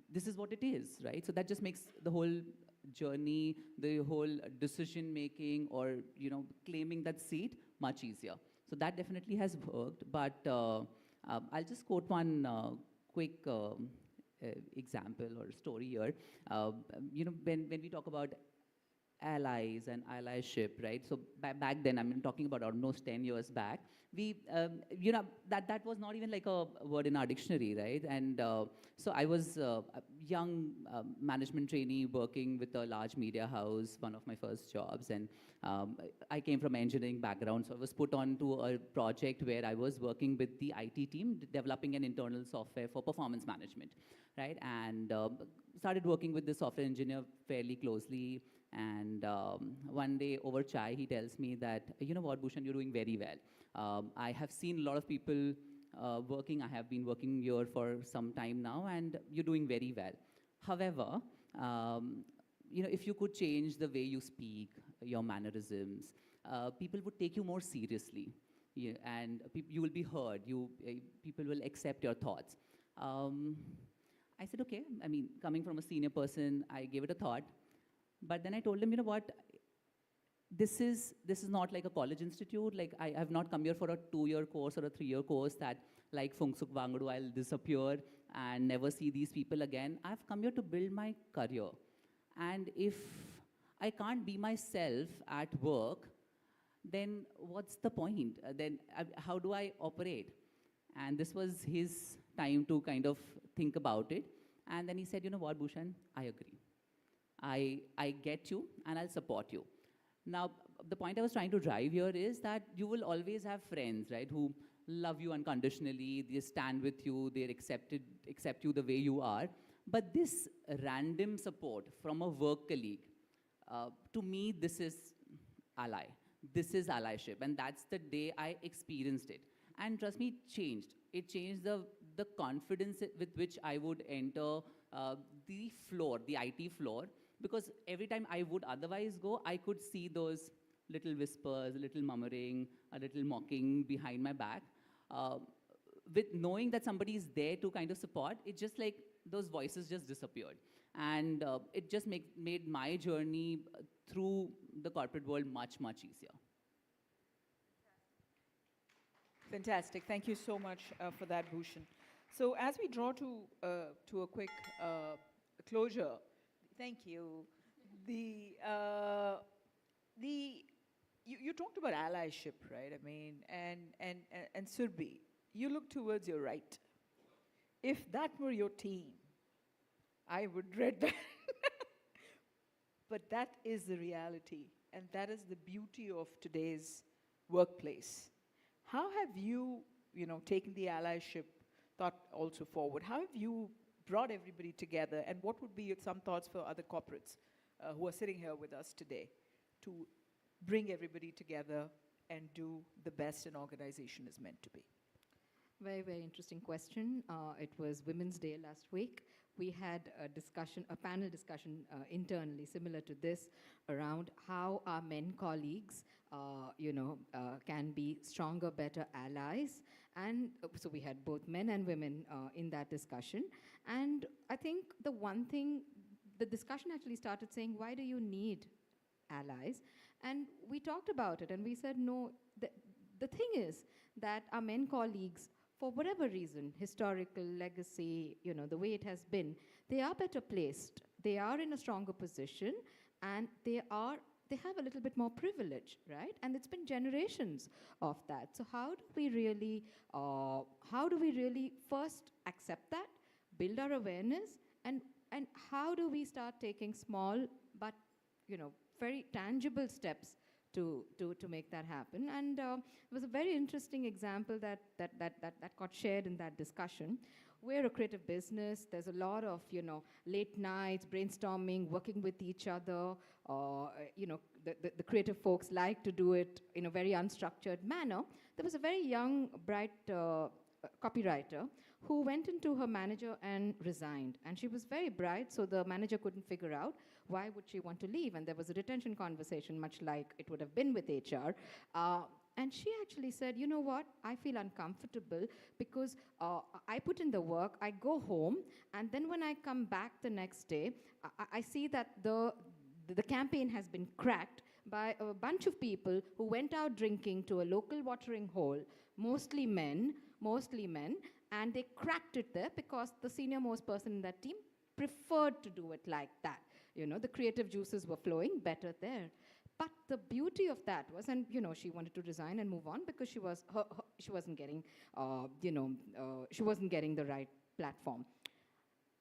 this is what it is, right? So that just makes the whole journey, the whole decision making, or claiming that seat much easier. So that definitely has worked. But I'll just quote one quick example or story here. When we talk about allies and allyship, right? So back then, I'm talking about almost 10 years back, we, that was not even like a word in our dictionary, right? And so I was a young management trainee working with a large media house, one of my first jobs, and I came from engineering background, so I was put on to a project where I was working with the IT team, developing an internal software for performance management, right? And started working with the software engineer fairly closely, and one day over chai, he tells me that, you know what, Bhushan, you're doing very well. I have seen a lot of people working. I have been working here for some time now, and you're doing very well. However, if you could change the way you speak, your mannerisms, people would take you more seriously, and you will be heard. People will accept your thoughts. I said, okay. I mean, coming from a senior person, I gave it a thought. But then I told him, you know what? This is not like a college institute. Like, I have not come here for a 2-year course or a 3-year course that, like Phung Suk Wangadu, I'll disappear and never see these people again. I've come here to build my career. And if I can't be myself at work, then what's the point? Then how do I operate? And this was his time to kind of think about it. And then he said, you know what, Bhushan, I agree. I get you, and I'll support you. Now, the point I was trying to drive here is that you will always have friends, right, who love you unconditionally, they stand with you, they accept you the way you are. But this random support from a work colleague, to me, this is ally. This is allyship, and that's the day I experienced it. And trust me, it changed. It changed the confidence with which I would enter the floor, the IT floor, because every time I would otherwise go, I could see those little whispers, a little murmuring, a little mocking behind my back. With knowing that somebody is there to kind of support, it just like those voices just disappeared. And it just made my journey through the corporate world much, much easier. Fantastic. Thank you so much for that, Bhushan. So as we draw to a quick closure, thank you. You talked about allyship, right? I mean, and Surbhi, you look towards your right. If that were your team, I would dread that. But that is the reality, and that is the beauty of today's workplace. How have you, taken the allyship thought also forward? How have you brought everybody together, and what would be some thoughts for other corporates who are sitting here with us today to bring everybody together and do the best an organization is meant to be? Very, very interesting question. It was Women's Day last week. We had a panel discussion internally similar to this around how our men colleagues, can be stronger, better allies. And so we had both men and women in that discussion. And I think the one thing, the discussion actually started saying, why do you need allies? And we talked about it, and we said, no, the thing is that our men colleagues, for whatever reason, historical, legacy, the way it has been, they are better placed. They are in a stronger position, and they have a little bit more privilege, right? And it's been generations of that. So how do we really first accept that, build our awareness, and how do we start taking small but very tangible steps to make that happen? And it was a very interesting example that got shared in that discussion. We're a creative business. There's a lot of late nights, brainstorming, working with each other. The creative folks like to do it in a very unstructured manner. There was a very young, bright copywriter who went into her manager and resigned. And she was very bright, so the manager couldn't figure out why would she want to leave. And there was a retention conversation, much like it would have been with HR. And she actually said, you know what, I feel uncomfortable because I put in the work, I go home, and then when I come back the next day, I see that the campaign has been cracked by a bunch of people who went out drinking to a local watering hole, mostly men, and they cracked it there because the senior most person in that team preferred to do it like that. The creative juices were flowing better there. But the beauty of that was, and she wanted to resign and move on because she wasn't getting, she wasn't getting the right platform.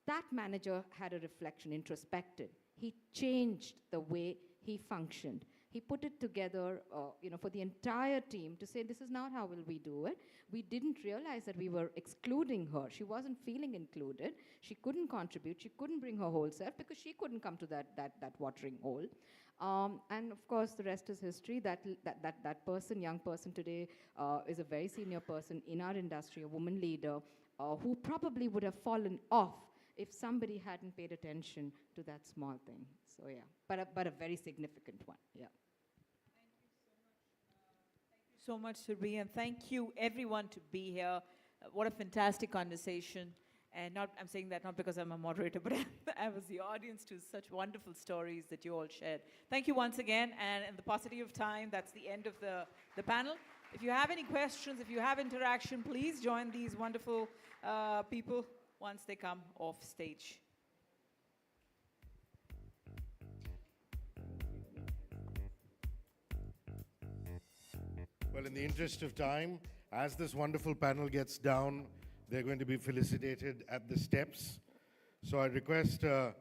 That manager had a reflection, introspected. He changed the way he functioned. He put it together, for the entire team to say, this is not how will we do it. We didn't realize that we were excluding her. She wasn't feeling included. She couldn't contribute. She couldn't bring her whole self because she couldn't come to that watering hole. And of course, the rest is history. That person, young person today, is a very senior person in our industry, a woman leader, who probably would have fallen off if somebody hadn't paid attention to that small thing. So yeah, but a very significant one, yeah. So much, Surbhi, and thank you everyone to be here. What a fantastic conversation. And I'm saying that not because I'm a moderator, but I was the audience to such wonderful stories that you all shared. Thank you once again, and in the paucity of time, that's the end of the panel. If you have any questions, if you have interaction, please join these wonderful people once they come off stage. Well, in the interest of time, as this wonderful panel gets down, they're going to be felicitated at the steps. So I request Amit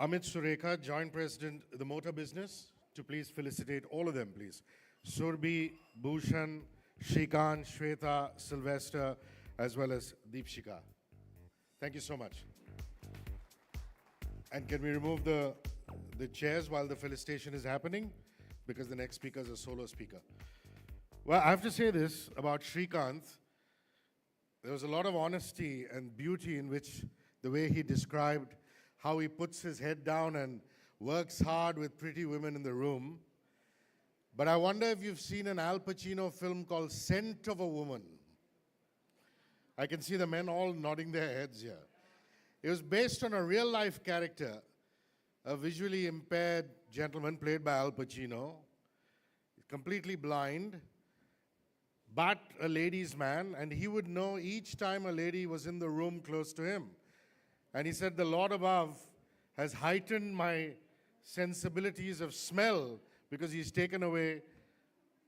Surekha, Joint President of the Motor Business, to please felicitate all of them, please. Surbhi, Bhushan, Shrikant, Shweta, Sylvester, as well as Deepshika. Thank you so much. And can we remove the chairs while the felicitation is happening? Because the next speaker is a solo speaker. Well, I have to say this about Shrikant. There was a lot of honesty and beauty in which the way he described how he puts his head down and works hard with pretty women in the room. But I wonder if you've seen an Al Pacino film called Scent of a Woman. I can see the men all nodding their heads here. It was based on a real-life character, a visually impaired gentleman played by Al Pacino, completely blind, but a ladies' man, and he would know each time a lady was in the room close to him. And he said, the Lord above has heightened my sensibilities of smell because he's taken away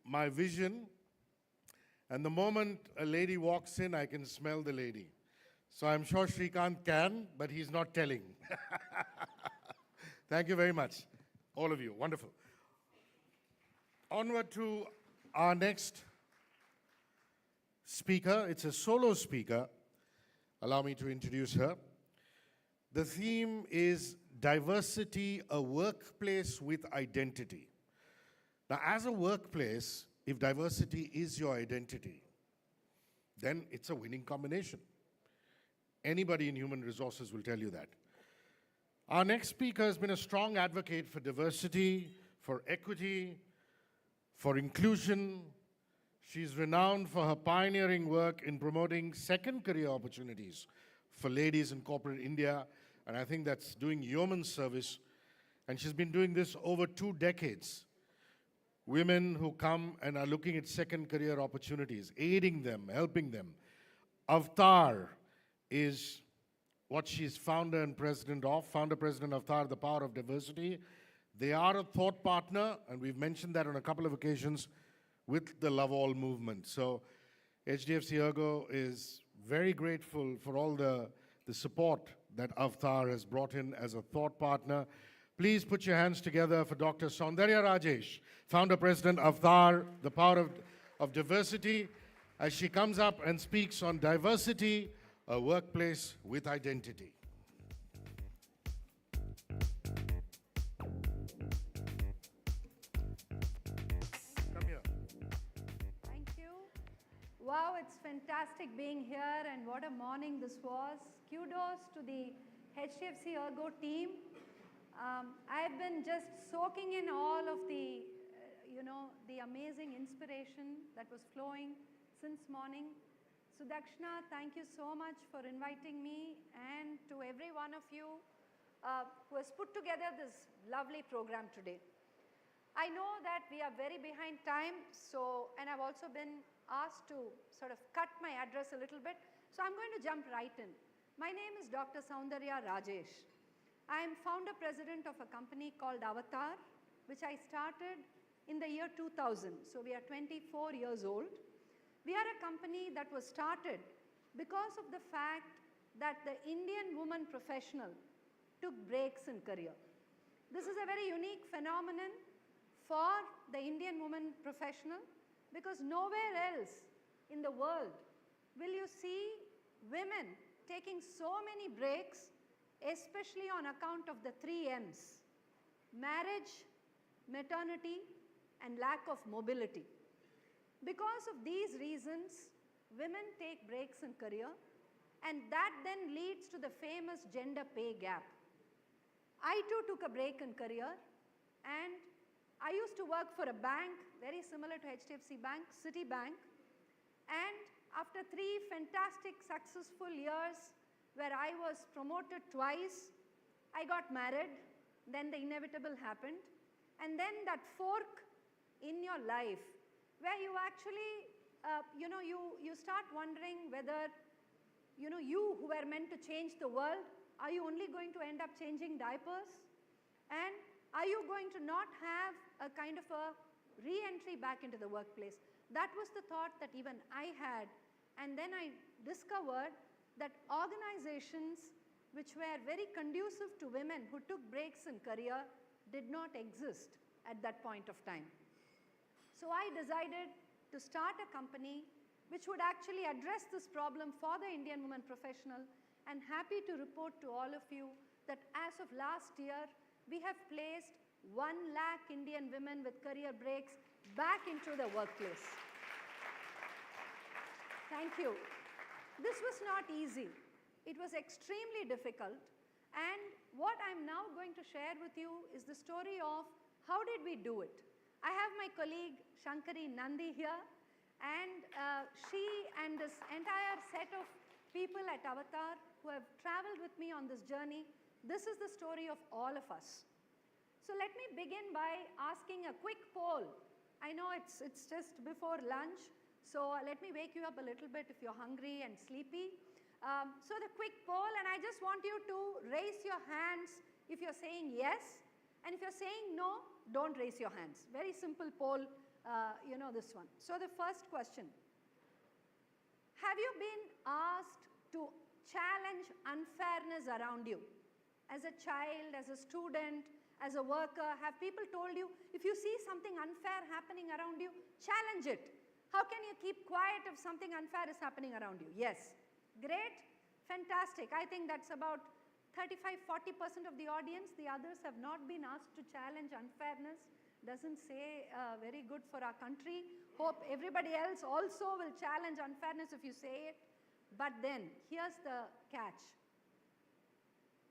my vision. And the moment a lady walks in, I can smell the lady. So I'm sure Shrikant can, but he's not telling. Thank you very much, all of you. Wonderful. Onward to our next speaker. It's a solo speaker. Allow me to introduce her. The theme is diversity, a workplace with identity. Now, as a workplace, if diversity is your identity, then it's a winning combination. Anybody in human resources will tell you that. Our next speaker has been a strong advocate for diversity, for equity, for inclusion. She's renowned for her pioneering work in promoting second career opportunities for ladies in corporate India, and I think that's doing yeoman service. And she's been doing this over 2 decades. Women who come and are looking at second career opportunities, aiding them, helping them. Avtar is what she's founder and president of, founder-president of Avtar, the Power of Diversity. They are a thought partner, and we've mentioned that on a couple of occasions, with the Love All movement. So HDFC ERGO is very grateful for all the support that Avtar has brought in as a thought partner. Please put your hands together for Dr. Soundarya Rajesh, founder-president of Avtar, the Power of Diversity, as she comes up and speaks on diversity, a workplace with identity. Come here. Thank you. Wow, it's fantastic being here, and what a morning this was. Kudos to the HDFC ERGO team. I've been just soaking in all of the, the amazing inspiration that was flowing since morning. Sudakshna, thank you so much for inviting me, and to every one of you who has put together this lovely program today. I know that we are very behind time, and I've also been asked to sort of cut my address a little bit, so I'm going to jump right in. My name is Dr. Soundarya Rajesh. I am founder president of a company called Avatar, which I started in the year 2000. So we are 24 years old. We are a company that was started because of the fact that the Indian woman professional took breaks in career. This is a very unique phenomenon for the Indian woman professional because nowhere else in the world will you see women taking so many breaks, especially on account of the 3 M's: marriage, maternity, and lack of mobility. Because of these reasons, women take breaks in career, and that then leads to the famous gender pay gap. I too took a break in career, and I used to work for a bank very similar to HDFC Bank, Citibank, and after 3 fantastic successful years where I was promoted twice, I got married, then the inevitable happened, and then that fork in your life where you actually, you start wondering whether, you who were meant to change the world, are you only going to end up changing diapers? And are you going to not have a kind of a re-entry back into the workplace? That was the thought that even I had, and then I discovered that organizations which were very conducive to women who took breaks in career did not exist at that point of time. So I decided to start a company which would actually address this problem for the Indian woman professional, and happy to report to all of you that as of last year, we have placed 1 lakh Indian women with career breaks back into the workplace. Thank you. This was not easy. It was extremely difficult. And what I'm now going to share with you is the story of how did we do it. I have my colleague Shankari Nandi here, and she and this entire set of people at Avatar who have traveled with me on this journey. This is the story of all of us. So let me begin by asking a quick poll. I know it's just before lunch, so let me wake you up a little bit if you're hungry and sleepy. So the quick poll, and I just want you to raise your hands if you're saying yes, and if you're saying no, don't raise your hands. Very simple poll, this one. So the first question: have you been asked to challenge unfairness around you? As a child, as a student, as a worker, have people told you, if you see something unfair happening around you, challenge it? How can you keep quiet if something unfair is happening around you? Yes. Great. Fantastic. I think that's about 35–40% of the audience. The others have not been asked to challenge unfairness. Doesn't say very good for our country. Hope everybody else also will challenge unfairness if you say it. But then, here's the catch.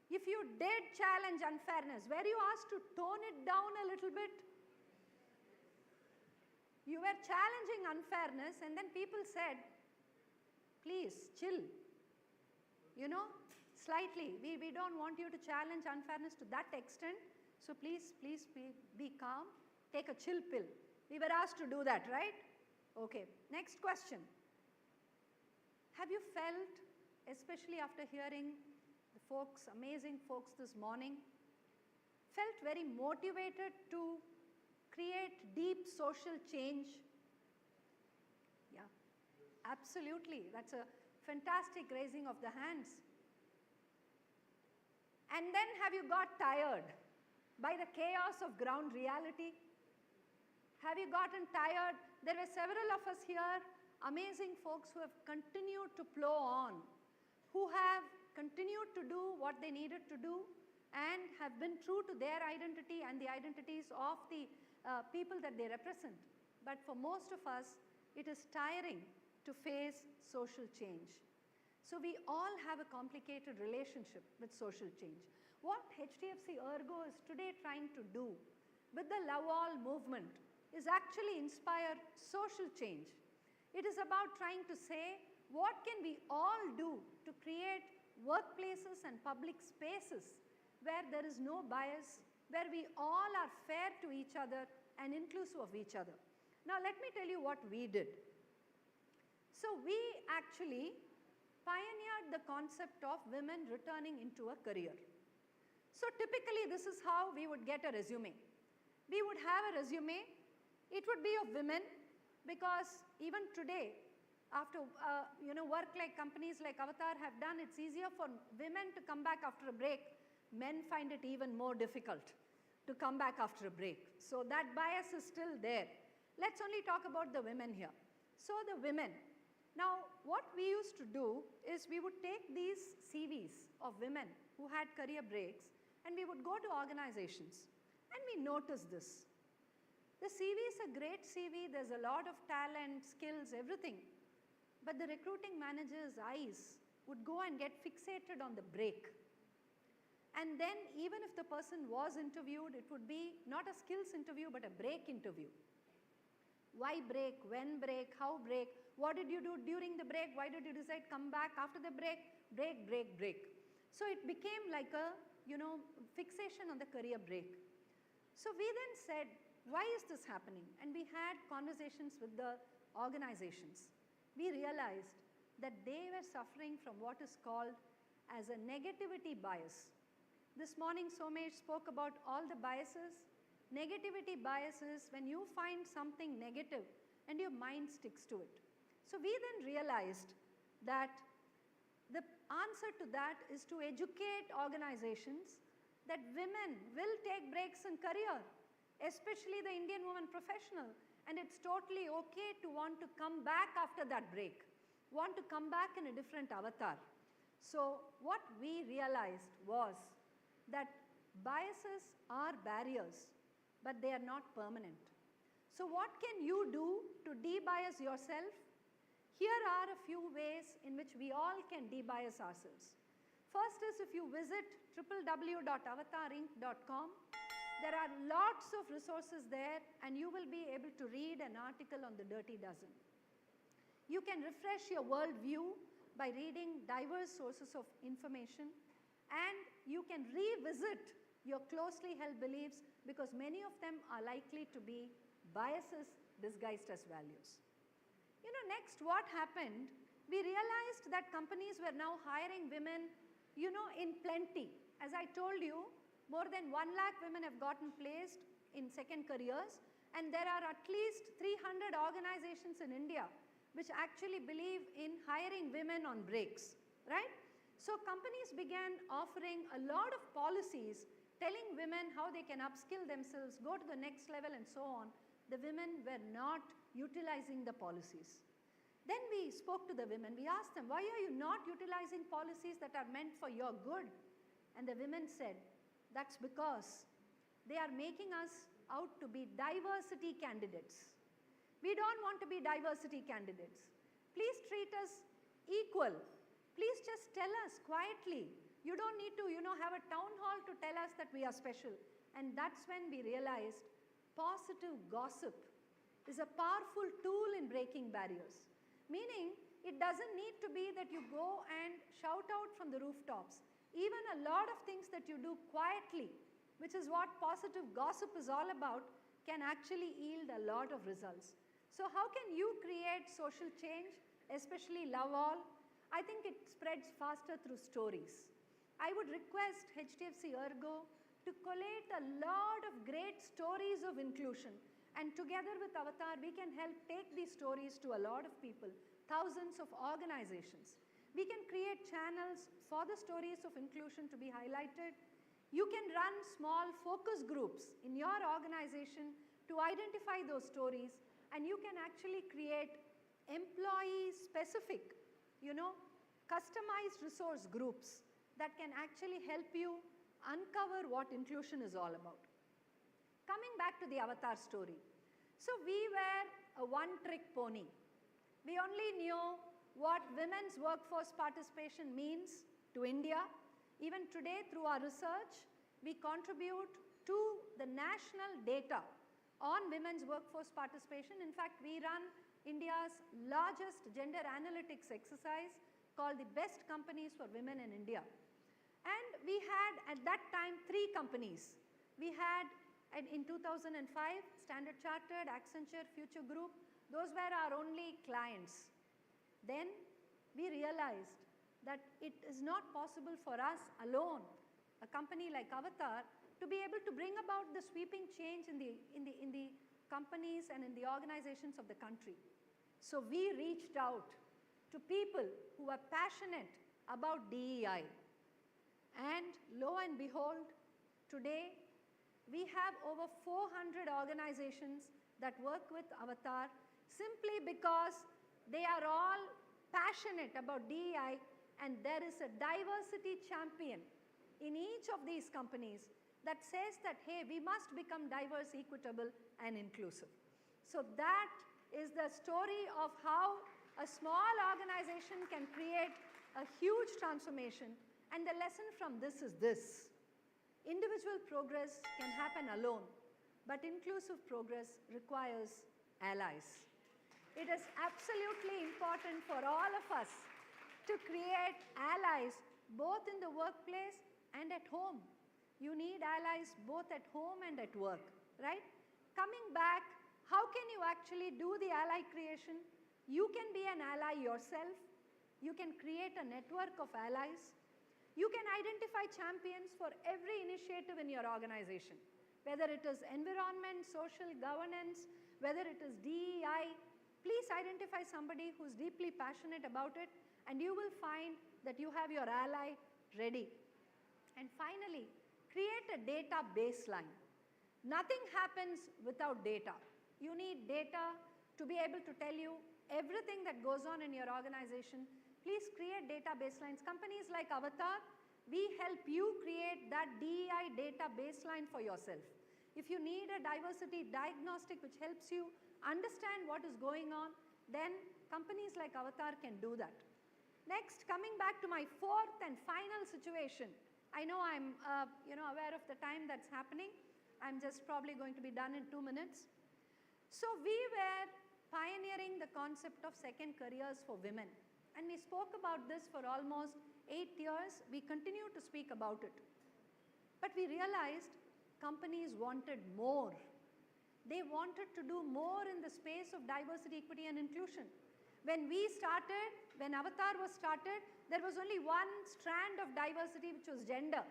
If you did challenge unfairness, were you asked to tone it down a little bit? You were challenging unfairness, and then people said, please, chill. Slightly. We don't want you to challenge unfairness to that extent. So please be calm. Take a chill pill. We were asked to do that, right? Okay. Next question. Have you felt, especially after hearing the folks, amazing folks this morning, felt very motivated to create deep social change? Yeah, absolutely. That's a fantastic raising of the hands. And then have you got tired by the chaos of ground reality? Have you gotten tired? There were several of us here, amazing folks who have continued to plow on, who have continued to do what they needed to do and have been true to their identity and the identities of the people that they represent. But for most of us, it is tiring to face social change. So we all have a complicated relationship with social change. What HDFC ERGO is today trying to do with the Love All movement is actually inspire social change. It is about trying to say, what can we all do to create workplaces and public spaces where there is no bias, where we all are fair to each other and inclusive of each other. Now let me tell you what we did. So we actually pioneered the concept of women returning into a career. So typically, this is how we would get a resume. We would have a resume. It would be of women, because even today, after work like companies like Avatar have done, it's easier for women to come back after a break. Men find it even more difficult to come back after a break. So that bias is still there. Let's only talk about the women here. So the women. Now, what we used to do is we would take these CVs of women who had career breaks, and we would go to organizations, and we noticed this. The CV is a great CV, there's a lot of talent, skills, everything. But the recruiting manager's eyes would go and get fixated on the break. And then even if the person was interviewed, it would be not a skills interview, but a break interview. Why break? When break? How break? What did you do during the break? Why did you decide come back after the break? Break, break, break. So it became like a, fixation on the career break. So we then said, why is this happening? And we had conversations with the organizations. We realized that they were suffering from what is called as a negativity bias. This morning, Somesh spoke about all the biases. Negativity bias is when you find something negative and your mind sticks to it. So we then realized that the answer to that is to educate organizations that women will take breaks in career, especially the Indian woman professional, and it's totally okay to want to come back after that break, want to come back in a different avatar. So what we realized was that biases are barriers, but they are not permanent. So what can you do to de-bias yourself? Here are a few ways in which we all can de-bias ourselves. First is if you visit www.avatarinc.com, there are lots of resources there, and you will be able to read an article on the Dirty Dozen. You can refresh your worldview by reading diverse sources of information, and you can revisit your closely held beliefs, because many of them are likely to be biases disguised as values. Next, what happened? We realized that companies were now hiring women, in plenty. As I told you, more than 1 lakh women have gotten placed in second careers, and there are at least 300 organizations in India which actually believe in hiring women on breaks, right? So companies began offering a lot of policies telling women how they can upskill themselves, go to the next level, and so on. The women were not utilizing the policies. Then we spoke to the women. We asked them, why are you not utilizing policies that are meant for your good? And the women said, that's because they are making us out to be diversity candidates. We don't want to be diversity candidates. Please treat us equal. Please just tell us quietly. You don't need to, have a town hall to tell us that we are special. And that's when we realized positive gossip is a powerful tool in breaking barriers. Meaning, it doesn't need to be that you go and shout out from the rooftops. Even a lot of things that you do quietly, which is what positive gossip is all about, can actually yield a lot of results. So how can you create social change, especially love all? I think it spreads faster through stories. I would request HDFC ERGO to collate a lot of great stories of inclusion, and together with Avatar, we can help take these stories to a lot of people, thousands of organizations. We can create channels for the stories of inclusion to be highlighted. You can run small focus groups in your organization to identify those stories, and you can actually create employee-specific, customized resource groups that can actually help you uncover what inclusion is all about. Coming back to the Avatar story. So we were a one-trick pony. We only knew what women's workforce participation means to India. Even today, through our research, we contribute to the national data on women's workforce participation. In fact, we run India's largest gender analytics exercise called the Best Companies for Women in India. And we had, at that time, 3 companies. We had, in 2005, Standard Chartered, Accenture, Future Group. Those were our only clients. Then we realized that it is not possible for us alone a company like Avatar, to be able to bring about the sweeping change in the companies and in the organizations of the country. So we reached out to people who are passionate about DEI. And lo and behold, today we have over 400 organizations that work with Avatar simply because they are all passionate about DEI, and there is a diversity champion in each of these companies that says that, hey, we must become diverse, equitable, and inclusive. So that is the story of how a small organization can create a huge transformation, and the lesson from this is this. Individual progress can happen alone, but inclusive progress requires allies. It is absolutely important for all of us to create allies both in the workplace and at home. You need allies both at home and at work, right? Coming back, how can you actually do the ally creation? You can be an ally yourself. You can create a network of allies. You can identify champions for every initiative in your organization, whether it is environment, social governance, whether it is DEI. Please identify somebody who's deeply passionate about it, and you will find that you have your ally ready. And finally, create a data baseline. Nothing happens without data. You need data to be able to tell you everything that goes on in your organization. Please create data baselines. Companies like Avatar, we help you create that DEI data baseline for yourself. If you need a diversity diagnostic which helps you understand what is going on, then companies like Avatar can do that. Next, coming back to my fourth and final situation. I know I'm aware of the time that's happening. I'm just probably going to be done in 2 minutes. So we were pioneering the concept of second careers for women. And we spoke about this for almost 8 years. We continue to speak about it. But we realized companies wanted more. They wanted to do more in the space of diversity, equity, and inclusion. When we started, when Avatar was started, there was only one strand of diversity, which was gender.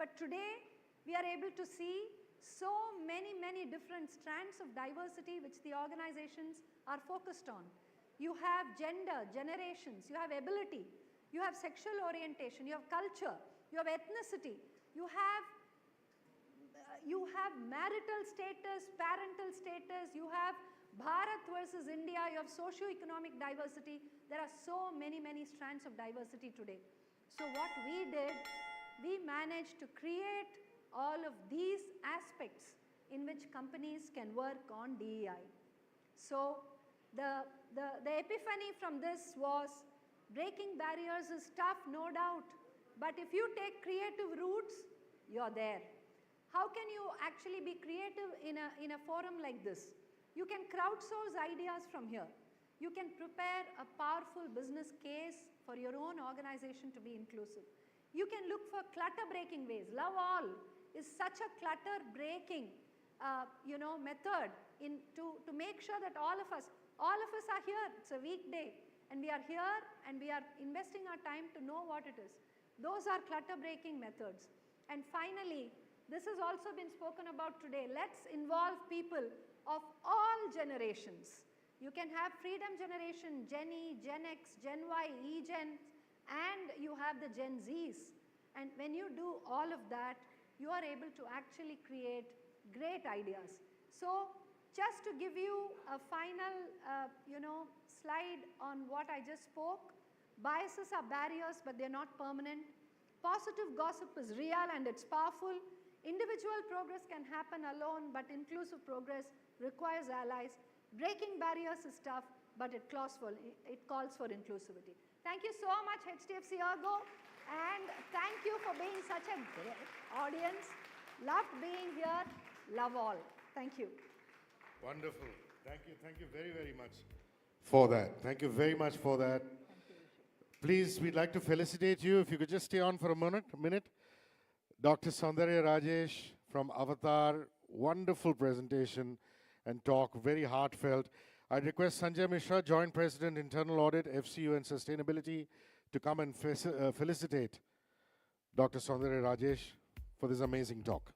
But today, we are able to see so many, many different strands of diversity which the organizations are focused on. You have gender, generations, you have ability, you have sexual orientation, you have culture, you have ethnicity, you have marital status, parental status, you have Bharat versus India, you have socio-economic diversity. There are so many, many strands of diversity today. So what we did, we managed to create all of these aspects in which companies can work on DEI. So the epiphany from this was breaking barriers is tough, no doubt. But if you take creative routes, you're there. How can you actually be creative in a forum like this? You can crowdsource ideas from here. You can prepare a powerful business case for your own organization to be inclusive. You can look for clutter-breaking ways. Love All is such a clutter-breaking method to make sure that all of us are here. It's a weekday, and we are here, and we are investing our time to know what it is. Those are clutter-breaking methods. And finally, this has also been spoken about today. Let's involve people of all generations. You can have Freedom Generation, Gen E, Gen X, Gen Y, E-Gen, and you have the Gen Zs. And when you do all of that, you are able to actually create great ideas. So just to give you a final slide on what I just spoke, biases are barriers, but they're not permanent. Positive gossip is real and it's powerful. Individual progress can happen alone, but inclusive progress requires allies. Breaking barriers is tough, but it calls for inclusivity. Thank you so much, HDFC ERGO, and thank you for being such a great audience. Loved being here. Love all. Thank you. Wonderful. Thank you very, very much for that. Thank you very much for that. Please, we'd like to felicitate you. If you could just stay on for a minute. Dr. Soundarya Rajesh from Avatar, wonderful presentation and talk, very heartfelt. I request Sanjay Mishra, Joint President, Internal Audit, FCU and Sustainability, to come and felicitate Dr. Saundarya Rajesh, for this amazing talk.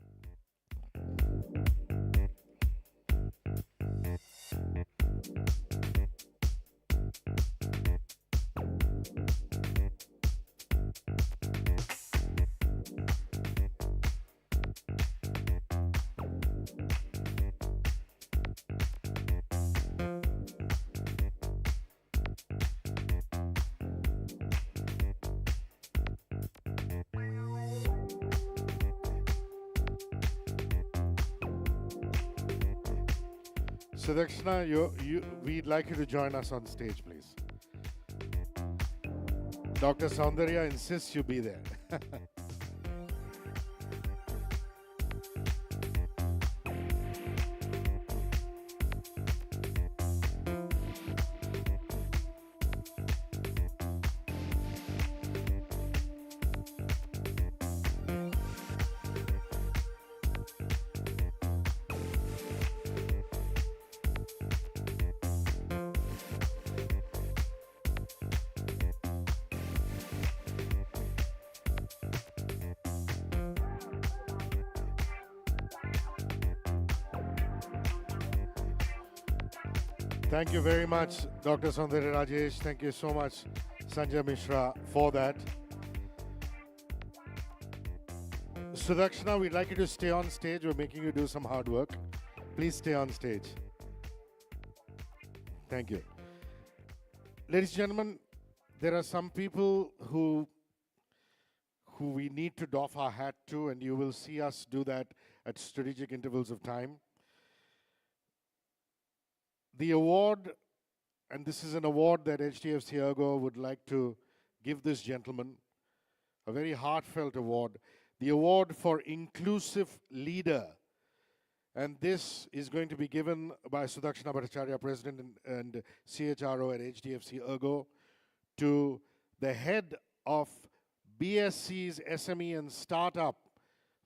Sudakshana, we'd like you to join us on stage, please. Dr. Saundarya insists you be there. Thank you very much, Dr. Saundarya Rajesh. Thank you so much, Sanjay Mishra, for that. Sudakshana, we'd like you to stay on stage. We're making you do some hard work. Please stay on stage. Thank you. Ladies and gentlemen, there are some people who we need to doff our hat to, and you will see us do that at strategic intervals of time. The award, and this is an award that HDFC ERGO would like to give this gentleman, a very heartfelt award, the award for Inclusive Leader. And this is going to be given by Sudakshana Bhattacharya, President and CHRO at HDFC ERGO, to the head of BSC's SME and Startup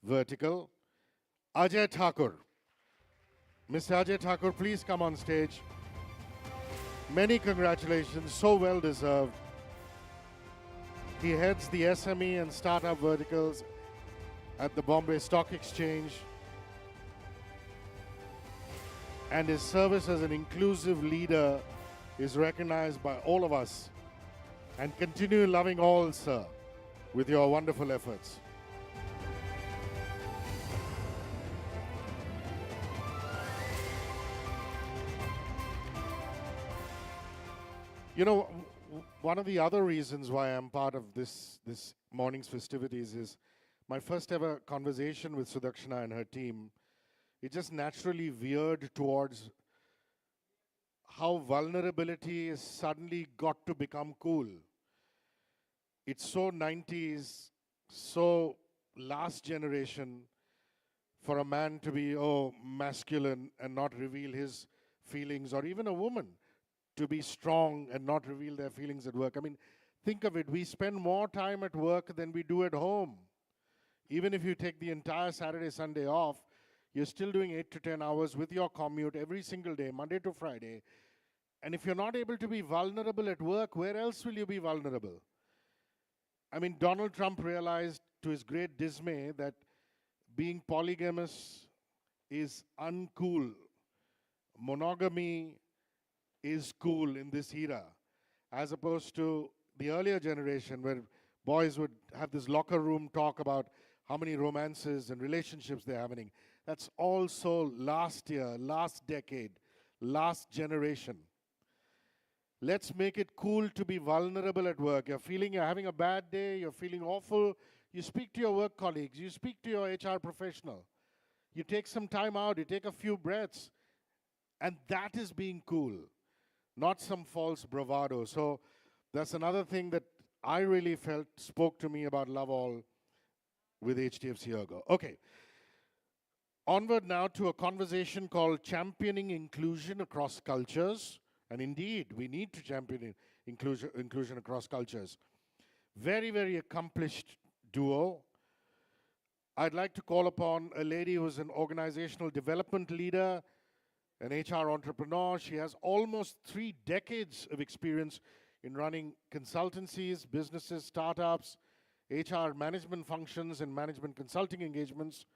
vertical, Ajay Thakur. Mr. Ajay Thakur, please come on stage. Many congratulations, so well deserved. He heads the SME and Startup verticals at the Bombay Stock Exchange, and his service as an inclusive leader is recognized by all of us. And continue loving all, sir, with your wonderful efforts. You know, one of the other reasons why I'm part of this morning's festivities is my first ever conversation with Sudakshana and her team. It just naturally veered towards how vulnerability has suddenly got to become cool. It's so 90s, so last generation for a man to be, masculine and not reveal his feelings, or even a woman to be strong and not reveal their feelings at work. I mean, think of it. We spend more time at work than we do at home. Even if you take the entire Saturday, Sunday off, you're still doing 8 to 10 hours with your commute every single day, Monday to Friday. And if you're not able to be vulnerable at work, where else will you be vulnerable? I mean, Donald Trump realized to his great dismay that being polygamous is uncool. Monogamy is cool in this era, as opposed to the earlier generation where boys would have this locker room talk about how many romances and relationships they're having. That's also last year, last decade, last generation. Let's make it cool to be vulnerable at work. You're having a bad day, you're feeling awful, you speak to your work colleagues, you speak to your HR professional. You take some time out, you take a few breaths, and that is being cool, not some false bravado. So that's another thing that I really felt spoke to me about Love All with HDFC ERGO. Okay. Onward now to a conversation called Championing Inclusion Across Cultures. And indeed, we need to champion inclusion across cultures. Very, very accomplished duo. I'd like to call upon a lady who's an organizational development leader, an HR entrepreneur. She has almost 3 decades of experience in running consultancies, businesses, startups, HR management functions and management consulting engagements.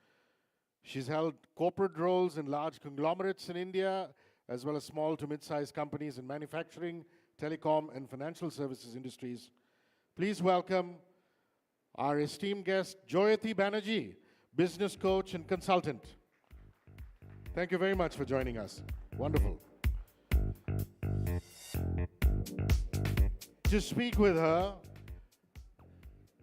She's held corporate roles in large conglomerates in India, as well as small to mid-sized companies in manufacturing, telecom, and financial services industries. Please welcome our esteemed guest, Joyati Banerjee, business coach and consultant. Thank you very much for joining us. Wonderful. To speak with her,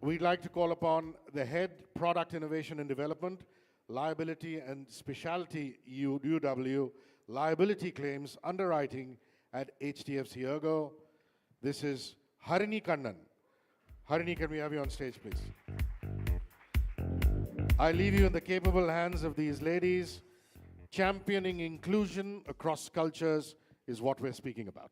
we'd like to call upon the Head Product Innovation and Development, Liability and Specialty UW, Liability Claims Underwriting at HDFC ERGO. This is Harini Kannan. Harini, can we have you on stage, please? I leave you in the capable hands of these ladies. Championing inclusion across cultures is what we're speaking about.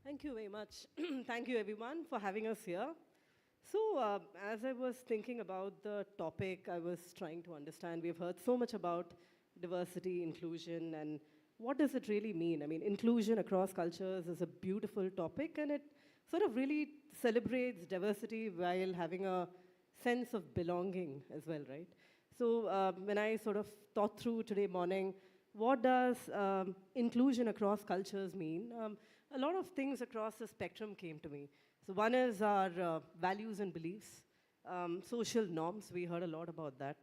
Thank you very much. Thank you, everyone, for having us here. So, as I was thinking about the topic, I was trying to understand. We've heard so much about diversity, inclusion, and what does it really mean? I mean, inclusion across cultures is a beautiful topic, and it sort of really celebrates diversity while having a sense of belonging as well, right? So, when I sort of thought through today morning, what does inclusion across cultures mean? A lot of things across the spectrum came to me. So one is our values and beliefs, social norms, we heard a lot about that.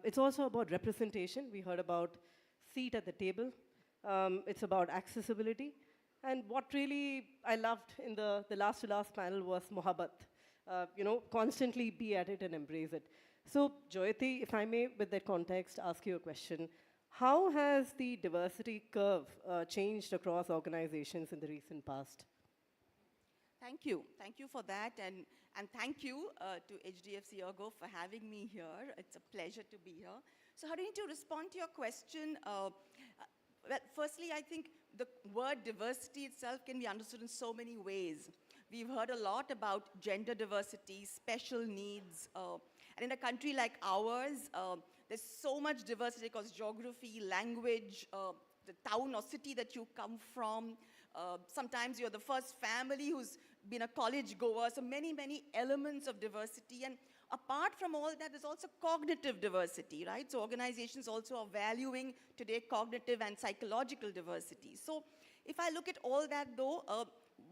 It's also about representation, we heard about seat at the table. It's about accessibility. And what really I loved in the last to last panel was Mohabbat. Constantly be at it and embrace it. So Joyati, if I may, with that context, ask you a question. How has the diversity curve changed across organizations in the recent past? Thank you. Thank you for that. And thank you to HDFC ERGO for having me here. It's a pleasure to be here. So Harini, to respond to your question, well, firstly, I think the word diversity itself can be understood in so many ways. We've heard a lot about gender diversity, special needs. And in a country like ours, there's so much diversity across geography, language, the town or city that you come from. Sometimes you're the first family who's been a college goer, so many, many elements of diversity. And apart from all that, there's also cognitive diversity, right? So organizations also are valuing today cognitive and psychological diversity. So if I look at all that though,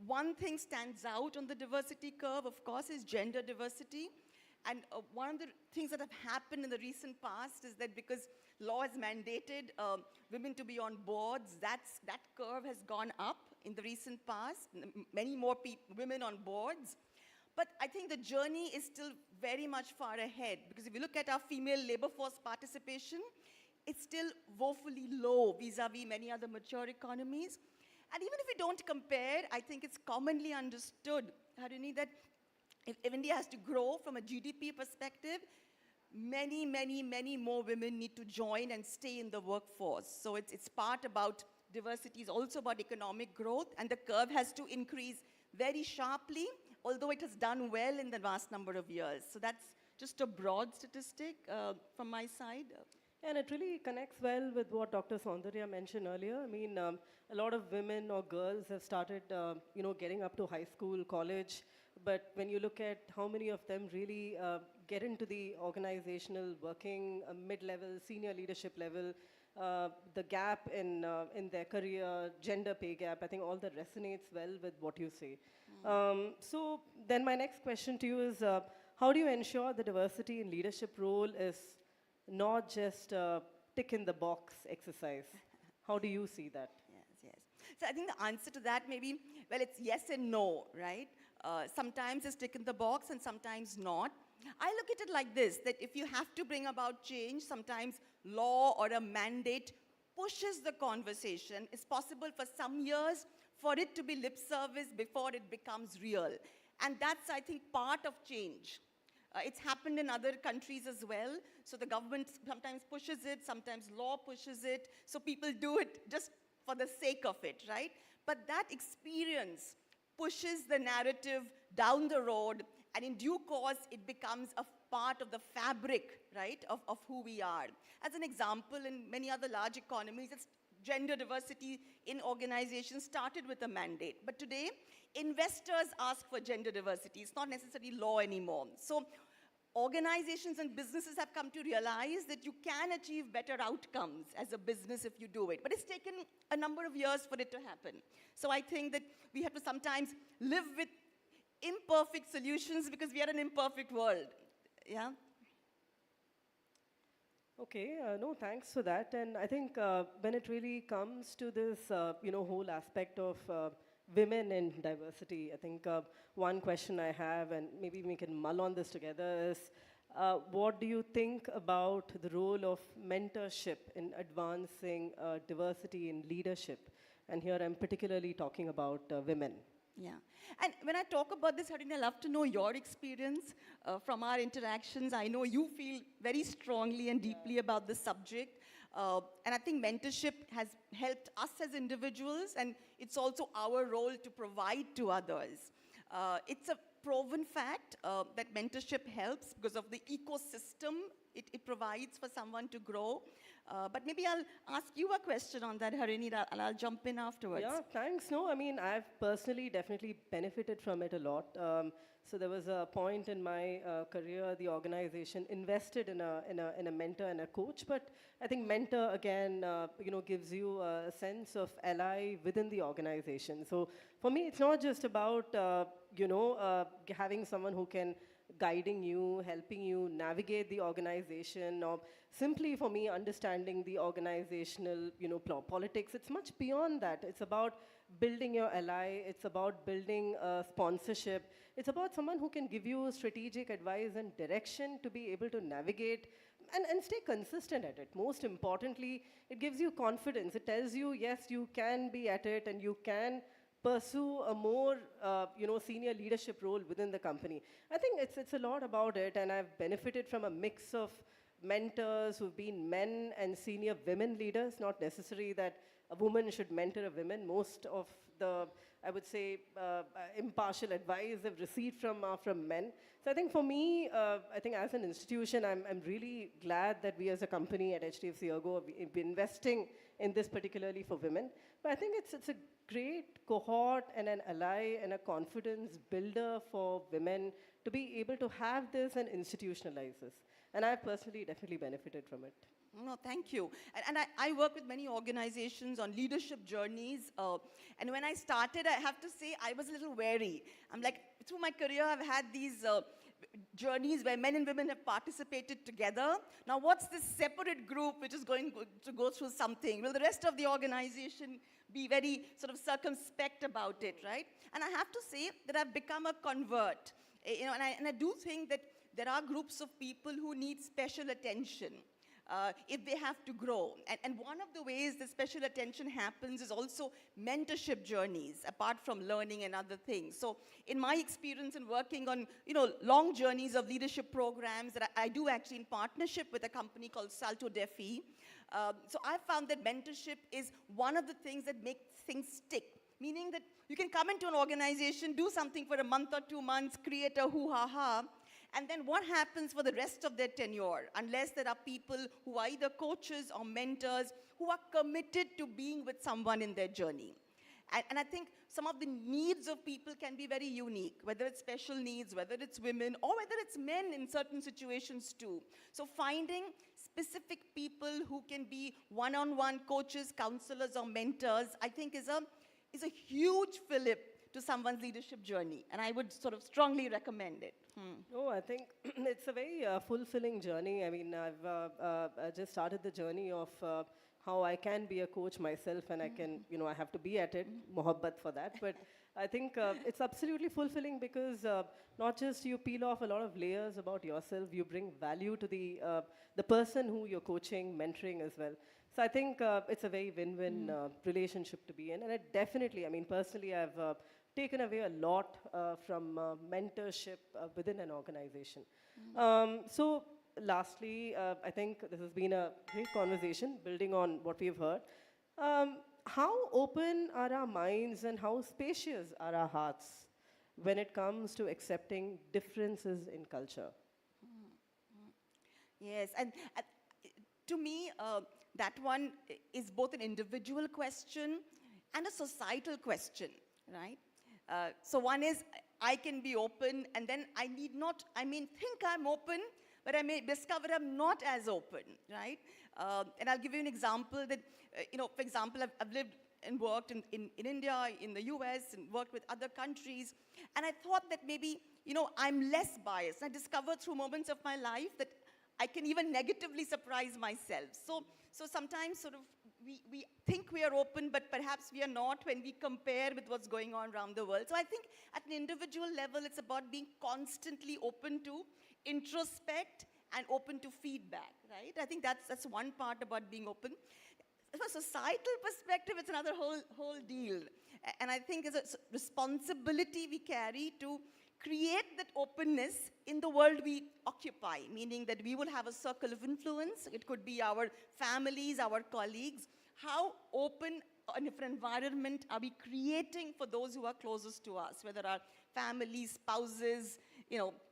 one thing stands out on the diversity curve, of course, is gender diversity. And one of the things that have happened in the recent past is that because law has mandated women to be on boards, that curve has gone up in the recent past, many more women on boards. But I think the journey is still very much far ahead, because if you look at our female labor force participation, it's still woefully low vis-a-vis many other mature economies. And even if we don't compare, I think it's commonly understood, Harini, that if India has to grow from a GDP perspective, many, many, many more women need to join and stay in the workforce. So it's part about diversity, is also about economic growth, and the curve has to increase very sharply, although it has done well in the vast number of years. So that's just a broad statistic from my side. And it really connects well with what Dr. Saundarya mentioned earlier. I mean, a lot of women or girls have started, getting up to high school, college. But when you look at how many of them really get into the organizational working, mid-level, senior leadership level, the gap in their career, gender pay gap, I think all that resonates well with what you say. So then my next question to you is, how do you ensure the diversity in leadership role is not just a tick in the box exercise? How do you see that? Yes. So I think the answer to that maybe, well, it's yes and no, right? Sometimes it's tick in the box and sometimes not. I look at it like this, that if you have to bring about change, sometimes law or a mandate pushes the conversation. It's possible for some years for it to be lip service before it becomes real. And that's, I think, part of change. It's happened in other countries as well. So the government sometimes pushes it, sometimes law pushes it. So people do it just for the sake of it, right? But that experience pushes the narrative down the road, and in due course, it becomes a part of the fabric, right, of who we are. As an example, in many other large economies, it's gender diversity in organizations started with a mandate. But today, investors ask for gender diversity. It's not necessarily law anymore. So organizations and businesses have come to realize that you can achieve better outcomes as a business if you do it. But it's taken a number of years for it to happen. So I think that we have to sometimes live with imperfect solutions because we are an imperfect world. Yeah? Okay, no, thanks for that. And I think when it really comes to this, whole aspect of women in diversity, I think one question I have, and maybe we can mull on this together, is what do you think about the role of mentorship in advancing diversity in leadership? And here I'm particularly talking about women. Yeah. And when I talk about this, Harini, I'd love to know your experience from our interactions. I know you feel very strongly and deeply about this subject. And I think mentorship has helped us as individuals, and it's also our role to provide to others. It's a proven fact that mentorship helps because of the ecosystem it provides for someone to grow. But maybe I'll ask you a question on that, Harini, and I'll jump in afterwards. Yeah, thanks. No, I mean, I've personally definitely benefited from it a lot. So there was a point in my career, the organization invested in a mentor and a coach. But I think mentor, again, gives you a sense of ally within the organization. So for me, it's not just about, having someone who can guiding you, helping you navigate the organization, or simply for me understanding the organizational, politics. It's much beyond that. It's about building your ally. It's about building sponsorship. It's about someone who can give you strategic advice and direction to be able to navigate and stay consistent at it. Most importantly, it gives you confidence. It tells you, yes, you can be at it and you can pursue a more, senior leadership role within the company. I think it's a lot about it, and I've benefited from a mix of mentors who've been men and senior women leaders. Not necessary that a woman should mentor a woman. Most of the, I would say, impartial advice they've received from men. So I think for me, I think as an institution, I'm really glad that we as a company at HDFC ERGO have been investing in this particularly for women. But I think it's a great cohort and an ally and a confidence builder for women to be able to have this and institutionalize this. And I've personally definitely benefited from it. No, thank you. And I work with many organizations on leadership journeys. And when I started, I have to say, I was a little wary. I'm like, through my career, I've had these journeys where men and women have participated together. Now, what's this separate group which is going to go through something? Will the rest of the organization be very sort of circumspect about it, right? And I have to say that I've become a convert. And I do think that there are groups of people who need special attention if they have to grow. And one of the ways the special attention happens is also mentorship journeys, apart from learning and other things. So in my experience in working on, long journeys of leadership programs that I do actually in partnership with a company called Salto Defi, so I found that mentorship is one of the things that makes things stick. Meaning that you can come into an organization, do something for a month or 2 months, create a hoo-ha-ha, and then what happens for the rest of their tenure, unless there are people who are either coaches or mentors who are committed to being with someone in their journey. And I think some of the needs of people can be very unique, whether it's special needs, whether it's women, or whether it's men in certain situations too. So finding specific people who can be one-on-one coaches, counselors, or mentors, I think is a huge fillip to someone's leadership journey. And I would sort of strongly recommend it. Oh, I think it's a very fulfilling journey. I mean, I've just started the journey of how I can be a coach myself, and I can, I have to be at it, mohabbat for that. But I think it's absolutely fulfilling because not just you peel off a lot of layers about yourself, you bring value to the person who you're coaching, mentoring as well. So I think it's a very win-win relationship to be in. And it definitely, I mean, personally, I've taken away a lot from mentorship within an organization. So lastly, I think this has been a great conversation, building on what we've heard. How open are our minds and how spacious are our hearts when it comes to accepting differences in culture? Yes, and to me, that one is both an individual question and a societal question, right? So one is, I can be open, and then I need not, I mean, think I'm open, but I may discover I'm not as open, right? And I'll give you an example that, for example, I've lived and worked in India, in the US, and worked with other countries, and I thought that maybe, I'm less biased. I discovered through moments of my life that I can even negatively surprise myself. So sometimes sort of we think we are open, but perhaps we are not when we compare with what's going on around the world. So I think at an individual level, it's about being constantly open to introspect and open to feedback, right? I think that's one part about being open. From a societal perspective, it's another whole deal. And I think it's a responsibility we carry to create that openness in the world we occupy, meaning that we will have a circle of influence. It could be our families, our colleagues. How open a different environment are we creating for those who are closest to us, whether our families, spouses,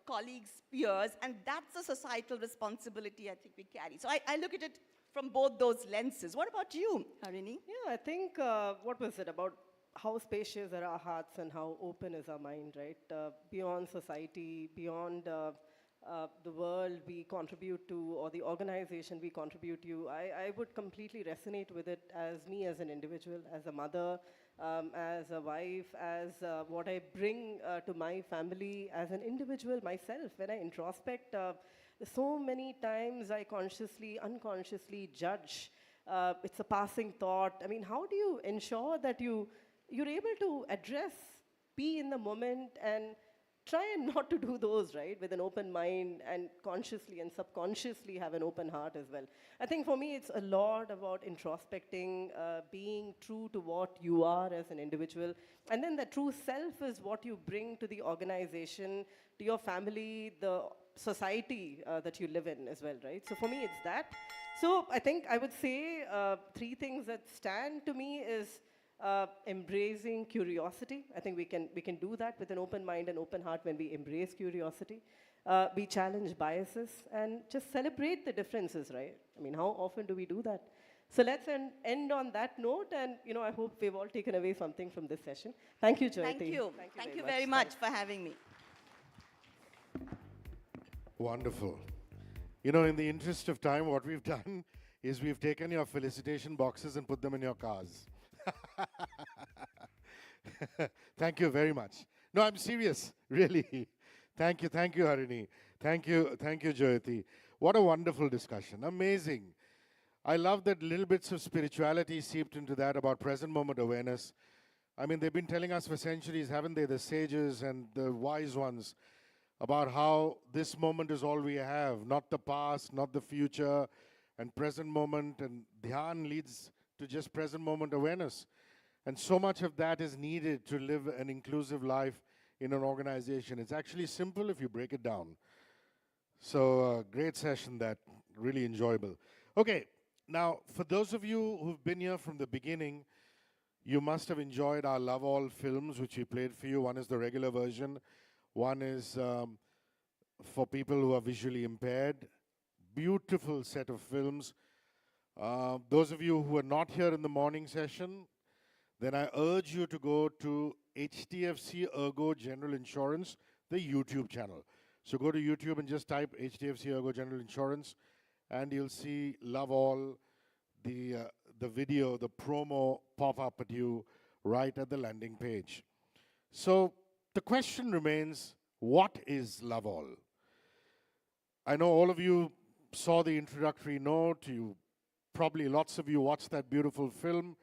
colleagues, peers, and that's a societal responsibility I think we carry. So I look at it from both those lenses. What about you, Harini? Yeah, I think, what was it about how spacious are our hearts and how open is our mind, right? Beyond society, beyond the world we contribute to or the organization we contribute to, I would completely resonate with it as me as an individual, as a mother, as a wife, as what I bring to my family, as an individual myself. When I introspect, so many times I consciously, unconsciously judge. It's a passing thought. I mean, how do you ensure that you're able to address, be in the moment, and try and not to do those, right, with an open mind and consciously and subconsciously have an open heart as well. I think for me, it's a lot about introspecting, being true to what you are as an individual. And then the true self is what you bring to the organization, to your family, the society that you live in as well, right? So for me, it's that. So I think I would say three things that stand to me is embracing curiosity. I think we can do that with an open mind and open heart when we embrace curiosity. We challenge biases and just celebrate the differences, right? I mean, how often do we do that? So let's end on that note, and I hope we've all taken away something from this session. Thank you, Jyoti. Thank you. Thank you very much for having me. Wonderful. In the interest of time, what we've done is we've taken your felicitation boxes and put them in your cars. Thank you very much. No, I'm serious, really. Thank you, Harini. Thank you, Jyoti. What a wonderful discussion. Amazing. I love that little bits of spirituality seeped into that about present moment awareness. I mean, they've been telling us for centuries, haven't they, the sages and the wise ones, about how this moment is all we have, not the past, not the future, and present moment, and dhyan leads to just present moment awareness. And so much of that is needed to live an inclusive life in an organization. It's actually simple if you break it down. So great session, that really enjoyable. Okay, now for those of you who've been here from the beginning, you must have enjoyed our Love All films, which we played for you. One is the regular version. One is for people who are visually impaired. Beautiful set of films. Those of you who are not here in the morning session, then I urge you to go to HDFC ERGO General Insurance, the YouTube channel. So go to YouTube and just type HDFC ERGO General Insurance, and you'll see Love All, the video, the promo pop up at you right at the landing page. So the question remains, what is Love All? I know all of you saw the introductory note. Probably lots of you watched that beautiful film.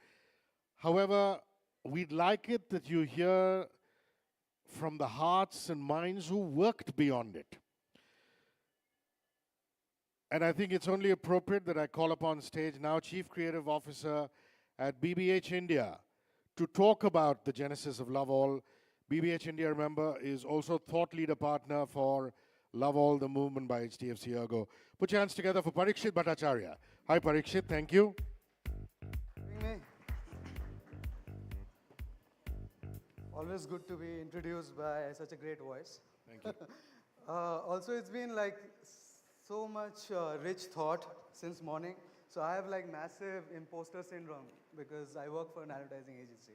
However, we'd like it that you hear from the hearts and minds who worked beyond it. And I think it's only appropriate that I call upon stage now Chief Creative Officer at BBH India to talk about the genesis of Love All. BBH India, remember, is also thought leader partner for Love All, the movement by HDFC ERGO. Put your hands together for Parikshit Bhattacharya. Hi, Parikshit. Thank you. Always good to be introduced by such a great voice. Thank you. Also, it's been like so much rich thought since morning. So I have like massive imposter syndrome because I work for an advertising agency.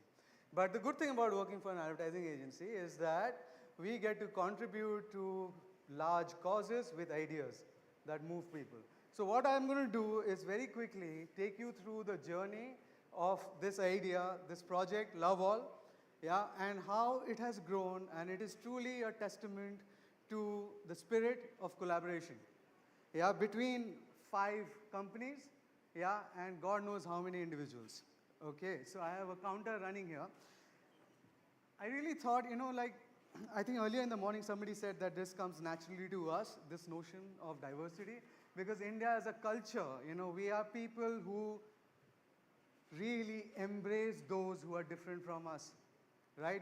But the good thing about working for an advertising agency is that we get to contribute to large causes with ideas that move people. So what I'm going to do is very quickly take you through the journey of this idea, this project, Love All, yeah, and how it has grown, and it is truly a testament to the spirit of collaboration, yeah, between 5 companies, yeah, and God knows how many individuals. Okay, so I have a counter running here. I really thought, like, I think earlier in the morning somebody said that this comes naturally to us, this notion of diversity, because India as a culture, we are people who really embrace those who are different from us, right?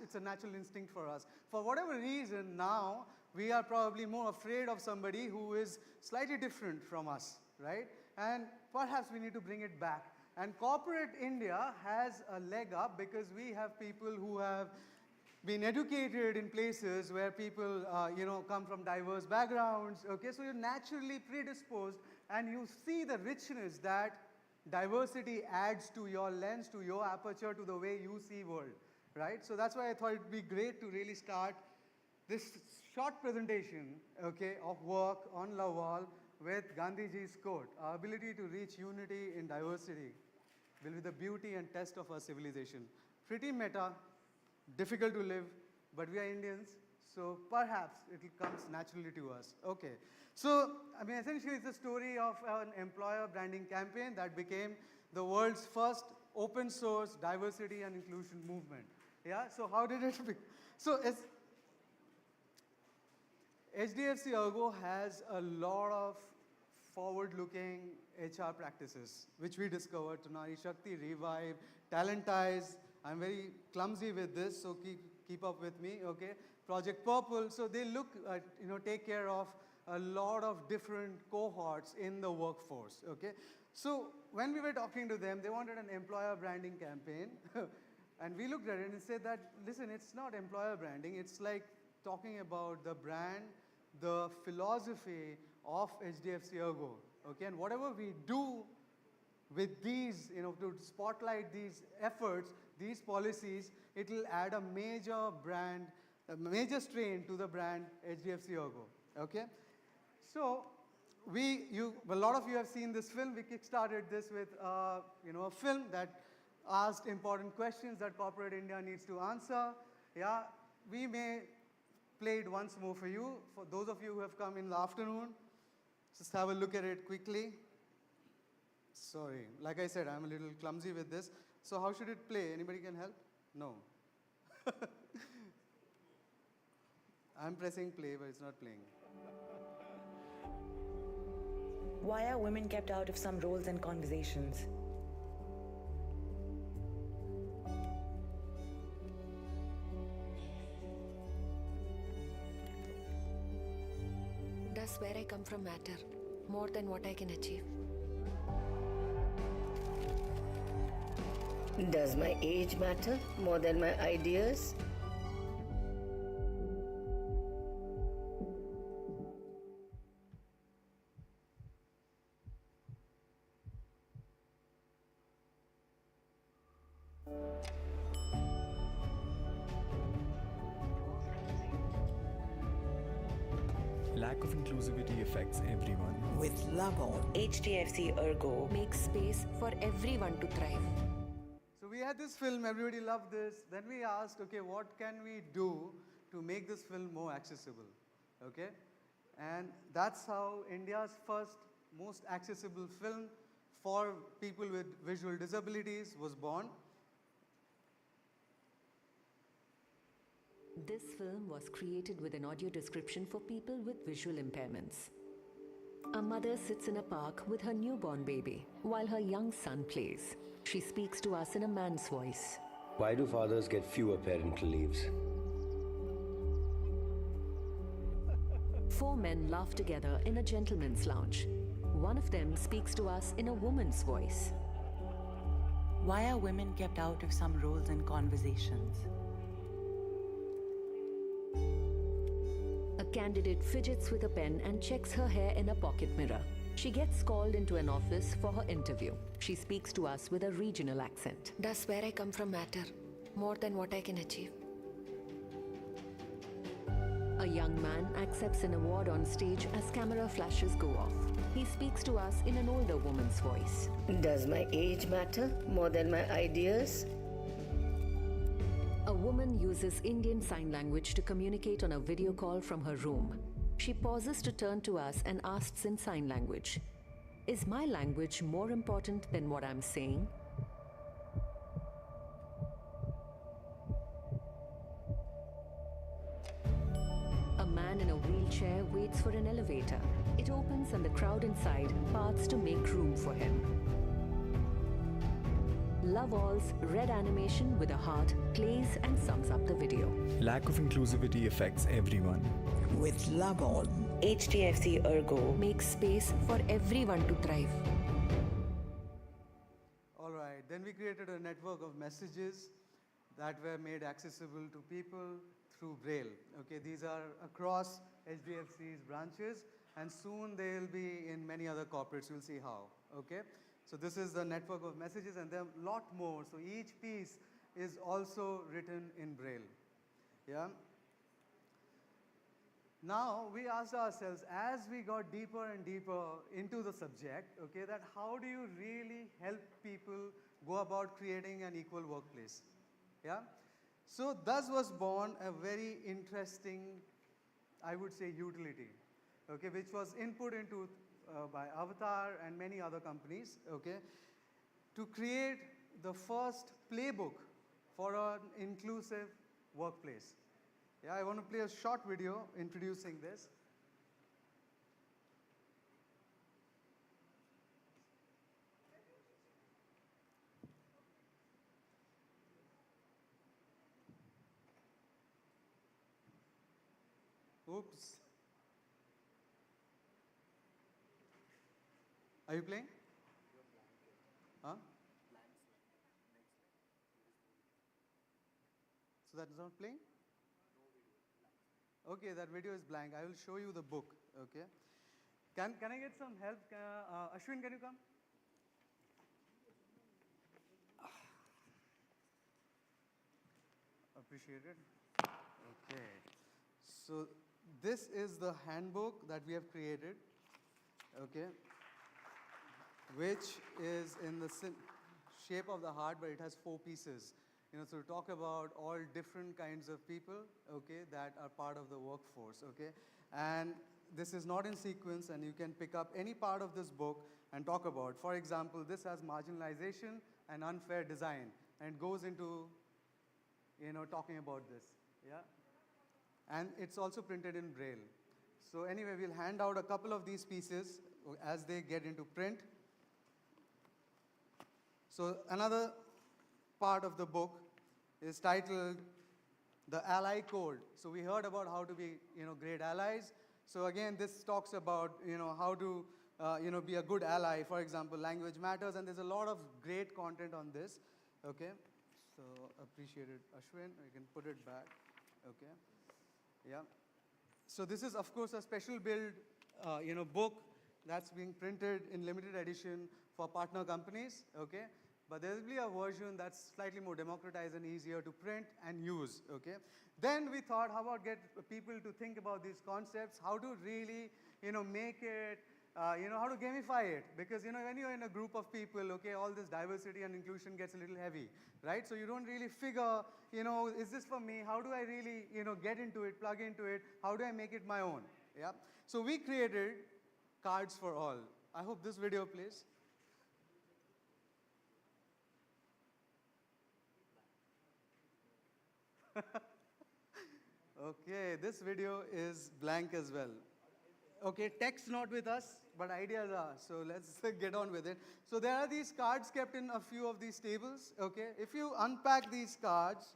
It's a natural instinct for us. For whatever reason, now we are probably more afraid of somebody who is slightly different from us, right? And perhaps we need to bring it back. And corporate India has a leg up because we have people who have been educated in places where people, come from diverse backgrounds, okay? So you're naturally predisposed and you see the richness that diversity adds to your lens, to your aperture, to the way you see world, right? So that's why I thought it'd be great to really start this short presentation, okay, of work on Love All with Gandhiji's quote, "Our ability to reach unity in diversity will be the beauty and test of our civilization." Pretty meta, difficult to live, but we are Indians, so perhaps it comes naturally to us. Okay, so essentially it's a story of an employer branding campaign that became the world's first open source diversity and inclusion movement. Yeah, so how did it be? So HDFC ERGO has a lot of forward-looking HR practices, which we discovered, Tunari Shakti, Revive, Talentize. I'm very clumsy with this, so keep up with me, okay? Project Purple, so they look at, take care of a lot of different cohorts in the workforce, okay? So when we were talking to them, they wanted an employer branding campaign, and we looked at it and said that, listen, it's not employer branding, it's like talking about the brand, the philosophy of HDFC ERGO, okay? And whatever we do with these, to spotlight these efforts, these policies, it will add a major major strain to the brand HDFC ERGO, okay? So a lot of you have seen this film. We kickstarted this with, a film that asked important questions that corporate India needs to answer. Yeah, we may play it once more for you. For those of you who have come in the afternoon, just have a look at it quickly. Sorry, like I said, I'm a little clumsy with this. So how should it play? Anybody can help? No. I'm pressing play, but it's not playing. Why are women kept out of some roles and conversations? Does where I come from matter more than what I can achieve? Does my age matter more than my ideas? Lack of inclusivity affects everyone. With Love All, HDFC ERGO Makes space for everyone to thrive. So we had this film, everybody loved this. Then we asked, okay, what can we do to make this film more accessible, okay? And that's how India's first most accessible film for people with visual disabilities was born. This film was created with an audio description for people with visual impairments. A mother sits in a park with her newborn baby while her young son plays. She speaks to us in a man's voice. Why do fathers get fewer parental leaves? 4 men laugh together in a gentleman's lounge. One of them speaks to us in a woman's voice. Why are women kept out of some roles and conversations? A candidate fidgets with a pen and checks her hair in a pocket mirror. She gets called into an office for her interview. She speaks to us with a regional accent. Does where I come from matter more than what I can achieve? A young man accepts an award on stage as camera flashes go off. He speaks to us in an older woman's voice. Does my age matter more than my ideas? A woman uses Indian Sign Language to communicate on a video call from her room. She pauses to turn to us and asks in sign language, "Is my language more important than what I'm saying?" A man in a wheelchair waits for an elevator. It opens and the crowd inside parts to make room for him. Love All's red animation with a heart plays and sums up the video. Lack of inclusivity affects everyone. With Love All, HDFC ERGO makes space for everyone to thrive. All right, then we created a network of messages that were made accessible to people through Braille. Okay, these are across HDFC's branches, and soon they'll be in many other corporates. You'll see how. Okay, so this is the network of messages, and there are a lot more. So each piece is also written in Braille. Yeah. Now we asked ourselves, as we got deeper and deeper into the subject, okay, that how do you really help people go about creating an equal workplace? Yeah. So thus was born a very interesting, I would say, utility, okay, which was input into by Avatar and many other companies, okay, to create the first playbook for an inclusive workplace. Yeah, I want to play a short video introducing this. Oops. Are you playing? Huh? So that is not playing? Okay, that video is blank. I will show you the book. Okay. Can I get some help? Ashwin, can you come? Appreciate it. Okay. So this is the handbook that we have created. Okay. Which is in the shape of the heart, but it has 4 pieces. You know, so to talk about all different kinds of people, okay, that are part of the workforce, okay. And this is not in sequence, and you can pick up any part of this book and talk about. For example, this has marginalization and unfair design, and goes into, you know, talking about this, yeah. And it's also printed in Braille. So anyway, we'll hand out a couple of these pieces as they get into print. So another part of the book is titled The Ally Code. So we heard about how to be, you know, great allies. So again, this talks about, you know, how to, you know, be a good ally. For example, language matters, and there's a lot of great content on this. Okay, so appreciate it, Ashwin. You can put it back. Okay, yeah. So this is, of course, a special build, you know, book that's being printed in limited edition for partner companies. Okay. But there will be a version that's slightly more democratized and easier to print and use, okay? Then we thought, how about get people to think about these concepts, how to really, you know, make it, you know, how to gamify it. Because, you know, when you're in a group of people, okay, all this diversity and inclusion gets a little heavy, right? So you don't really figure, you know, is this for me? How do I really, you know, get into it, plug into it? How do I make it my own, yeah? So we created Cards for All. I hope this video plays. Okay, this video is blank as well. Okay, text not with us, but ideas are. So let's get on with it. So there are these cards kept in a few of these tables. Okay, if you unpack these cards,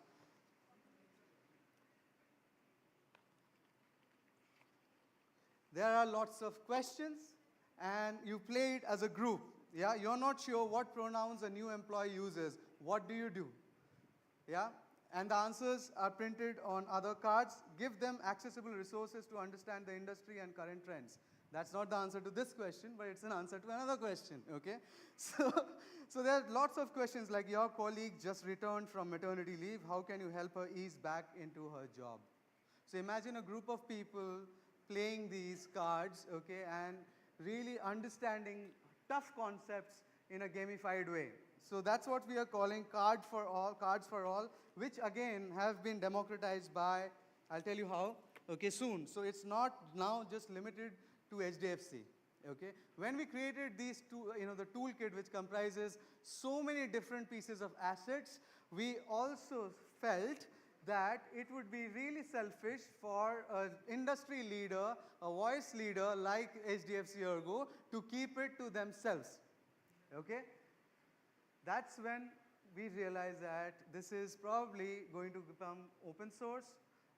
there are lots of questions, and you play it as a group. Yeah, you're not sure what pronouns a new employee uses. What do you do? Yeah, and the answers are printed on other cards. Give them accessible resources to understand the industry and current trends. That's not the answer to this question, but it's an answer to another question, okay? So there are lots of questions like your colleague just returned from maternity leave. How can you help her ease back into her job? So imagine a group of people playing these cards, okay, and really understanding tough concepts in a gamified way. So that's what we are calling cards for all, which again have been democratized by, I'll tell you how, okay, soon. So it's not now just limited to HDFC, okay? When we created these the toolkit which comprises so many different pieces of assets, we also felt that it would be really selfish for an industry leader, a voice leader like HDFC ERGO to keep it to themselves, okay? That's when we realized that this is probably going to become open source.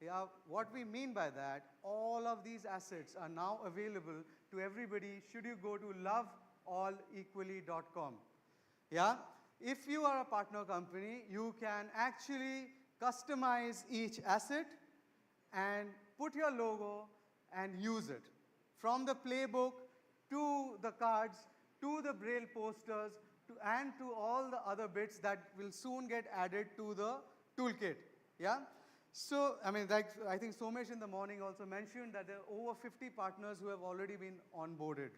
Yeah, what we mean by that, all of these assets are now available to everybody should you go to loveallequally.com. Yeah, if you are a partner company, you can actually customize each asset and put your logo and use it. From the playbook to the cards, to the braille posters, and to all the other bits that will soon get added to the toolkit. Yeah? So, I mean, like, I think Somesh in the morning also mentioned that there are over 50 partners who have already been onboarded.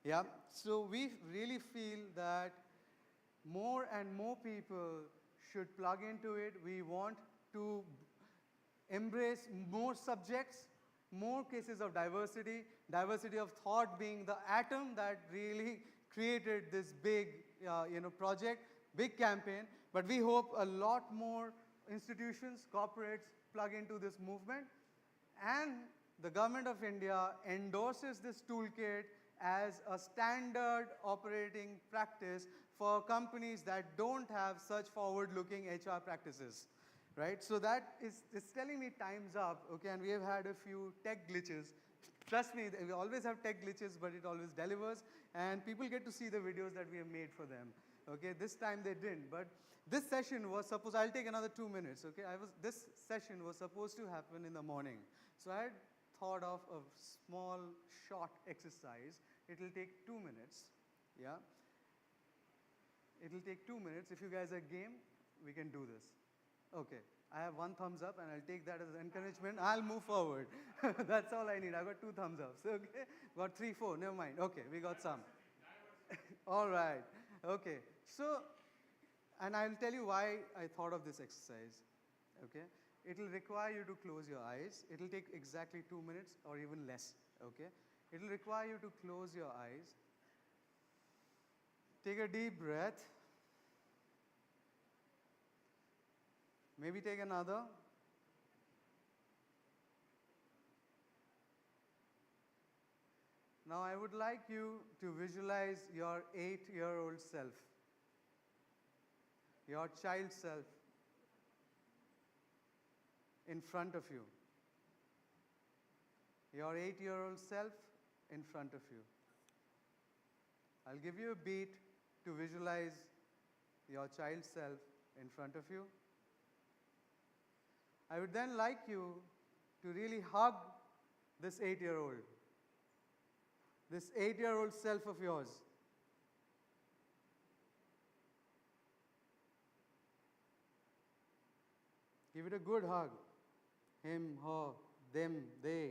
Yeah? So we really feel that more and more people should plug into it. We want to embrace more subjects, more cases of diversity of thought being the atom that really created this big project, big campaign. But we hope a lot more institutions, corporates plug into this movement. And the government of India endorses this toolkit as a standard operating practice for companies that don't have such forward-looking HR practices, right? So that is telling me time's up, okay? And we have had a few tech glitches. Trust me, we always have tech glitches, but it always delivers, and people get to see the videos that we have made for them, okay? This time they didn't, but this session was supposed, I'll take another 2 minutes, okay? This session was supposed to happen in the morning. So I had thought of a small, short exercise. It'll take 2 minutes, yeah? It'll take 2 minutes. If you guys are game, we can do this. Okay, I have 1 thumbs up, and I'll take that as encouragement. I'll move forward. That's all I need. I've got 2 thumbs ups, okay? Got 3, 4, never mind. Okay, we got some. All right, okay. So, and I'll tell you why I thought of this exercise, okay? It'll require you to close your eyes. It'll take exactly 2 minutes or even less, okay? It'll require you to close your eyes. Take a deep breath. Maybe take another. Now I would like you to visualize your 8-year-old self, your child self in front of you. Your 8-year-old self in front of you. I'll give you a beat to visualize your child self in front of you. I would then like you to really hug this 8-year-old, this 8-year-old self of yours. Give it a good hug. Him, her, them, they.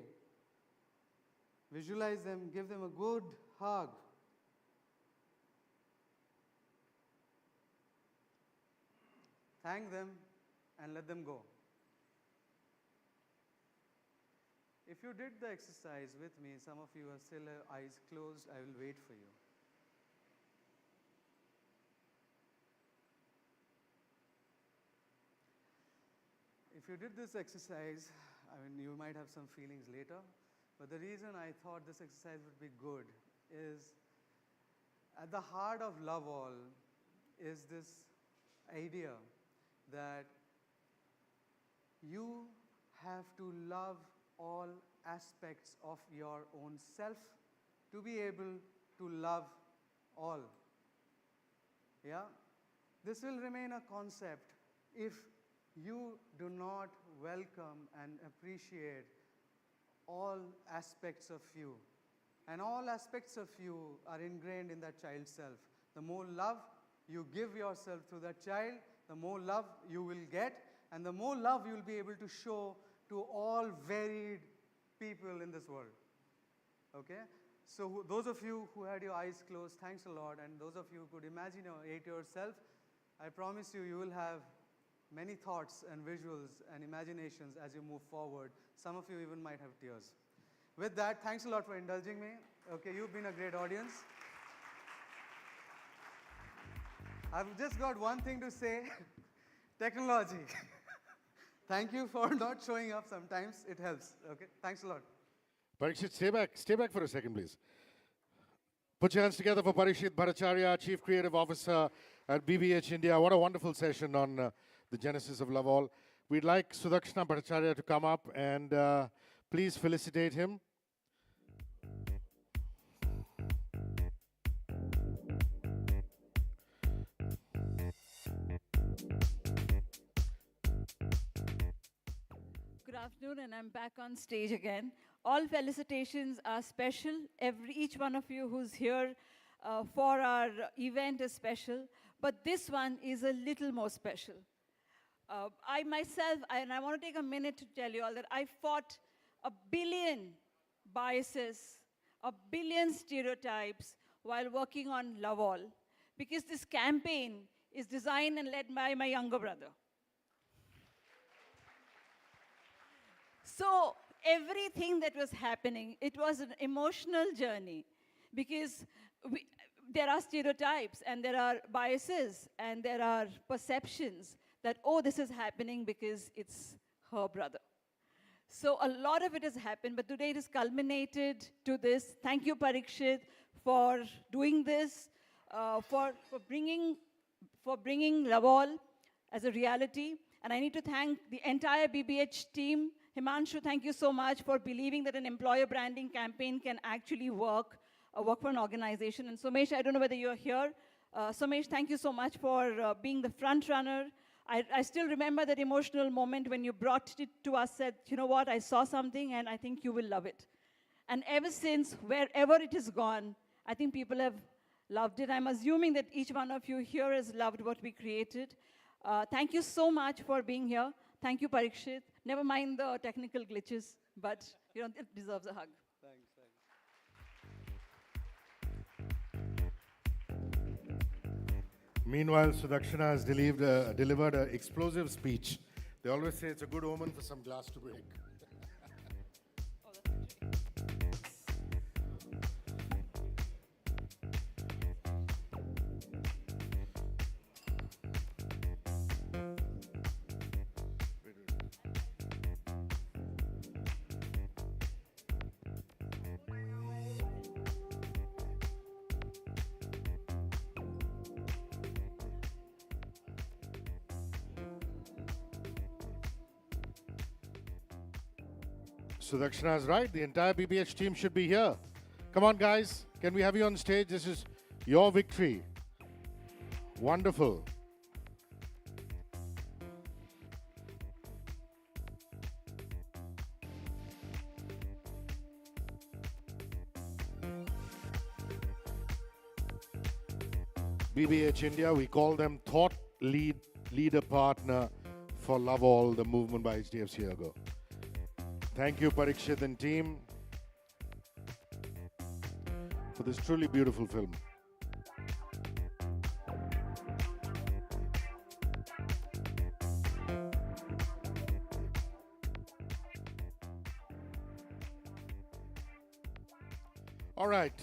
Visualize them, give them a good hug. Thank them and let them go. If you did the exercise with me, some of you are still eyes closed, I will wait for you. If you did this exercise, I mean, you might have some feelings later, but the reason I thought this exercise would be good is at the heart of Love All is this idea that you have to love all aspects of your own self to be able to love all. Yeah? This will remain a concept if you do not welcome and appreciate all aspects of you. And all aspects of you are ingrained in that child's self. The more love you give yourself to that child, the more love you will get, and the more love you will be able to show to all varied people in this world. Okay? So those of you who had your eyes closed, thanks a lot. And those of you who could imagine your 8-year self, I promise you, you will have many thoughts and visuals and imaginations as you move forward. Some of you even might have tears. With that, thanks a lot for indulging me. Okay, you've been a great audience. I've just got one thing to say. Technology. Thank you for not showing up sometimes. It helps. Okay, thanks a lot. Parikshit, stay back for a second, please. Put your hands together for Parikshit Bhattacharya, Chief Creative Officer at BBH India. What a wonderful session on the genesis of Love All. We'd like Sudakshana Bhattacharya to come up and please felicitate him. Good afternoon, and I'm back on stage again. All felicitations are special. Each one of you who's here for our event is special, but this one is a little more special. I myself, and I want to take a minute to tell you all that I fought 1 billion biases, 1 billion stereotypes while working on Love All, because this campaign is designed and led by my younger brother. So everything that was happening, it was an emotional journey, because there are stereotypes and there are biases and there are perceptions that, oh, this is happening because it's her brother. So a lot of it has happened, but today it has culminated to this. Thank you, Parikshit, for doing this, for bringing Love All as a reality. And I need to thank the entire BBH team. Himanshu, thank you so much for believing that an employer branding campaign can actually work for an organization. And Somesh, I don't know whether you're here. Somesh, thank you so much for being the front runner. I still remember that emotional moment when you brought it to us, said, you know what, I saw something and I think you will love it. And ever since, wherever it has gone, I think people have loved it. I'm assuming that each one of you here has loved what we created. Thank you so much for being here. Thank you, Parikshit. Never mind the technical glitches, but it deserves a hug. Thanks. Meanwhile, Sudakshana has delivered an explosive speech. They always say it's a good omen for some glass to break. Sudakshana is right. The entire BBH team should be here. Come on, guys. Can we have you on stage? This is your victory. Wonderful. BBH India, we call them thought leader partner for Love All, the movement by HDFC ERGO. Thank you, Parikshit and team, for this truly beautiful film. All right.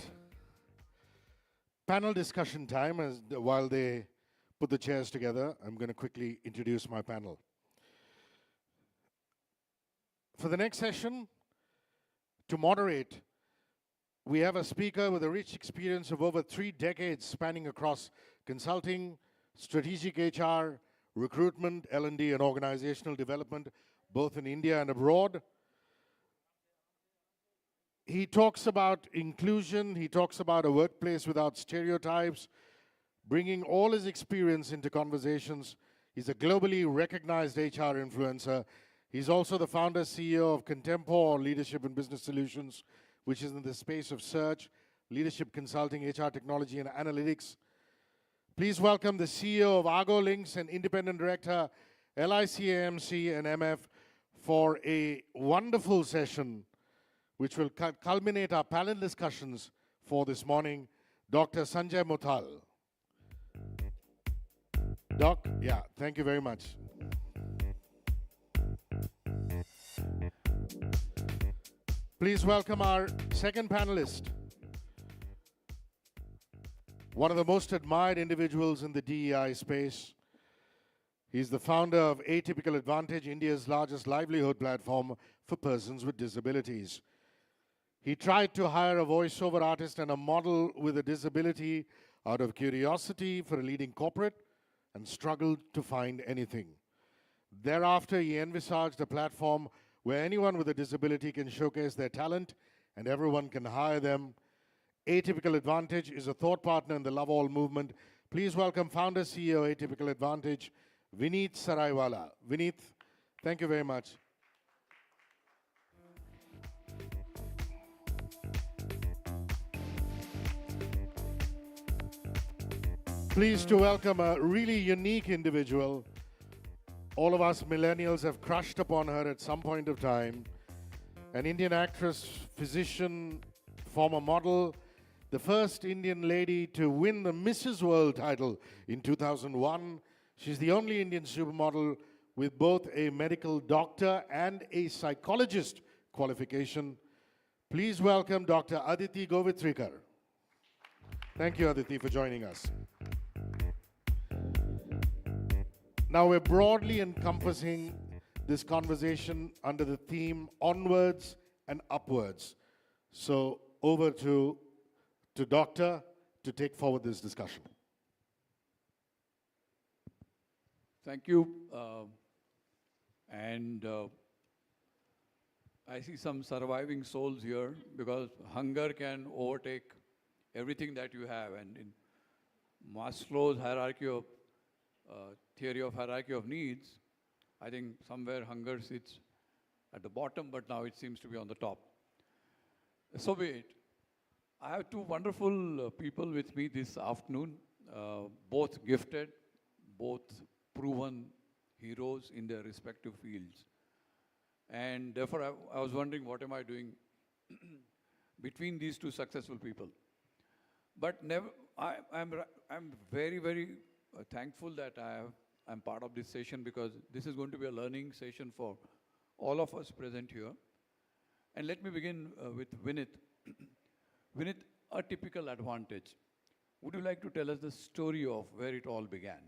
Panel discussion time. While they put the chairs together, I'm going to quickly introduce my panel. For the next session, to moderate, we have a speaker with a rich experience of over 3 decades spanning across consulting, strategic HR, recruitment, L&D, and organizational development, both in India and abroad. He talks about inclusion, he talks about a workplace without stereotypes, bringing all his experience into conversations. He's a globally recognized HR influencer. He's also the founder CEO of Contempo Leadership and Business Solutions, which is in the space of search, leadership consulting, HR technology, and analytics. Please welcome the CEO of Argo Links and independent director, LICAMC and MF, for a wonderful session which will culminate our panel discussions for this morning, Dr. Sanjay Muthal. Doc, yeah, thank you very much. Please welcome our second panelist, one of the most admired individuals in the DEI space. He's the founder of Atypical Advantage, India's largest livelihood platform for persons with disabilities. He tried to hire a voiceover artist and a model with a disability out of curiosity for a leading corporate and struggled to find anything. Thereafter, he envisaged a platform where anyone with a disability can showcase their talent and everyone can hire them. Atypical Advantage is a thought partner in the Love All movement. Please welcome founder CEO Atypical Advantage, Vineet Saraiwala. Vineet, thank you very much. Pleased to welcome a really unique individual. All of us millennials have crushed upon her at some point of time. An Indian actress, physician, former model, the first Indian lady to win the Mrs. World title in 2001. She's the only Indian supermodel with both a medical doctor and a psychologist qualification. Please welcome Dr. Aditi Govitrikar. Thank you, Aditi, for joining us. Now we're broadly encompassing this conversation under the theme onwards and upwards. So over to Doctor to take forward this discussion. Thank you. I see some surviving souls here because hunger can overtake everything that you have. And in Maslow's hierarchy of theory of hierarchy of needs, I think somewhere hunger sits at the bottom, but now it seems to be on the top. So be it. I have two wonderful people with me this afternoon, both gifted, both proven heroes in their respective fields. And therefore, I was wondering, what am I doing between these two successful people? But I'm very, very thankful that I'm part of this session, because this is going to be a learning session for all of us present here. And let me begin with Vineet. Vineet, Atypical Advantage. Would you like to tell us the story of where it all began?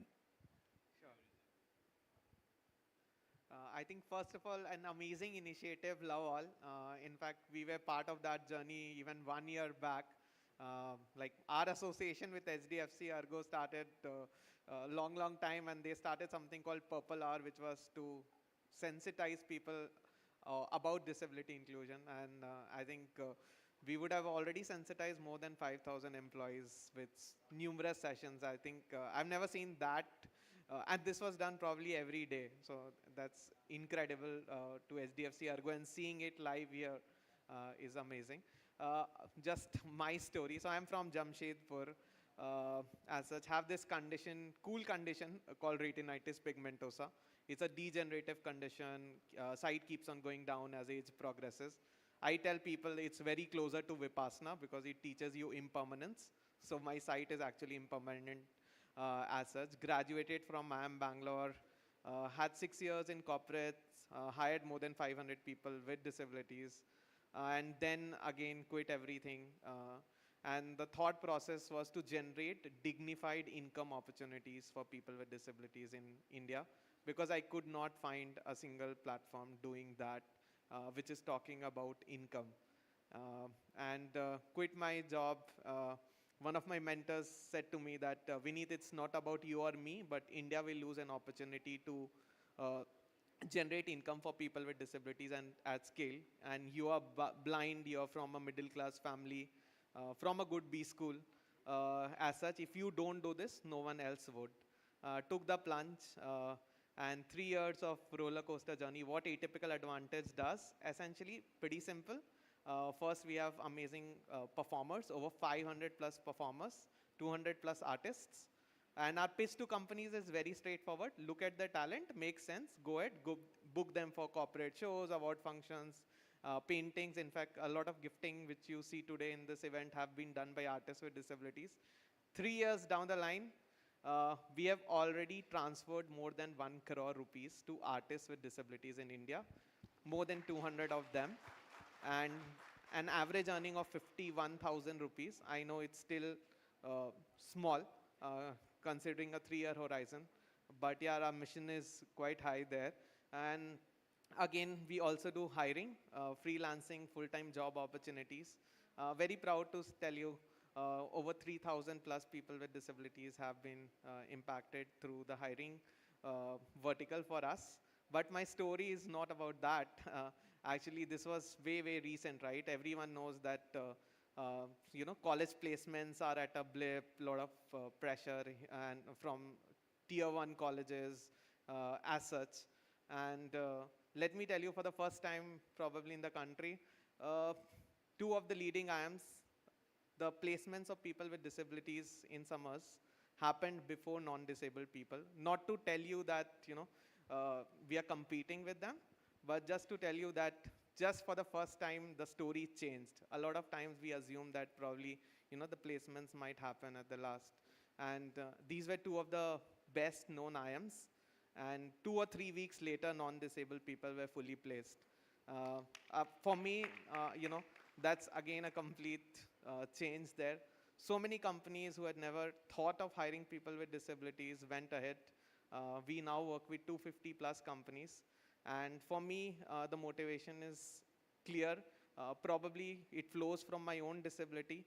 I think first of all, an amazing initiative, Love All. In fact, we were part of that journey even 1 year back. Like our association with HDFC ERGO started a long time, and they started something called Purple Hour, which was to sensitize people about disability inclusion. And I think we would have already sensitized more than 5,000 employees with numerous sessions. I think I've never seen that. And this was done probably every day. So that's incredible to HDFC ERGO, and seeing it live here is amazing. Just my story. So I'm from Jamshedpur. As such, have this condition, cool condition called retinitis pigmentosa. It's a degenerative condition. Sight keeps on going down as age progresses. I tell people it's very closer to Vipassana because it teaches you impermanence. So my sight is actually impermanent. As such, graduated from IIM Bangalore, had 6 years in corporates, hired more than 500 people with disabilities, and then again quit everything. And the thought process was to generate dignified income opportunities for people with disabilities in India, because I could not find a single platform doing that, which is talking about income. And quit my job. One of my mentors said to me that, Vineet, it's not about you or me, but India will lose an opportunity to generate income for people with disabilities and at scale. And you are blind, you're from a middle class family, from a good B school. As such, if you don't do this, no one else would. took the plunge, and 3 years of roller coaster journey. What Atypical Advantage does, essentially pretty simple. First, we have amazing performers, over 500 plus performers, 200 plus artists. And our pitch to companies is very straightforward. Look at the talent, makes sense, go ahead, go book them for corporate shows, award functions, paintings. In fact, a lot of gifting which you see today in this event have been done by artists with disabilities. 3 years down the line, we have already transferred more than 1 crore rupees to artists with disabilities in India, more than 200 of them, and an average earning of 51,000 rupees. I know it's still small, considering a 3-year horizon, but yeah, our mission is quite high there. And again, we also do hiring, freelancing, full-time job opportunities. Very proud to tell you, over 3,000 plus people with disabilities have been impacted through the hiring vertical for us. But my story is not about that. Actually, this was way, way recent, right? Everyone knows that college placements are at a blip, lot of pressure and from tier 1 colleges as such. And let me tell you, for the first time probably in the country, 2 of the leading IIMs, the placements of people with disabilities in summers happened before non-disabled people. Not to tell you that we are competing with them, but just to tell you that just for the first time the story changed. A lot of times we assume that probably the placements might happen at the last. And these were 2 of the best known IIMs. And 2 or 3 weeks later, non-disabled people were fully placed. For me, that's again a complete change there. So many companies who had never thought of hiring people with disabilities went ahead. We now work with 250 plus companies. And for me, the motivation is clear. Probably it flows from my own disability,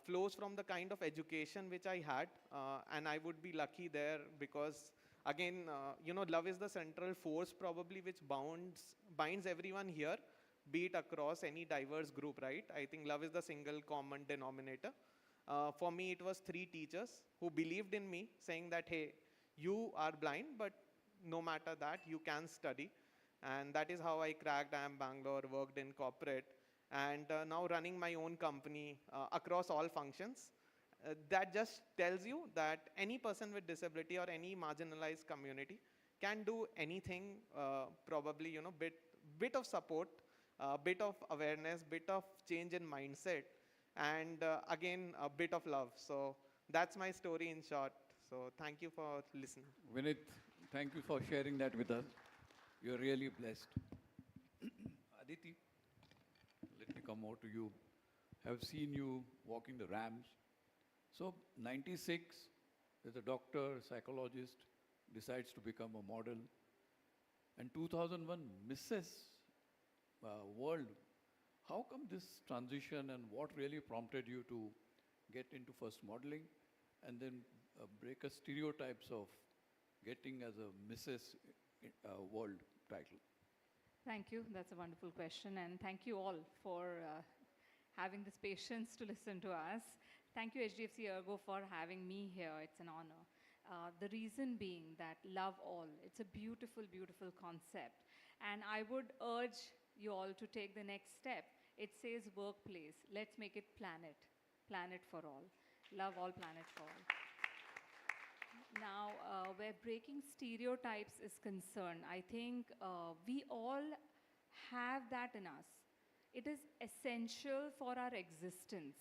flows from the kind of education which I had. And I would be lucky there because, again, love is the central force probably which binds everyone here, be it across any diverse group, right? I think love is the single common denominator. For me, it was 3 teachers who believed in me, saying that, hey, you are blind, but no matter that, you can study. And that is how I cracked IIM Bangalore, worked in corporate, and now running my own company across all functions. That just tells you that any person with disability or any marginalized community can do anything, probably, bit of support, bit of awareness, bit of change in mindset, and again, a bit of love. So that's my story in short. So thank you for listening. Vinit, thank you for sharing that with us. You're really blessed. Aditi, let me come over to you. I've seen you walking the ramps. So 96, as a doctor, psychologist, decides to become a model. And 2001, Mrs. World. How come this transition and what really prompted you to get into first modeling and then break a stereotypes of getting as a Mrs. World title? Thank you. That's a wonderful question. And thank you all for having this patience to listen to us. Thank you, HDFC ERGO, for having me here. It's an honor. The reason being that love all. It's a beautiful, beautiful concept. And I would urge you all to take the next step. It says workplace. Let's make it planet. Planet for all. Love all, planet for all. Now, where breaking stereotypes is concerned, I think we all have that in us. It is essential for our existence.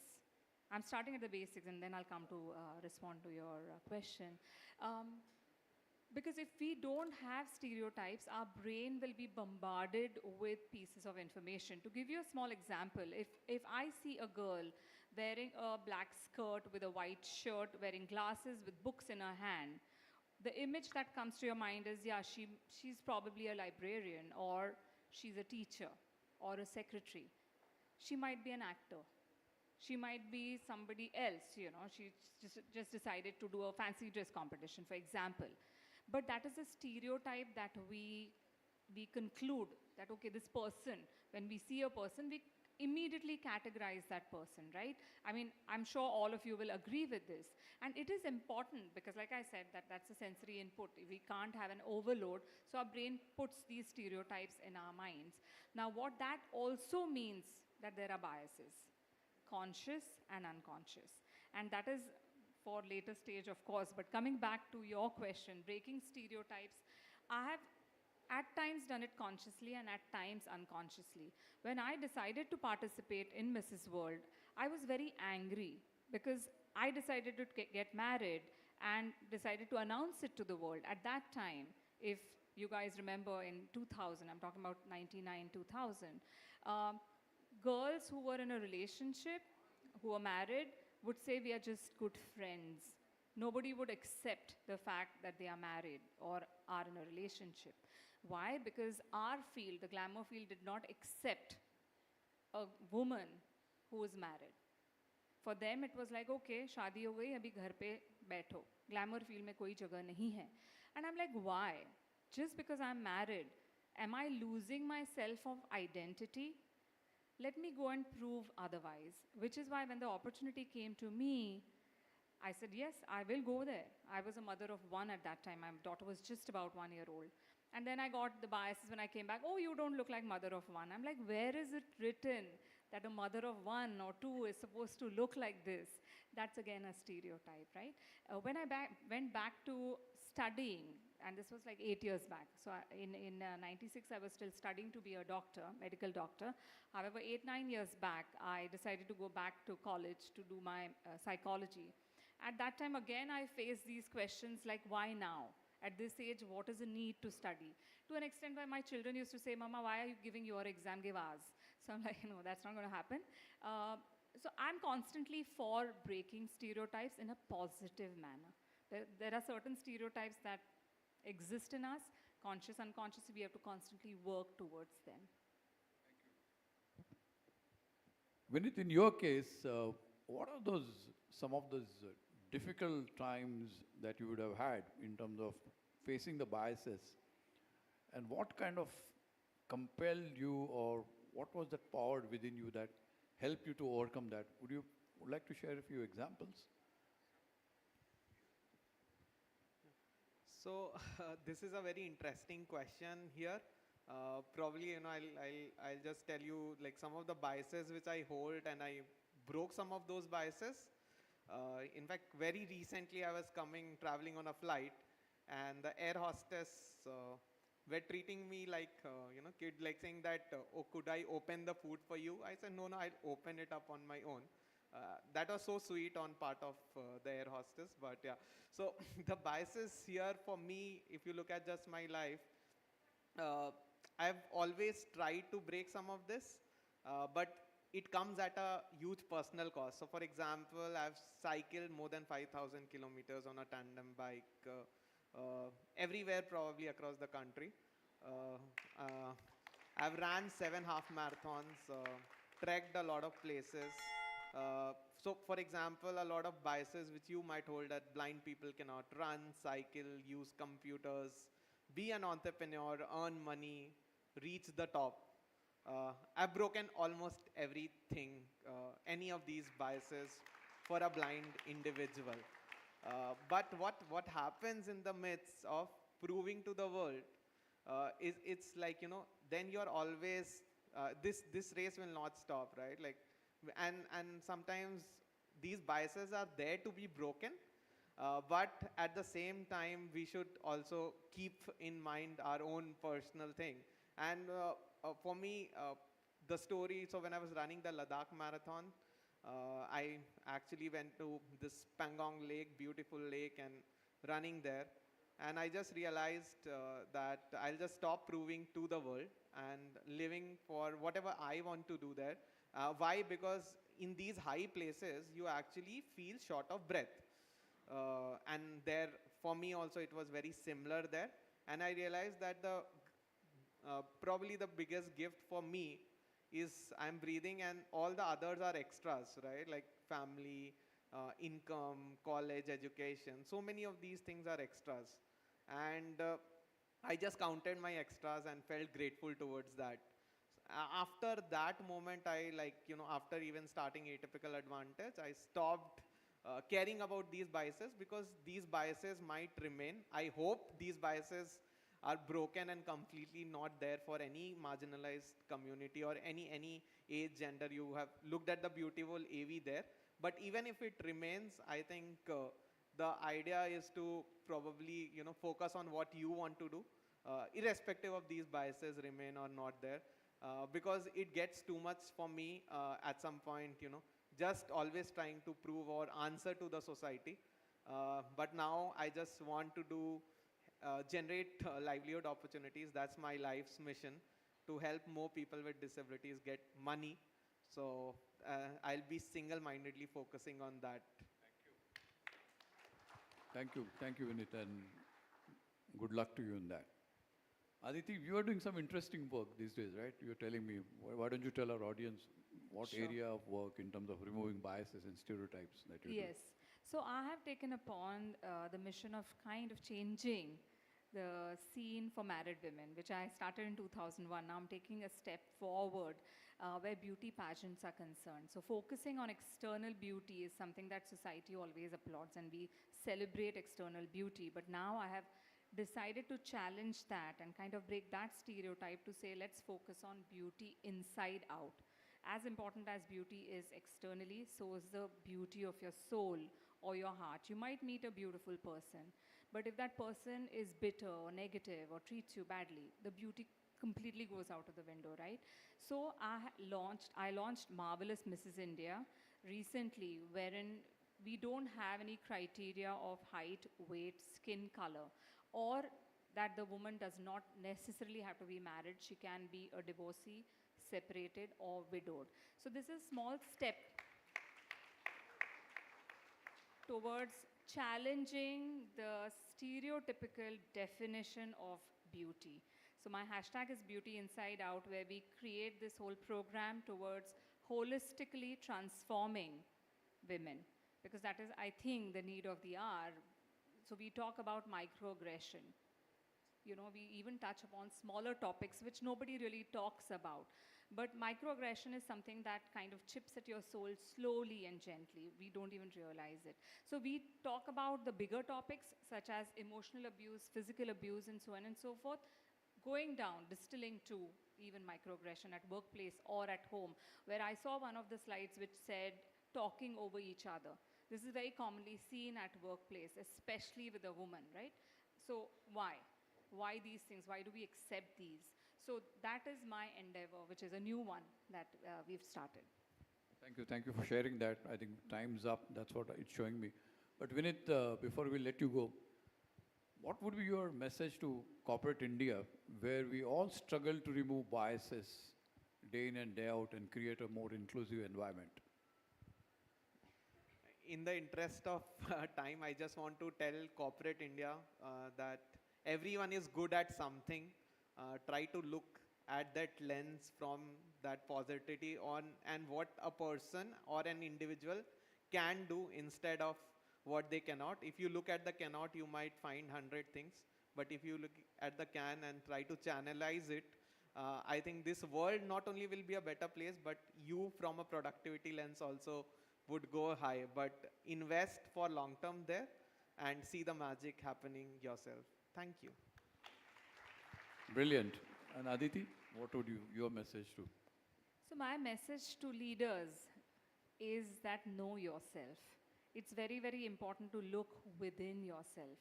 I'm starting at the basics and then I'll come to respond to your question. Because if we don't have stereotypes, our brain will be bombarded with pieces of information. To give you a small example, if I see a girl wearing a black skirt with a white shirt, wearing glasses with books in her hand, the image that comes to your mind is, yeah, she's probably a librarian, or she's a teacher, or a secretary. She might be an actor. She might be somebody else, she just decided to do a fancy dress competition, for example. But that is a stereotype that we conclude that, okay, this person, when we see a person, we immediately categorize that person, right? I mean, I'm sure all of you will agree with this. And it is important because, like I said, that's a sensory input. We can't have an overload, so our brain puts these stereotypes in our minds. Now, what that also means that there are biases, conscious and unconscious. And that is for later stage, of course. But coming back to your question, breaking stereotypes, I have at times done it consciously and at times unconsciously. When I decided to participate in Mrs. World, I was very angry because I decided to get married and decided to announce it to the world. At that time, if you guys remember in 2000, I'm talking about 99, 2000, girls who were in a relationship, who were married, would say we are just good friends. Nobody would accept the fact that they are married or are in a relationship. Why? Because our field, the glamour field, did not accept a woman who is married. For them, it was like, okay, शादी हो गई, अभी घर पे बैठो. Glamour field में कोई जगह नहीं है. And I'm like, why? Just because I'm married, am I losing my self of identity? Let me go and prove otherwise. Which is why when the opportunity came to me, I said, yes, I will go there. I was a mother of one at that time. My daughter was just about 1 year old. And then I got the biases when I came back. Oh, you don't look like mother of one. I'm like, where is it written that a mother of one or two is supposed to look like this? That's again a stereotype, right? When I went back to studying, and this was like 8 years back. So in 96, I was still studying to be a doctor, medical doctor. However, 8, 9 years back, I decided to go back to college to do my psychology. At that time, again, I faced these questions like, why now? At this age, what is the need to study? To an extent where my children used to say, Mama, why are you giving your exam? Give ours. So I'm like, no, that's not going to happen. So I'm constantly for breaking stereotypes in a positive manner. There are certain stereotypes that exist in us, conscious, unconscious, we have to constantly work towards them. Vinit, in your case, what are some of those difficult times that you would have had in terms of facing the biases? And what kind of compelled you, or what was that power within you that helped you to overcome that? Would you like to share a few examples? So this is a very interesting question here. Probably, I'll just tell you like some of the biases which I hold, and I broke some of those biases. In fact, very recently I was traveling on a flight, and the air hostess were treating me like, kid, like saying that, oh, could I open the food for you? I said, no, I'll open it up on my own. That was so sweet on part of the air hostess, but yeah. So the biases here for me, if you look at just my life, I've always tried to break some of this, but it comes at a huge personal cost. So for example, I've cycled more than 5,000 kilometers on a tandem bike, everywhere probably across the country. I've ran 7 half marathons, trekked a lot of places. So for example, a lot of biases which you might hold that blind people cannot run, cycle, use computers, be an entrepreneur, earn money, reach the top. I've broken almost everything, any of these biases for a blind individual. But what happens in the midst of proving to the world is it's like, then you're always, this race will not stop, right? Like, and sometimes these biases are there to be broken, but at the same time, we should also keep in mind our own personal thing. And for me, the story, so when I was running the Ladakh marathon, I actually went to this Pangong lake, beautiful lake, and running there. And I just realized that I'll just stop proving to the world and living for whatever I want to do there. Why? Because in these high places, you actually feel short of breath. And there, for me also, it was very similar there. And I realized that probably the biggest gift for me is I'm breathing, and all the others are extras, right? Like family, income, college, education. So many of these things are extras. And I just counted my extras and felt grateful towards that. after that moment, I like, after even starting Atypical Advantage, I stopped caring about these biases because these biases might remain. I hope these biases are broken and completely not there for any marginalized community or any age, gender. You have looked at the beautiful AV there. But even if it remains, I think the idea is to probably, focus on what you want to do, irrespective of these biases remain or not there. Because it gets too much for me at some point, just always trying to prove or answer to the society. But now I just want to do, generate livelihood opportunities. That's my life's mission, to help more people with disabilities get money. So I'll be single-mindedly focusing on that. Thank you, Vinit, and good luck to you in that. Aditi, you are doing some interesting work these days, right? You're telling me. Why don't you tell our audience what Sure. area of work in terms of removing biases and stereotypes that you do? Yes. So I have taken upon the mission of kind of changing the scene for married women, which I started in 2001. Now I'm taking a step forward where beauty pageants are concerned. So focusing on external beauty is something that society always applauds, and we celebrate external beauty. But now I have decided to challenge that and kind of break that stereotype to say, let's focus on beauty inside out. As important as beauty is externally, so is the beauty of your soul or your heart. You might meet a beautiful person, but if that person is bitter or negative or treats you badly, the beauty completely goes out of the window, right? So I launched Marvelous Mrs. India recently, wherein we don't have any criteria of height, weight, skin color, or that the woman does not necessarily have to be married. She can be a divorcee, separated, or widowed. So this is a small step towards challenging the stereotypical definition of beauty. So my hashtag is Beauty Inside Out, where we create this whole program towards holistically transforming women, because that is, I think, the need of the hour. So we talk about microaggression. We even touch upon smaller topics which nobody really talks about. But microaggression is something that kind of chips at your soul slowly and gently. We don't even realize it. So we talk about the bigger topics such as emotional abuse, physical abuse, and so on and so forth, going down, distilling to even microaggression at workplace or at home, where I saw one of the slides which said talking over each other. This is very commonly seen at workplace, especially with a woman, right? So why? Why these things? Why do we accept these? So that is my endeavor, which is a new one that we've started. Thank you for sharing that. I think time's up. That's what it's showing me. But Vinit, before we let you go, what would be your message to corporate India, where we all struggle to remove biases day in and day out and create a more inclusive environment? In the interest of time, I just want to tell corporate India that everyone is good at something. Try to look at that lens from that positivity on and what a person or an individual can do instead of what they cannot. If you look at the cannot, you might find 100 things. But if you look at the can and try to channelize it, I think this world not only will be a better place, but you from a productivity lens also would go high. But invest for long term there and see the magic happening yourself. Thank you. Brilliant. And Aditi, what would your message to? So my message to leaders is that know yourself. It's very, very important to look within yourself.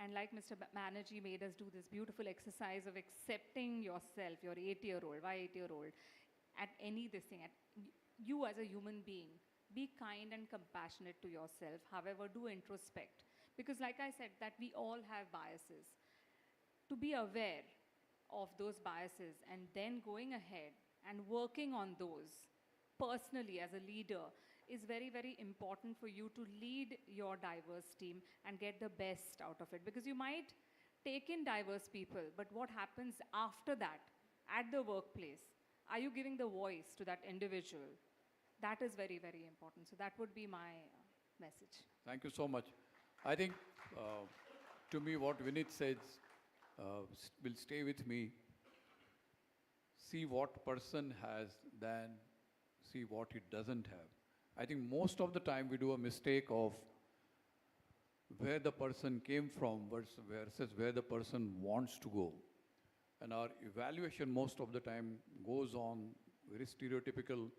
And like Mr. Banerjee made us do this beautiful exercise of accepting yourself, your 8-year-old, why 8-year-old, at any this thing, at you as a human being, be kind and compassionate to yourself. However, do introspect. Because like I said, that we all have biases. To be aware of those biases and then going ahead and working on those personally as a leader is very, very important for you to lead your diverse team and get the best out of it. Because you might take in diverse people, but what happens after that at the workplace? Are you giving the voice to that individual? That is very, very important. So that would be my message. Thank you so much. I think, to me, what Vinit says will stay with me. see what person has than see what it doesn't have. I think most of the time we do a mistake of where the person came from versus where the person wants to go. And our evaluation most of the time goes on very stereotypical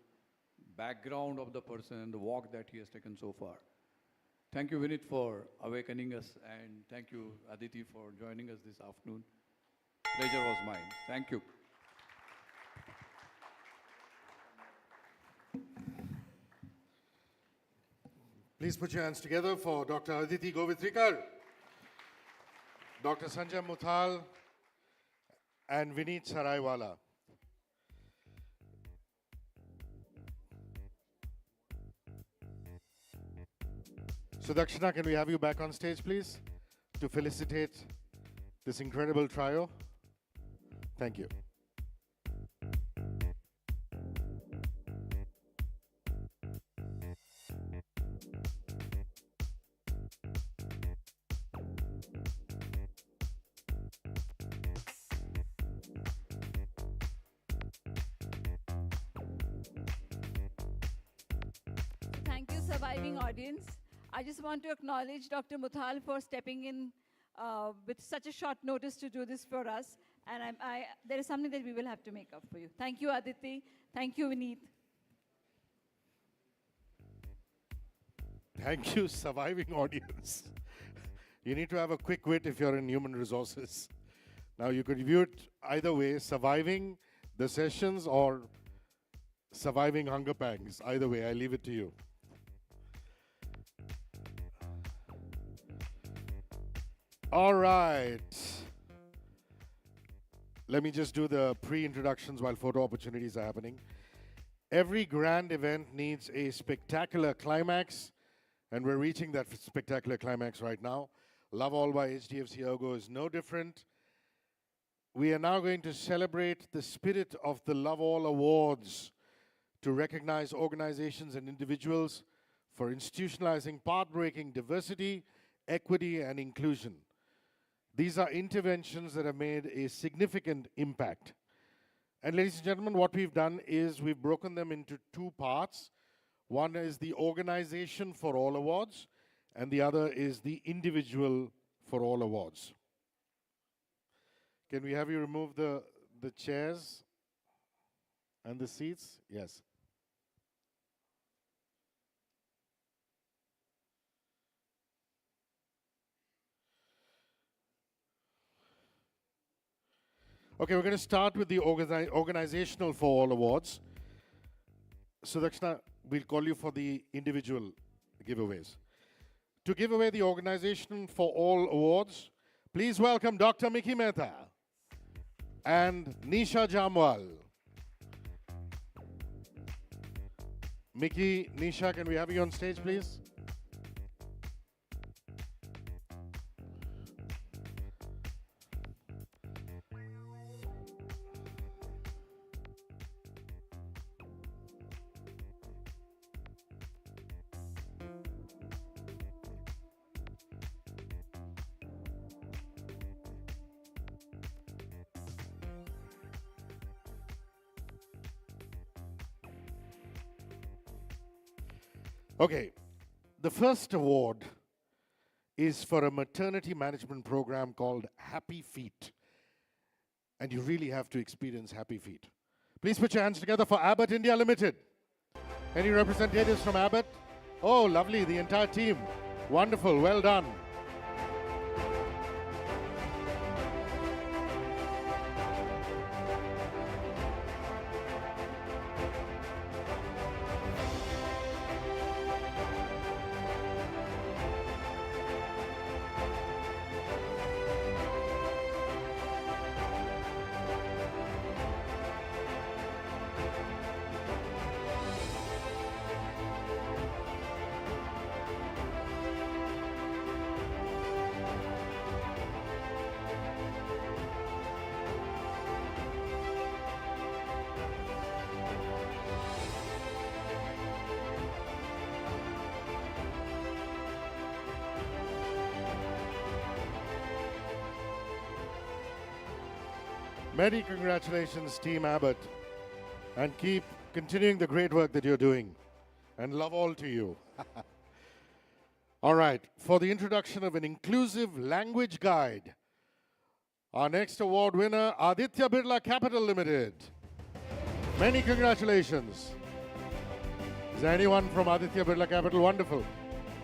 background of the person and the walk that he has taken so far. Thank you, Vinit, for awakening us, and thank you, Aditi, for joining us this afternoon. Pleasure was mine. Thank you. Please put your hands together for Dr. Aditi Govitrikar, Dr. Sanjay Muthal, and Vineet Saraiwala. So Dakshina, can we have you back on stage, please, to felicitate this incredible trio? Thank you. Thank you, surviving audience. I just want to acknowledge Dr. Muthal for stepping in with such a short notice to do this for us. And there is something that we will have to make up for you. Thank you, Aditi. Thank you, Vineet. Thank you, surviving audience. You need to have a quick wit if you're in human resources. Now, you could view it either way, surviving the sessions or surviving hunger pangs. Either way, I leave it to you. All right. Let me just do the pre-introductions while photo opportunities are happening. Every grand event needs a spectacular climax, and we're reaching that spectacular climax right now. Love All by HDFC ERGO is no different. We are now going to celebrate the spirit of the Love All Awards to recognize organizations and individuals for institutionalizing path-breaking diversity, equity, and inclusion. These are interventions that have made a significant impact. And ladies and gentlemen, what we've done is we've broken them into two parts. One is the Organization for All Awards, and the other is the Individual for All Awards. Can we have you remove the chairs and the seats? Yes. Okay, we're going to start with the Organizational for All Awards. So Dakshina, we'll call you for the individual giveaways. To give away the Organization for All Awards, please welcome Dr. Miki Mehta and Nisha Jamwal. Miki, Nisha, can we have you on stage, please? Okay, the first award is for a maternity management program called Happy Feet. And you really have to experience Happy Feet. Please put your hands together for Abbott India Limited. Any representatives from Abbott? Oh, lovely, the entire team. Wonderful, well done. Many congratulations, Team Abbott, and keep continuing the great work that you're doing. And love all to you. All right, for the introduction of an inclusive language guide, our next award winner, Aditya Birla Capital Limited. Many congratulations. Is there anyone from Aditya Birla Capital? Wonderful.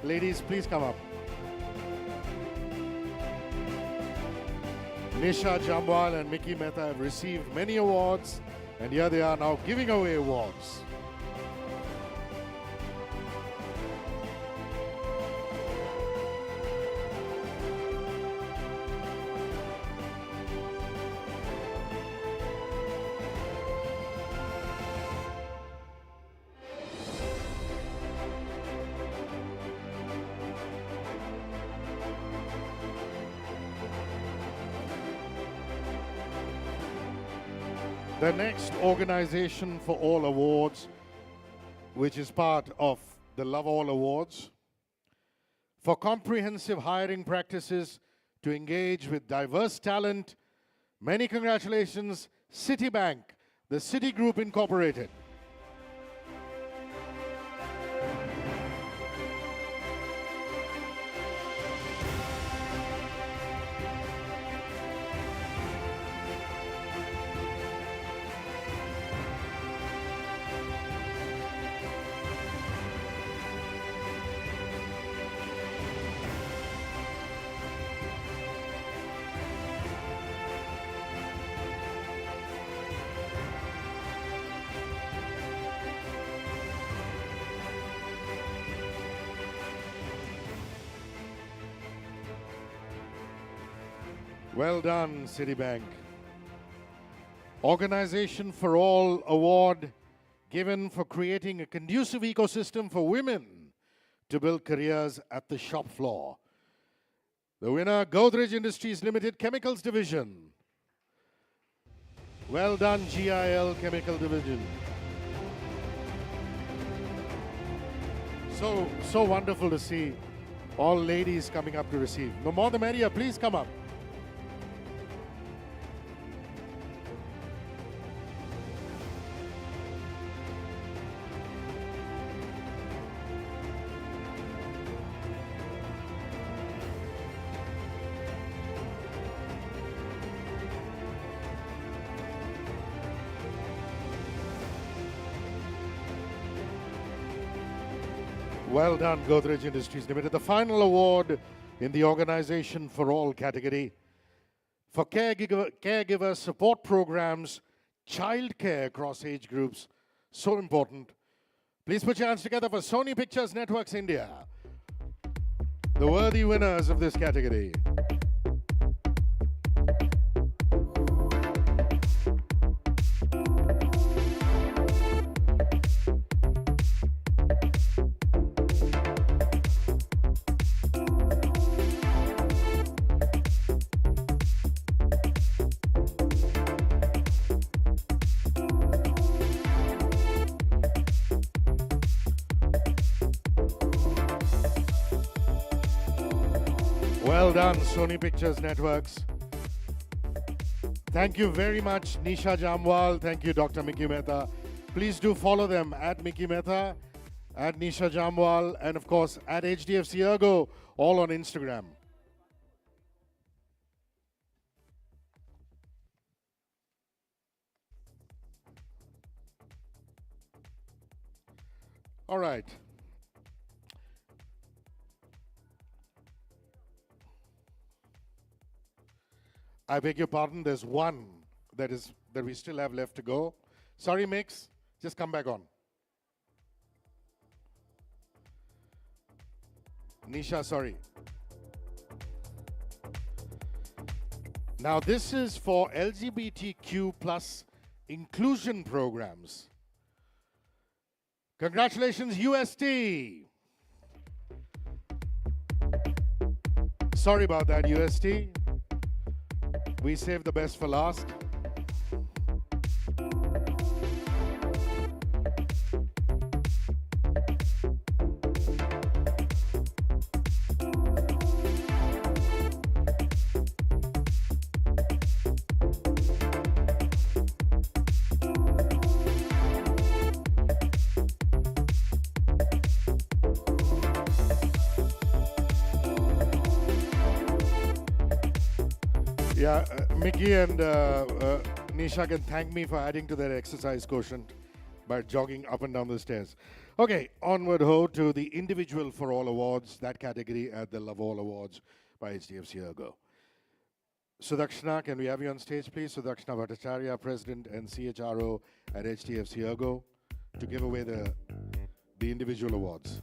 Ladies, please come up. Nisha Jamwal and Mickey Mehta have received many awards, and here they are now giving away awards. The next organization for all awards, which is part of the Love All Awards, for comprehensive hiring practices to engage with diverse talent. Many congratulations, Citibank, the Citigroup Incorporated. Well done, Citibank. Organization for All Award given for creating a conducive ecosystem for women to build careers at the shop floor. The winner, Godrej Industries Limited Chemicals Division. Well done, GIL Chemical Division. So wonderful to see all ladies coming up to receive. The more the merrier, please come up. Well done, Godrej Industries Limited. The final award in the Organization for All category for caregiver support programs, childcare across age groups, so important. Please put your hands together for Sony Pictures Networks India, the worthy winners of this category. Well done, Sony Pictures Networks. Thank you very much, Nisha Jamwal. Thank you, Dr. Mickey Mehta. Please do follow them at Mickey Mehta, at Nisha Jamwal, and of course at HDFC ERGO, all on Instagram. All right. I beg your pardon, there's one that we still have left to go. Sorry, Mix, just come back on. Nisha, sorry. Now this is for LGBTQ plus inclusion programs. Congratulations, UST. Sorry about that, UST. We saved the best for last. Yeah, Mickey and Nisha can thank me for adding to their exercise quotient by jogging up and down the stairs. Okay, onward ho to the Individual for All Awards, that category at the Love All Awards by HDFC ERGO. Sudakshana, can we have you on stage, please? Sudakshana Bhattacharya, President and CHRO at HDFC ERGO, to give away the individual awards.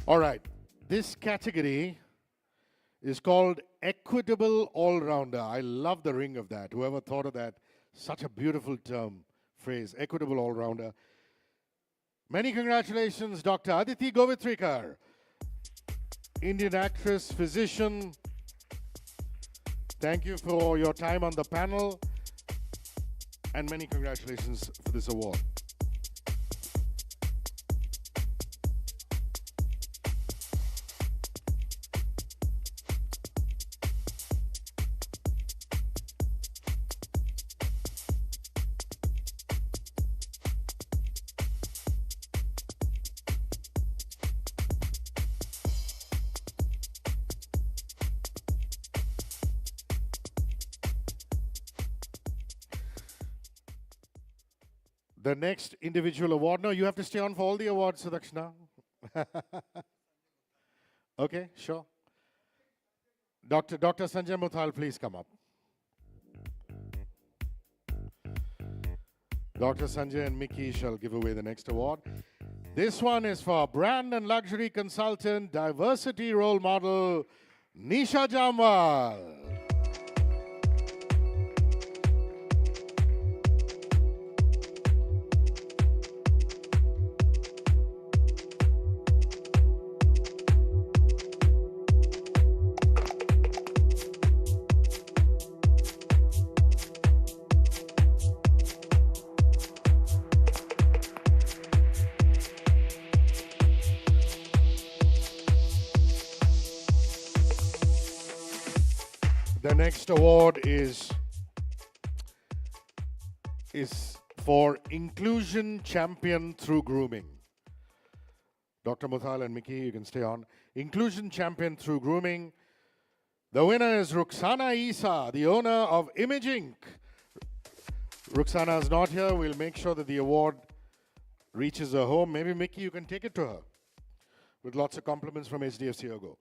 All right, this category is called Equitable All-Rounder. I love the ring of that. Whoever thought of that, such a beautiful term, phrase, Equitable All-Rounder. Many congratulations, Dr. Aditi Govitrikar, Indian actress, physician. Thank you for your time on the panel, and many congratulations for this award. The next individual award. No, you have to stay on for all the awards, Sudakshana. Okay, sure. Dr. Sanjay Muthal, please come up. Dr. Sanjay and Mickey shall give away the next award. This one is for brand and luxury consultant, diversity role model, Nisha Jamwal. The next award is for Inclusion Champion Through Grooming. Dr. Muthal and Mickey, you can stay on. Inclusion Champion Through Grooming. The winner is Ruxana Isa, the owner of Image Inc. Ruxana is not here. We'll make sure that the award reaches her home. Maybe, Mickey, you can take it to her with lots of compliments from HDFC ERGO.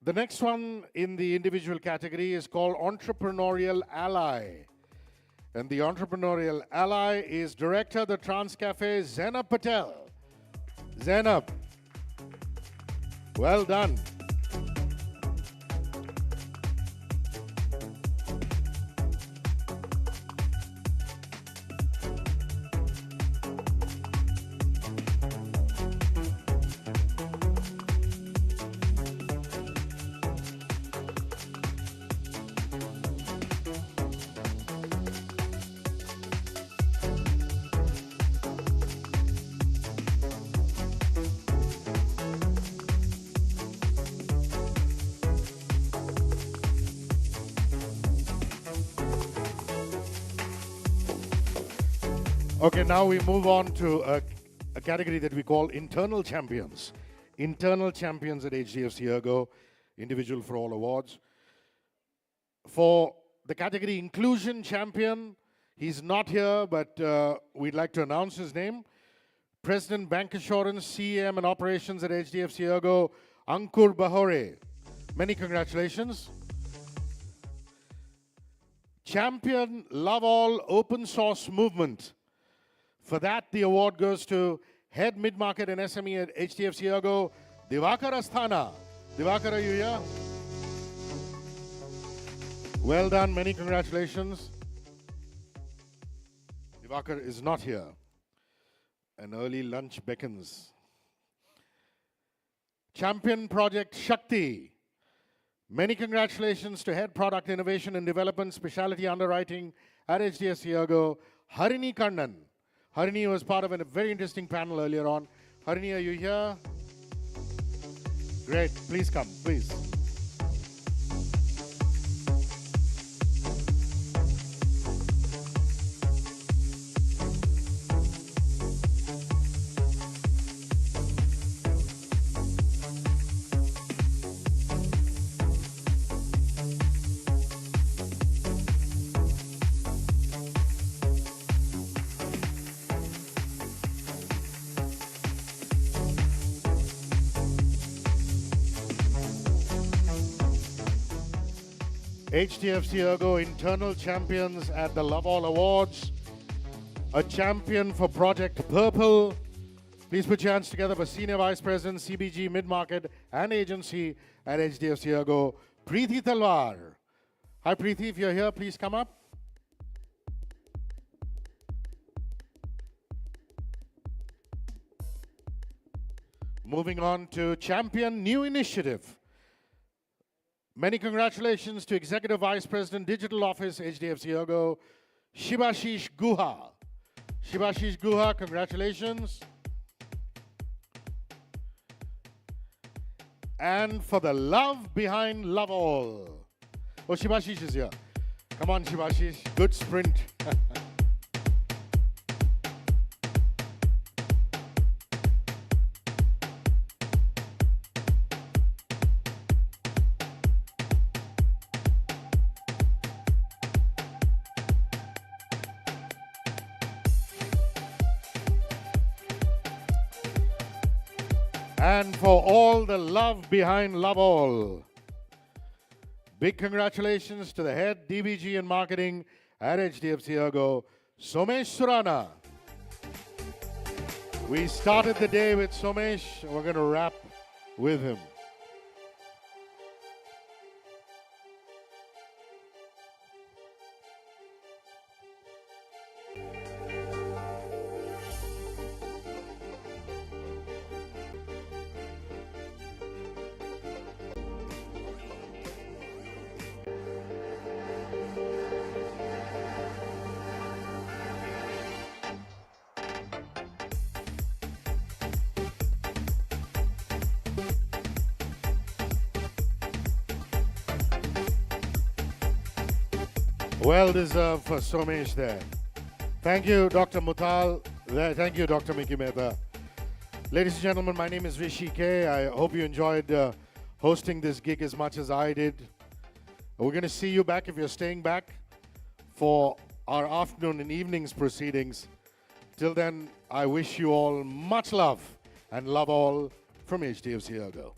The next one in the individual category is called Entrepreneurial Ally. And the Entrepreneurial Ally is Director of the Trans Cafe, Zainab Patel. Zainab, well done. Okay, now we move on to a category that we call Internal Champions. Internal Champions at HDFC ERGO, Individual for All Awards. For the category Inclusion Champion, he's not here, but we'd like to announce his name. President Bancassurance, CEM and Operations at HDFC ERGO, Ankur Bahore. Many congratulations. Champion Love All Open Source Movement. For that, the award goes to Head Mid-Market and SME at HDFC ERGO, Divakar Asthana. Divakar, are you here? Well done, many congratulations. Divakar is not here. An early lunch beckons. Champion Project Shakti. Many congratulations to Head Product Innovation and Development, Specialty Underwriting at HDFC ERGO, Harini Kannan. Harini was part of a very interesting panel earlier on. Harini, are you here? Great, please come, please. HDFC ERGO internal champions at the Love All Awards, a champion for Project Purple. Please put your hands together for Senior Vice President, CBG, Mid-Market and Agency at HDFC ERGO, Preeti Talwar. Hi Preeti, if you're here, please come up. Moving on to Champion New Initiative. Many congratulations to Executive Vice President, Digital Office, HDFC ERGO, Shibashish Guha. Shibashish Guha, congratulations. And for the love behind Love All. Oh, Shibashish is here. Come on, Shibashish. Good sprint. And for all the love behind Love All. Big congratulations to the head DBG and marketing at HDFC ERGO, Somesh Surana. We started the day with Somesh, and we're going to wrap with him. Well deserved for Somesh there. Thank you, Dr. Mutal. Thank you, Dr. Miki Mehta. Ladies and gentlemen, my name is Rishi K. I hope you enjoyed hosting this gig as much as I did. We're going to see you back if you're staying back for our afternoon and evening's proceedings. Till then, I wish you all much love and love all from HDFC ERGO.